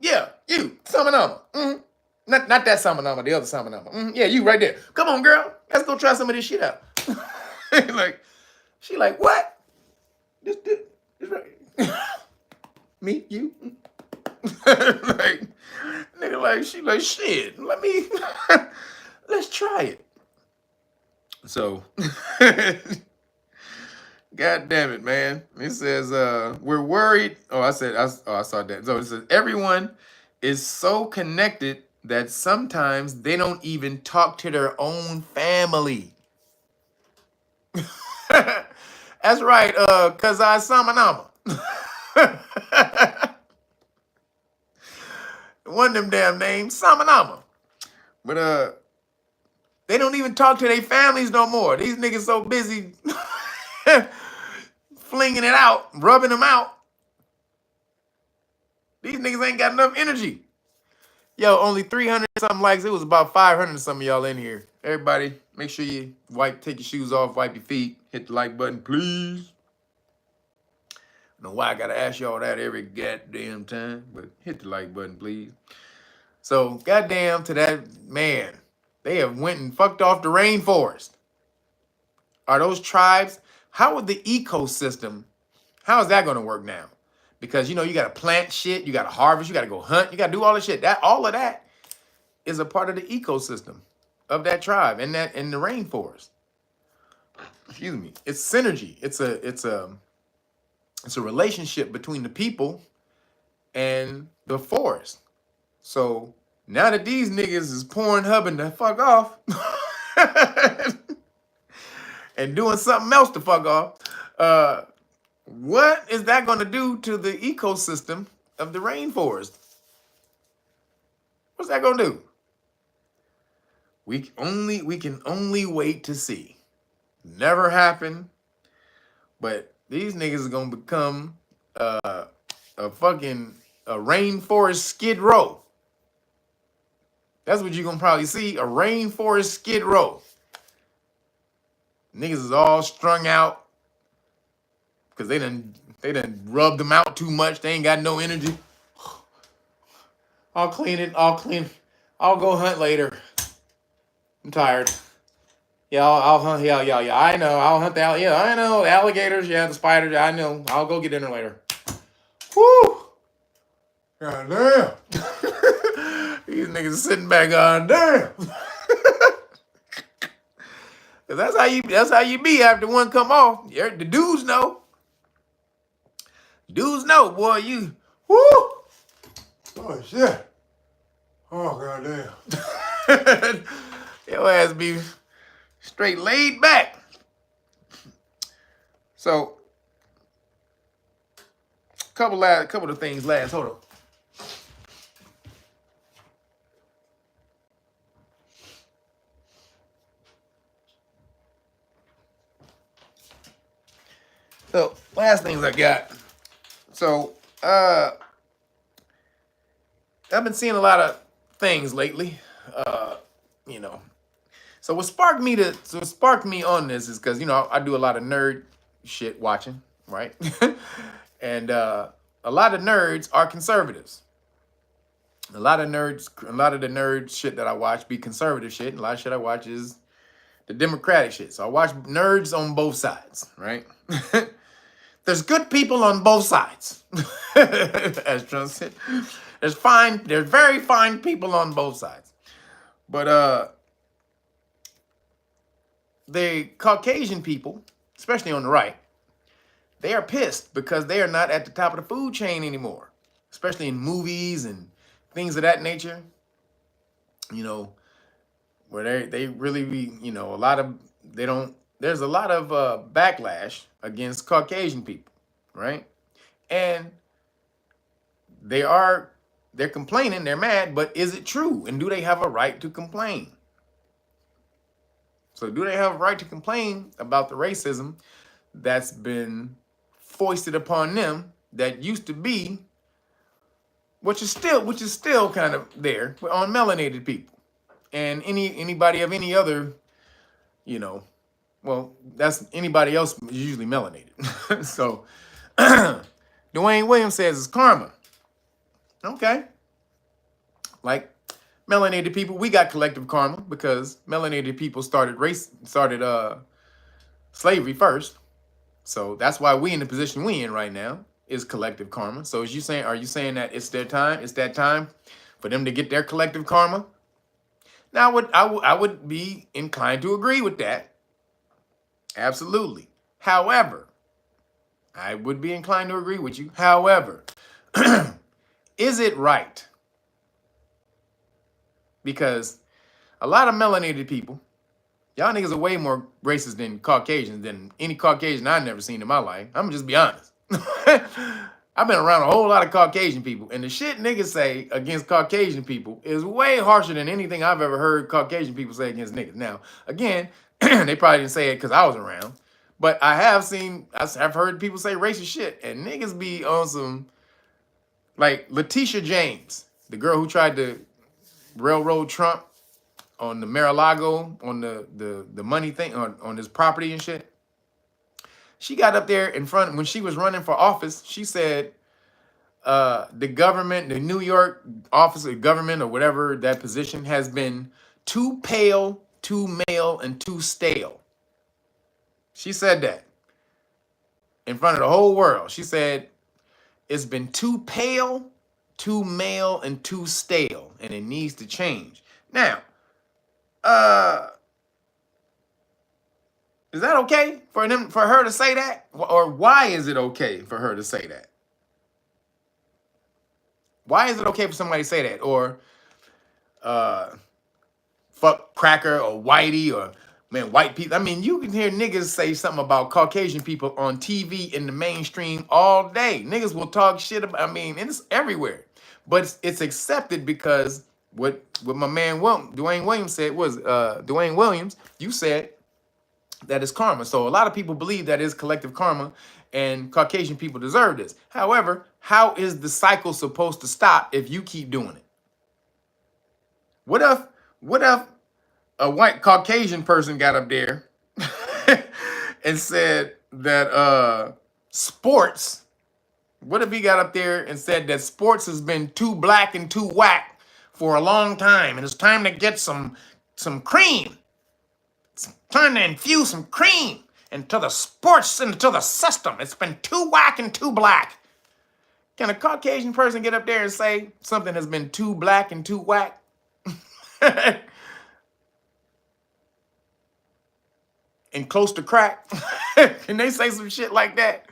Speaker 1: Yeah, you, Samanama. Mm-hmm. Not that Samanama, the other Samanama. Mm-hmm. Yeah, you right there. Come on, girl. Let's go try some of this shit out. Like, she like, what? This right. Me, you. Like, nigga, like, she like, shit. Let's try it. So, God damn it, man. It says, we're worried. I saw that. So it says, everyone is so connected that sometimes they don't even talk to their own family. That's right, cause I Samanama. One of them damn names, Samanama. But they don't even talk to their families no more. These niggas so busy flinging it out, rubbing them out. These niggas ain't got enough energy. Yo, only 300 something likes. It was about 500 some of y'all in here. Everybody, make sure you take your shoes off, wipe your feet, hit the like button, please. I don't know why I gotta ask y'all that every goddamn time, but hit the like button, please. So, goddamn to that man. They have went and fucked off the rainforest. Are those tribes? How would the ecosystem, how is that going to work now? Because, you know, you got to plant shit, you got to harvest, you got to go hunt, you got to do all this shit. All of that is a part of the ecosystem of that tribe and that in the rainforest. Excuse me. It's synergy. It's a relationship between the people and the forest. So now that these niggas is pouring hubbing the fuck off and doing something else to fuck off, what is that going to do to the ecosystem of the rainforest? What's that going to do? We can only wait to see. Never happen, but these niggas are gonna become a rainforest Skid Row. That's what you're gonna probably see, a rainforest Skid Row. Niggas is all strung out because they done rubbed them out too much. They ain't got no energy. I'll clean it. I'll go hunt later. I'm tired. Yeah, I'll hunt. Yeah. I know. I'll hunt the I know alligators. Yeah, the spiders. I know. I'll go get dinner later. Whoo! God damn. These niggas sitting back on damn. That's how you be after one come off. The dudes know. Dudes know, boy. You. Whoo! Oh shit. Oh goddamn. Your ass be straight laid back. So, couple of things last. Hold on. So, last things I got. So, I've been seeing a lot of things lately. You know. So what sparked me on this is because, you know, I do a lot of nerd shit watching, right? And a lot of nerds are conservatives. A lot of the nerd shit that I watch be conservative shit, and a lot of shit I watch is the democratic shit. So I watch nerds on both sides, right? There's good people on both sides. As Trump said. There's very fine people on both sides. But the Caucasian people, especially on the right, they are pissed because they are not at the top of the food chain anymore, especially in movies and things of that nature. You know, where they really be, you know, there's a lot of backlash against Caucasian people, right? And they're complaining, they're mad, but is it true? And do they have a right to complain? So do they have a right to complain about the racism that's been foisted upon them that used to be, which is still kind of there, but on melanated people and anybody of any other, you know, well, that's anybody else is usually melanated. So Dwayne Williams says it's karma. Okay. Like melanated people, we got collective karma because melanated people started slavery first. So that's why we in the position we in right now is collective karma. So are you saying that it's their time? It's that time for them to get their collective karma? Now I would be inclined to agree with that. Absolutely. However, I would be inclined to agree with you. However, is it right? Because a lot of melanated people, y'all niggas are way more racist than Caucasians, than any Caucasian I've never seen in my life. I'm just be honest. I've been around a whole lot of Caucasian people, and the shit niggas say against Caucasian people is way harsher than anything I've ever heard Caucasian people say against niggas. Now, again, they probably didn't say it because I was around, but I've heard people say racist shit, and niggas be on some, like Letitia James, the girl who tried to railroad Trump on the Mar-a-Lago, on the money thing, on his property and shit. She got up there in front, when she was running for office, she said the government, the New York office of government or whatever that position has been too pale, too male, and too stale. She said that in front of the whole world. She said, it's been too pale, too male, and too stale, and it needs to change. Now, is that okay for her to say that? Or why is it okay for her to say that? Why is it okay for somebody to say that? Or fuck cracker or whitey or man, white people. I mean, you can hear niggas say something about Caucasian people on TV in the mainstream all day. Niggas will talk shit about, I mean, it's everywhere. But it's accepted because what my man Dwayne Williams said was, Dwayne Williams, you said that is karma. So a lot of people believe that is collective karma and Caucasian people deserve this. However, how is the cycle supposed to stop if you keep doing it? What if a white Caucasian person got up there and said that sports, what if he got up there and said that sports has been too black and too whack for a long time and it's time to get some cream. It's time to infuse some cream into the sports, into the system. It's been too whack and too black. Can a Caucasian person get up there and say something has been too black and too whack? And close to crack? Can they say some shit like that?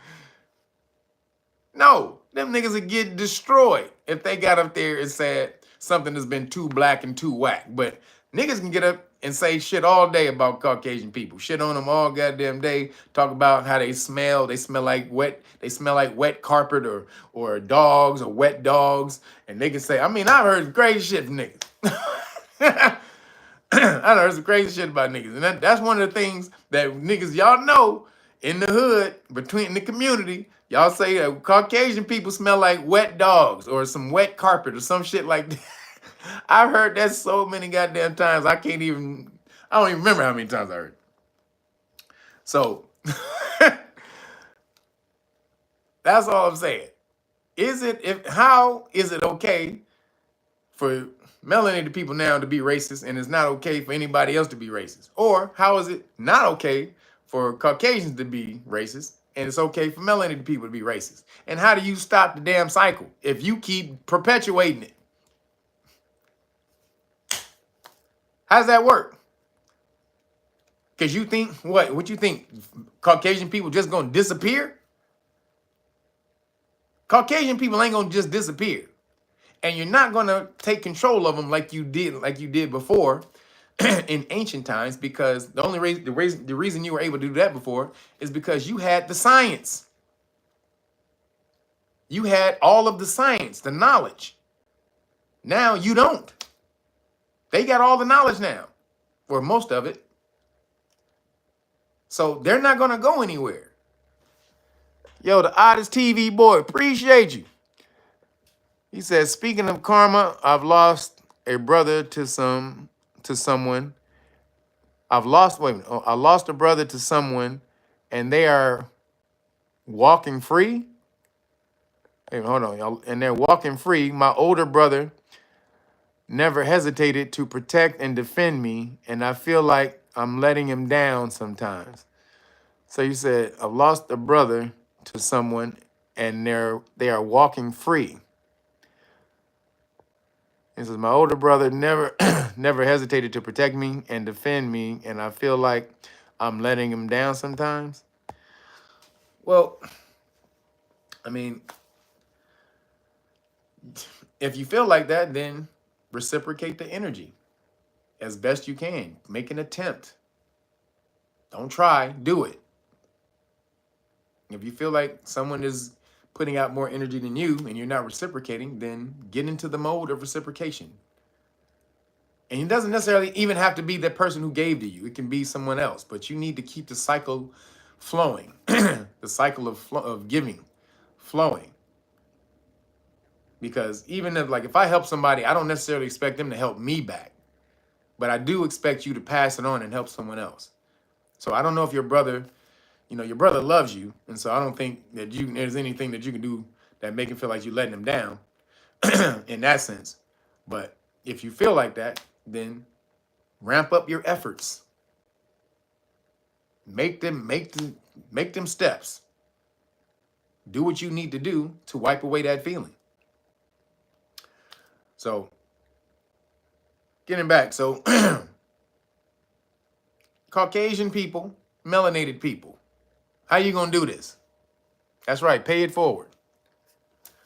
Speaker 1: No, them niggas would get destroyed if they got up there and said something has been too black and too whack. But niggas can get up and say shit all day about Caucasian people. Shit on them all goddamn day. Talk about how they smell. They smell like wet carpet or dogs or wet dogs. And they can say, I mean, I've heard crazy shit from niggas. I heard some crazy shit about niggas. And that's one of the things that niggas, y'all know, in the hood, between the community, y'all say that Caucasian people smell like wet dogs or some wet carpet or some shit like that. I've heard that so many goddamn times. I don't even remember how many times I heard it. So, that's all I'm saying. How is it okay for melanated people now to be racist and it's not okay for anybody else to be racist? Or how is it not okay for Caucasians to be racist and it's okay for melanated people to be racist? And how do you stop the damn cycle if you keep perpetuating it? How does that work? Because you think, what you think, Caucasian people just gonna disappear? Caucasian people ain't gonna just disappear. And you're not gonna take control of them like you did before in ancient times, because the reason you were able to do that before is because you had the science. You had all of the science, the knowledge. Now you don't. They got all the knowledge now, or most of it. So they're not gonna go anywhere. Yo, the oddest TV boy, appreciate you. He says, speaking of karma, I've lost a brother to someone. I lost a brother to someone, and they are walking free. Hey, hold on, y'all. And they're walking free. My older brother never hesitated to protect and defend me, and I feel like I'm letting him down sometimes. So you said, I've lost a brother to someone, and they are walking free. He says, my older brother never hesitated to protect me and defend me, and I feel like I'm letting him down sometimes. Well, I mean, if you feel like that, then reciprocate the energy as best you can. Make an attempt. Don't try, do it. If you feel like someone is putting out more energy than you and you're not reciprocating, then get into the mode of reciprocation. And it doesn't necessarily even have to be the person who gave to you. It can be someone else, but you need to keep the cycle flowing, the cycle of giving flowing. Because even if I help somebody, I don't necessarily expect them to help me back, but I do expect you to pass it on and help someone else. So I don't know if your brother loves you, and so I don't think that there's anything that you can do that make him feel like you're letting him down in that sense. But if you feel like that, then Ramp up your efforts. Make them steps. Do what you need to do to wipe away that feeling. So, getting back, so Caucasian people, melanated people, how you gonna do this? That's right, pay it forward.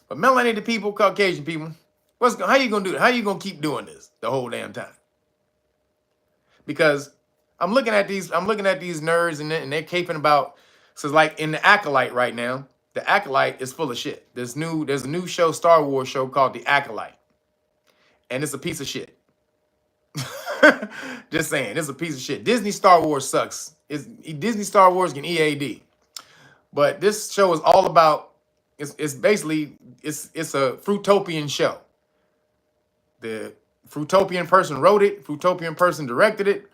Speaker 1: But melanated people, Caucasian people, how you gonna do it? How you gonna keep doing this the whole damn time? Because I'm looking at these nerds and they're caping about, so like in the Acolyte right now, the Acolyte is full of shit. There's a new show, Star Wars show called The Acolyte. And it's a piece of shit. Just saying, it's a piece of shit. Disney Star Wars sucks. Disney Star Wars can EAD. But this show is all about, it's basically a Fruitopian show. The Fruitopian person wrote it, Fruitopian person directed it,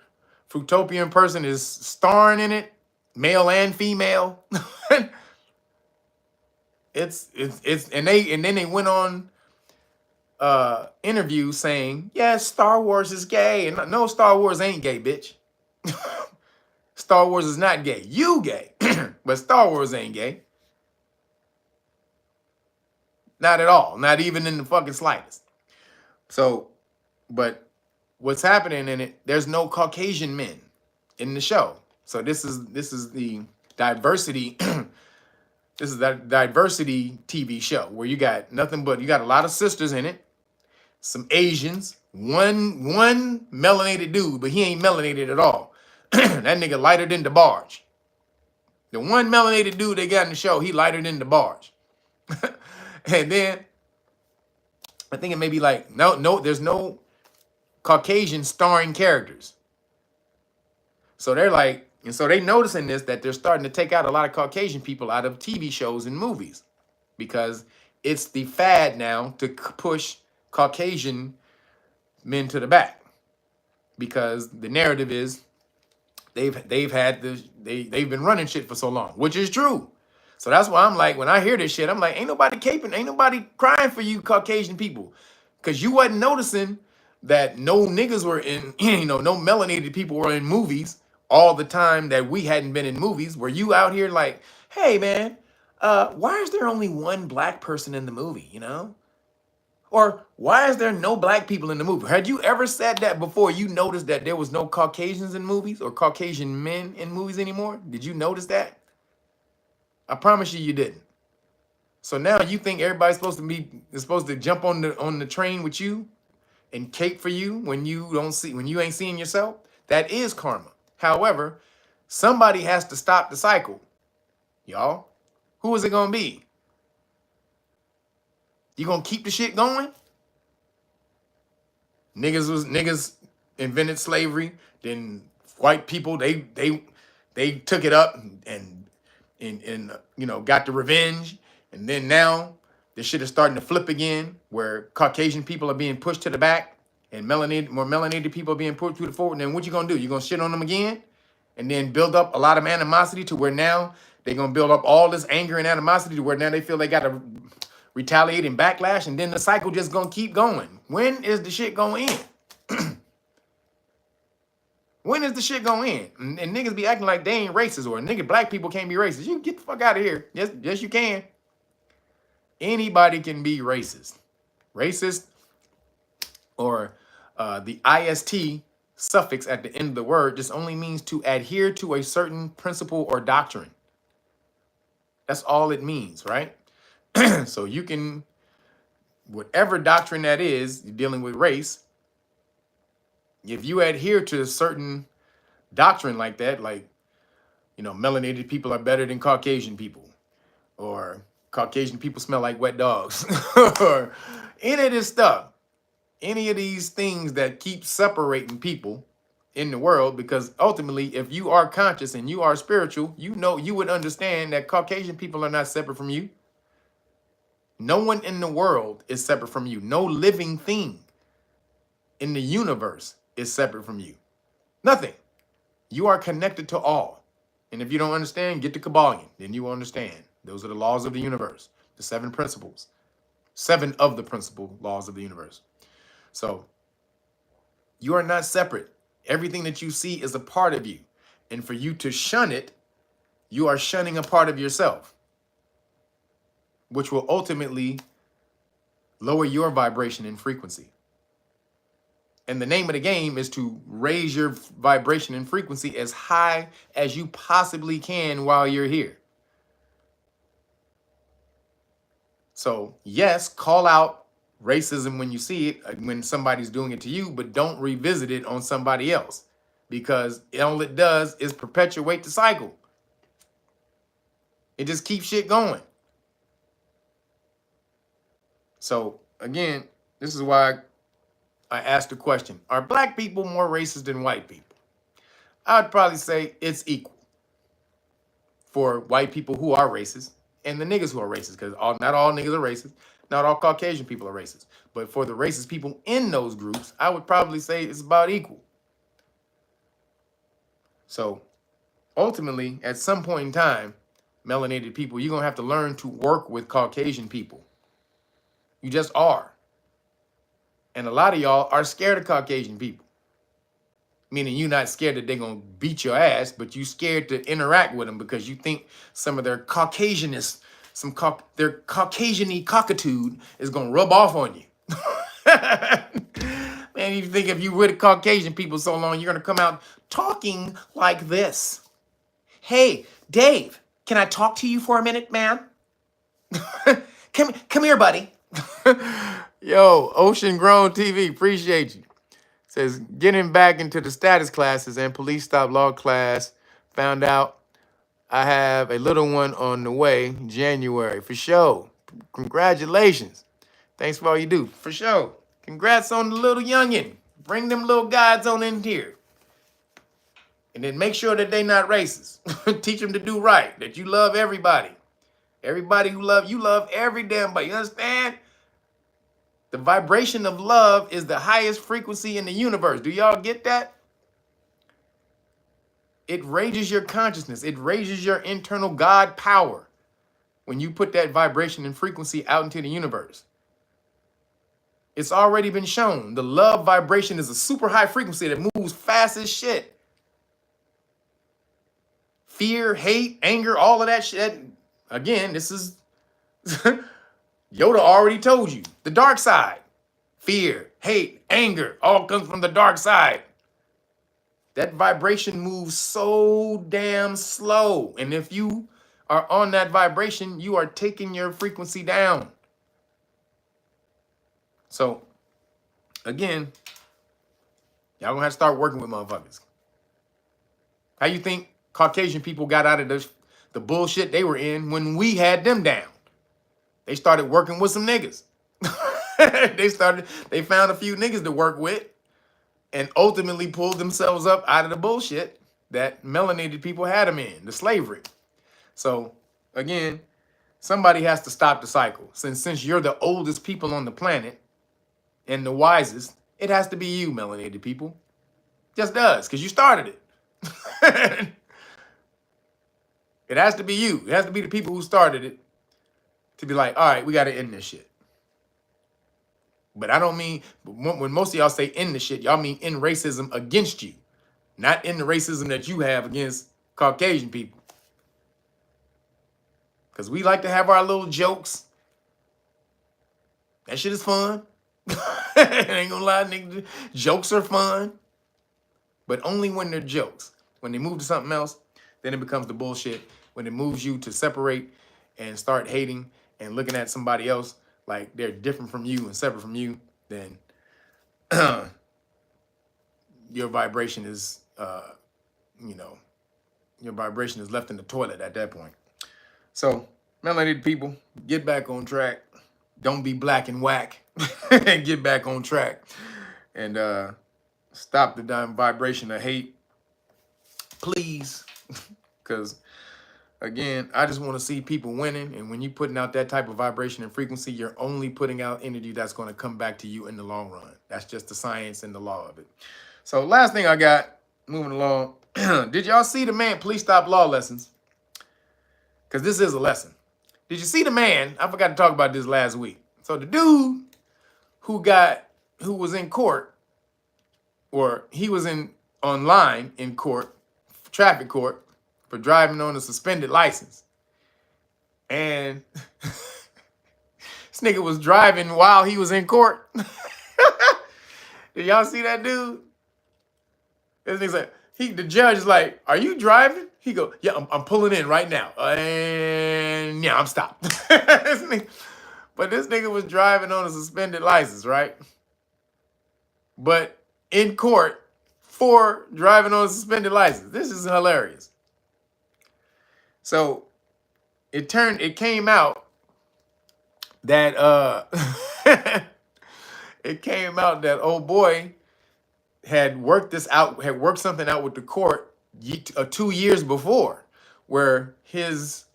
Speaker 1: Fruitopian person is starring in it, male and female. And then they went on interview saying, yes, Star Wars is gay. And no, Star Wars ain't gay, bitch. Star Wars is not gay. You gay. But Star Wars ain't gay. Not at all. Not even in the fucking slightest. So, but what's happening in it, there's no Caucasian men in the show. So this is the diversity. This is that diversity TV show where you got nothing but, you got a lot of sisters in it, some Asians, one melanated dude, but he ain't melanated at all. That nigga lighter than the barge. The one melanated dude they got in the show, he lighter than the barge. And then I think it may be like, no, there's no Caucasian starring characters. So they're like, and so they noticing this, that they're starting to take out a lot of Caucasian people out of TV shows and movies, because it's the fad now to push Caucasian men to the back, because the narrative is they've been running shit for so long, which is true. So that's why I'm like, when I hear this shit, I'm like, ain't nobody caping, ain't nobody crying for you Caucasian people, because you wasn't noticing that no niggas were in, no melanated people were in movies all the time that we hadn't been in movies. Were you out here like, hey man, why is there only one black person in the movie, Or why is there no black people in the movie? Had you ever said that before you noticed that there was no Caucasians in movies or Caucasian men in movies anymore? Did you notice that? I promise you didn't. So now you think everybody's supposed to jump on the train with you and cape for you when you ain't seeing yourself? That is karma. However, somebody has to stop the cycle, y'all. Who is it gonna be? You gonna keep the shit going? Niggas invented slavery, then white people they took it up and got the revenge, and then now this shit is starting to flip again, where Caucasian people are being pushed to the back and more melanated people are being pushed to the forward. And then what you gonna do? You gonna shit on them again, and then build up a lot of animosity to where now they're gonna build up all this anger and animosity to where now they feel they gotta retaliate and backlash, and then the cycle just gonna keep going. When is the shit gonna end? When is the shit gonna end? And niggas be acting like they ain't racist, or nigga black people can't be racist. You get the fuck out of here. Yes, you can. Anybody can be racist. Racist, or the IST suffix at the end of the word just only means to adhere to a certain principle or doctrine. That's all it means, right? So you can, whatever doctrine that is, you're dealing with race, if you adhere to a certain doctrine like that, like, melanated people are better than Caucasian people, or Caucasian people smell like wet dogs, or any of this stuff, any of these things that keep separating people in the world, because ultimately, if you are conscious and you are spiritual, you would understand that Caucasian people are not separate from you. No one in the world is separate from you. No living thing in the universe is separate from you. Nothing. You are connected to all. And if you don't understand, get to Kabbalion. Then you will understand. Those are the laws of the universe. The 7 principles. 7 of the principal laws of the universe. So you are not separate. Everything that you see is a part of you. And for you to shun it, you are shunning a part of yourself, which will ultimately lower your vibration and frequency. And the name of the game is to raise your vibration and frequency as high as you possibly can while you're here. So yes, call out racism when you see it, when somebody's doing it to you, but don't revisit it on somebody else, because all it does is perpetuate the cycle. It just keeps shit going. So again, this is why I asked the question, are black people more racist than white people? I would probably say it's equal for white people who are racist and the niggas who are racist, because not all niggas are racist, not all Caucasian people are racist. But for the racist people in those groups, I would probably say it's about equal. So ultimately, at some point in time, melanated people, you're going to have to learn to work with Caucasian people. You just are. And a lot of y'all are scared of Caucasian people. Meaning you're not scared that they're going to beat your ass, but you scared to interact with them because you think some of their Caucasianness, their Caucasian-y cockitude is going to rub off on you. Man, you think if you were with Caucasian people so long, you're going to come out talking like this. Hey, Dave, can I talk to you for a minute, man? Come here, buddy. Yo, Ocean Grown TV, appreciate you. Says, getting back into the status classes and police stop law class, found out I have a little one on the way, January, for sure. Congratulations. Thanks for all you do, for sure. Congrats on the little youngin'. Bring them little guys on in here. And then make sure that they not racist. Teach them to do right, that you love everybody. Everybody who love you, love every damn body. You understand? The vibration of love is the highest frequency in the universe. Do y'all get that? It raises your consciousness. It raises your internal God power when you put that vibration and frequency out into the universe. It's already been shown. The love vibration is a super high frequency that moves fast as shit. Fear, hate, anger, all of that shit. Again, this is... Yoda already told you. The dark side. Fear, hate, anger, all comes from the dark side. That vibration moves so damn slow. And if you are on that vibration, you are taking your frequency down. So, again, y'all gonna have to start working with motherfuckers. How you think Caucasian people got out of the bullshit they were in when we had them down? They started working with some niggas. They found a few niggas to work with and ultimately pulled themselves up out of the bullshit that melanated people had them in, the slavery. So again, somebody has to stop the cycle. Since you're the oldest people on the planet and the wisest, it has to be you, melanated people. Just does, because you started it. It has to be you. It has to be the people who started it to be like, all right, we got to end this shit. But I don't mean, when most of y'all say end the shit, y'all mean end racism against you, not end the racism that you have against Caucasian people. Because we like to have our little jokes. That shit is fun. Ain't gonna lie, nigga. Jokes are fun. But only when they're jokes. When they move to something else, then it becomes the bullshit. When it moves you to separate and start hating and looking at somebody else like they're different from you and separate from you, then your vibration is, your vibration is left in the toilet at that point. So, melanated people, get back on track. Don't be black and whack. And get back on track. And stop the damn vibration of hate. Please. Because, again, I just want to see people winning. And when you're putting out that type of vibration and frequency, you're only putting out energy that's going to come back to you in the long run. That's just the science and the law of it. So last thing I got, moving along. Did y'all see the man, Police Stop Law Lessons? Because this is a lesson. Did you see the man? I forgot to talk about this last week. So the dude who was in court, or he was in online in court, traffic court, for driving on a suspended license. And this nigga was driving while he was in court. Did y'all see that dude? This nigga's like, the judge is like, "Are you driving?" He go, "Yeah, I'm pulling in right now." And yeah, I'm stopped. But this nigga was driving on a suspended license, right? But in court for driving on a suspended license. This is hilarious. So it came out that it came out that old boy had worked something out with the court 2 years before, where his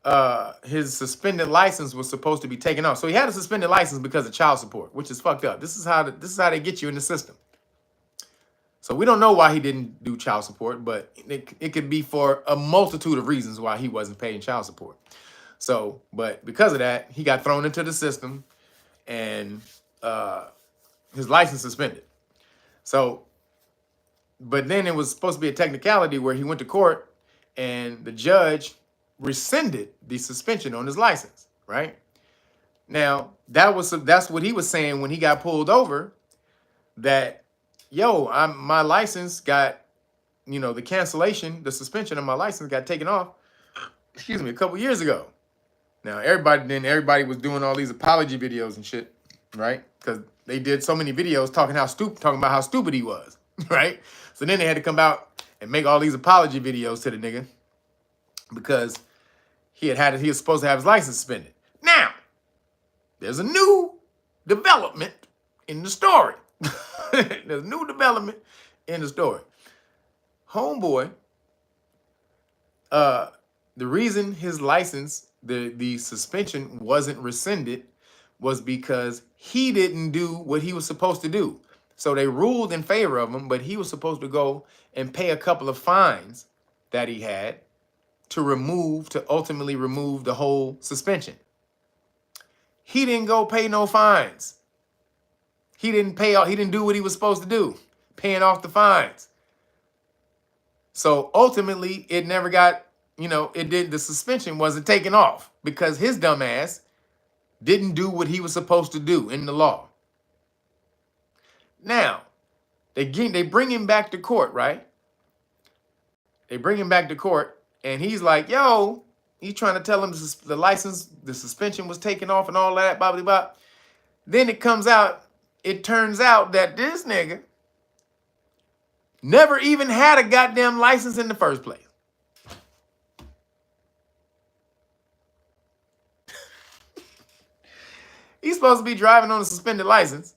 Speaker 1: suspended license was supposed to be taken off. So he had a suspended license because of child support, which is fucked up. This is how they get you in the system. So we don't know why he didn't do child support, but it could be for a multitude of reasons why he wasn't paying child support. So, but because of that, he got thrown into the system and his license suspended. So, but then it was supposed to be a technicality where he went to court and the judge rescinded the suspension on his license, right? Now, that's what he was saying when he got pulled over, that, yo, my license got, the cancellation, the suspension of my license got taken off, a couple years ago. Now, everybody was doing all these apology videos and shit, right? Because they did so many videos talking about how stupid he was, right? So then they had to come out and make all these apology videos to the nigga because he was supposed to have his license suspended. Now, there's a new development in the story. There's new development in the story. Homeboy, the reason his license, the suspension wasn't rescinded was because he didn't do what he was supposed to do. So they ruled in favor of him, but he was supposed to go and pay a couple of fines that he had to ultimately remove the whole suspension. He didn't go pay no fines. He didn't do what he was supposed to do, paying off the fines. So ultimately, it never got, the suspension wasn't taken off because his dumb ass didn't do what he was supposed to do in the law. Now, they bring him back to court, right? They bring him back to court, and he's like, yo, he's trying to tell him the license, the suspension was taken off and all that, blah, blah, blah. Then it turns out that this nigga never even had a goddamn license in the first place. He's supposed to be driving on a suspended license,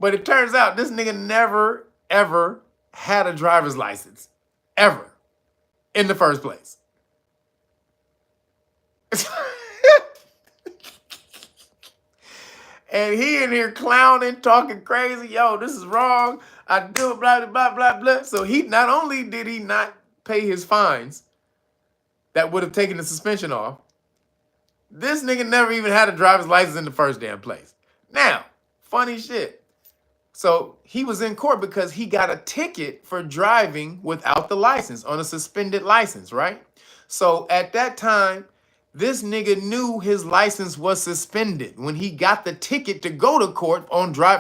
Speaker 1: but it turns out this nigga never, ever had a driver's license, ever, in the first place. And he in here clowning, talking crazy. Yo, this is wrong. I do it, blah, blah, blah, blah. So he not only did he not pay his fines that would have taken the suspension off, this nigga never even had a driver's license in the first damn place. Now, funny shit. So he was in court because he got a ticket for driving without the license on a suspended license, right? So at that time, this nigga knew his license was suspended when he got the ticket to go to court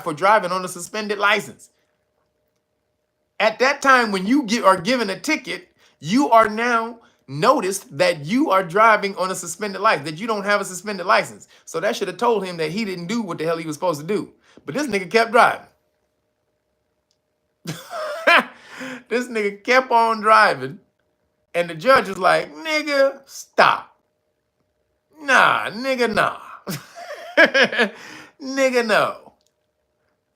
Speaker 1: for driving on a suspended license. At that time, when you are given a ticket, you are now noticed that you are driving on a suspended license, that you don't have a suspended license. So that should have told him that he didn't do what the hell he was supposed to do. But this nigga kept driving. This nigga kept on driving. And the judge was like, nigga, stop. Nah, nigga, nah. Nigga, no.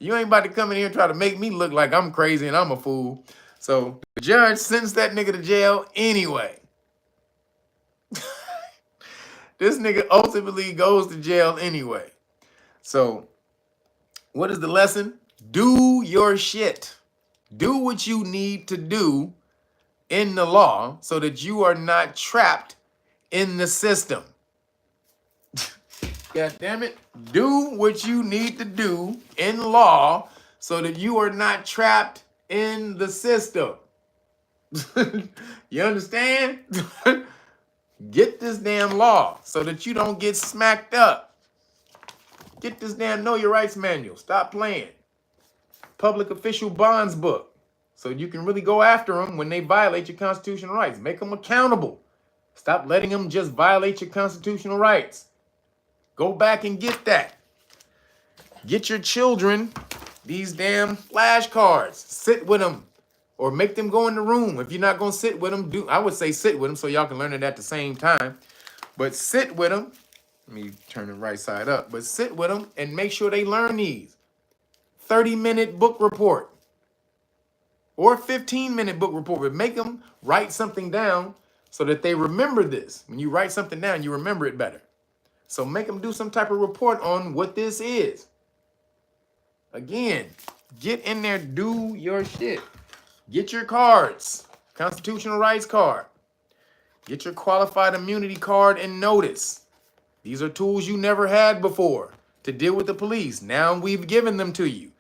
Speaker 1: You ain't about to come in here and try to make me look like I'm crazy and I'm a fool. So the judge sentenced that nigga to jail anyway. This nigga ultimately goes to jail anyway. So what is the lesson? Do your shit. Do what you need to do in the law so that you are not trapped in the system. God damn it. Do what you need to do in law so that you are not trapped in the system. You understand? Get this damn law so that you don't get smacked up. Get this damn Know Your Rights manual. Stop playing. Public official bonds book so you can really go after them when they violate your constitutional rights. Make them accountable. Stop letting them just violate your constitutional rights. Go back and get that. Get your children these damn flashcards. Sit with them or make them go in the room. If you're not going to sit with them, I would say sit with them so y'all can learn it at the same time. But sit with them. Let me turn the right side up. But sit with them and make sure they learn these. 30-minute book report or 15-minute book report. But make them write something down so that they remember this. When you write something down, you remember it better. So make them do some type of report on what this is. Again, get in there, do your shit. Get your cards, constitutional rights card. Get your qualified immunity card and notice. These are tools you never had before to deal with the police. Now we've given them to you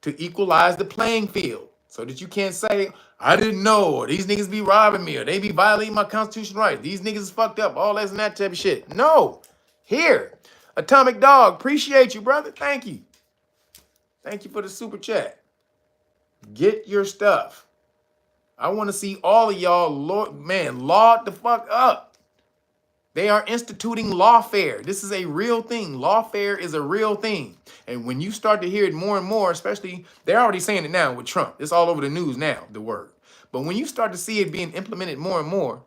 Speaker 1: to equalize the playing field so that you can't say, I didn't know, or these niggas be robbing me, or they be violating my constitutional rights. These niggas is fucked up, all that and that type of shit. No. Here, Atomic Dog, appreciate you, brother. Thank you. Thank you for the super chat. Get your stuff. I want to see all of y'all, laud the fuck up. They are instituting lawfare. This is a real thing. Lawfare is a real thing. And when you start to hear it more and more, especially, they're already saying it now with Trump. It's all over the news now, the word. But when you start to see it being implemented more and more,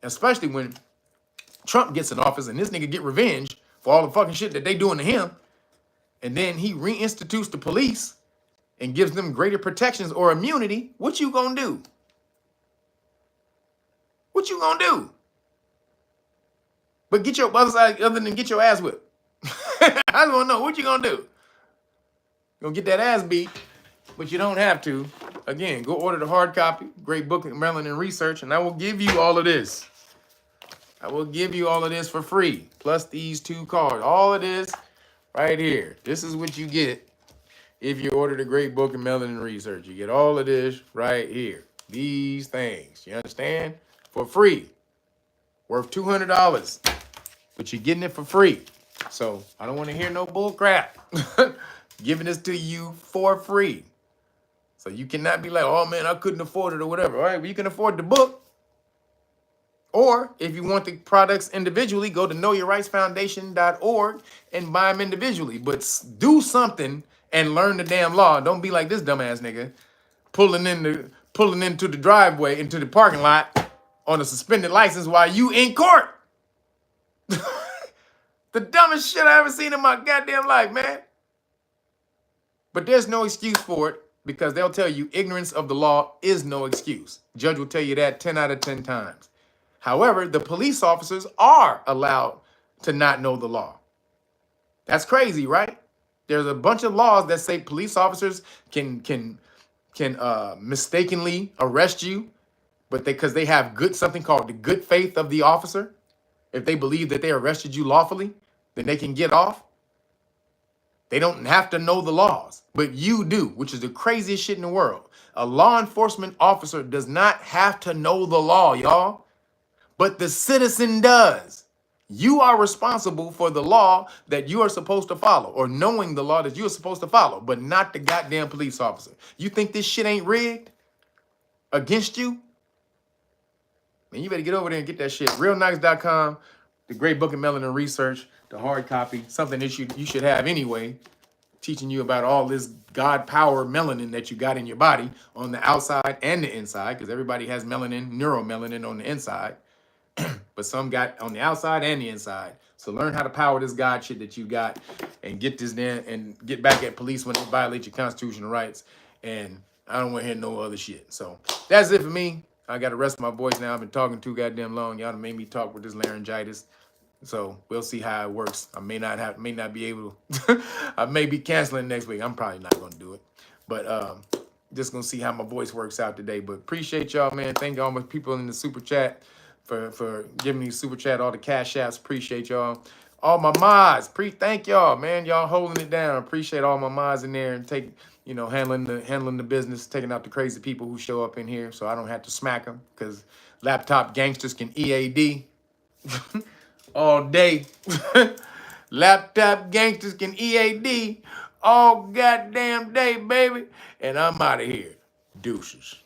Speaker 1: especially when Trump gets in office and this nigga get revenge for all the fucking shit that they doing to him, and then he reinstitutes the police and gives them greater protections or immunity, what you gonna do? What you gonna do? But get your other side, other than get your ass whipped. I just wanna know, what you gonna do? You gonna get that ass beat, but you don't have to. Again, go order the hard copy, Great Book of Melanin Research, and I will give you all of this. I will give you all of this for free, plus these 2 cards. All of this right here. This is what you get if you order the Great Book of Melanin Research. You get all of this right here. These things. You understand? For free. Worth $200. But you're getting it for free. So I don't want to hear no bull crap. Giving this to you for free. So you cannot be like, oh man, I couldn't afford it or whatever. All right, well, you can afford the book. Or if you want the products individually, go to knowyourrightsfoundation.org and buy them individually. But do something and learn the damn law. Don't be like this dumbass nigga pulling into the driveway, into the parking lot on a suspended license while you in court. The dumbest shit I ever seen in my goddamn life, man. But there's no excuse for it because they'll tell you ignorance of the law is no excuse. Judge will tell you that 10 out of 10 times. However, the police officers are allowed to not know the law. That's crazy, right? There's a bunch of laws that say police officers can mistakenly arrest you, but because they have something called the good faith of the officer. If they believe that they arrested you lawfully, then they can get off. They don't have to know the laws, but you do, which is the craziest shit in the world. A law enforcement officer does not have to know the law, y'all. But the citizen does. You are responsible for the law that you are supposed to follow, or knowing the law that you are supposed to follow, but not the goddamn police officer. You think this shit ain't rigged against you? Man, you better get over there and get that shit. Realnice.com, the Great Book of Melanin Research, the hard copy, something that you should have anyway, teaching you about all this God power melanin that you got in your body on the outside and the inside, because everybody has melanin, neuromelanin on the inside. But some got on the outside and the inside. So learn how to power this God shit that you got and get this there and get back at police when they violate your constitutional rights. And I don't want to hear no other shit. So that's it for me. I got to rest my voice now. I've been talking too goddamn long. Y'all done made me talk with this laryngitis. So we'll see how it works. I may not be able to. I may be canceling next week. I'm probably not going to do it. But just going to see how my voice works out today. But appreciate y'all, man. Thank all my people in the super chat for giving me super chat, all the cash apps. Appreciate y'all. All my mods, thank y'all, man. Y'all holding it down. Appreciate all my mods in there and handling the business, taking out the crazy people who show up in here, so I don't have to smack them because laptop gangsters can EAD all day. Laptop gangsters can EAD all goddamn day, baby. And I'm out of here. Deuces.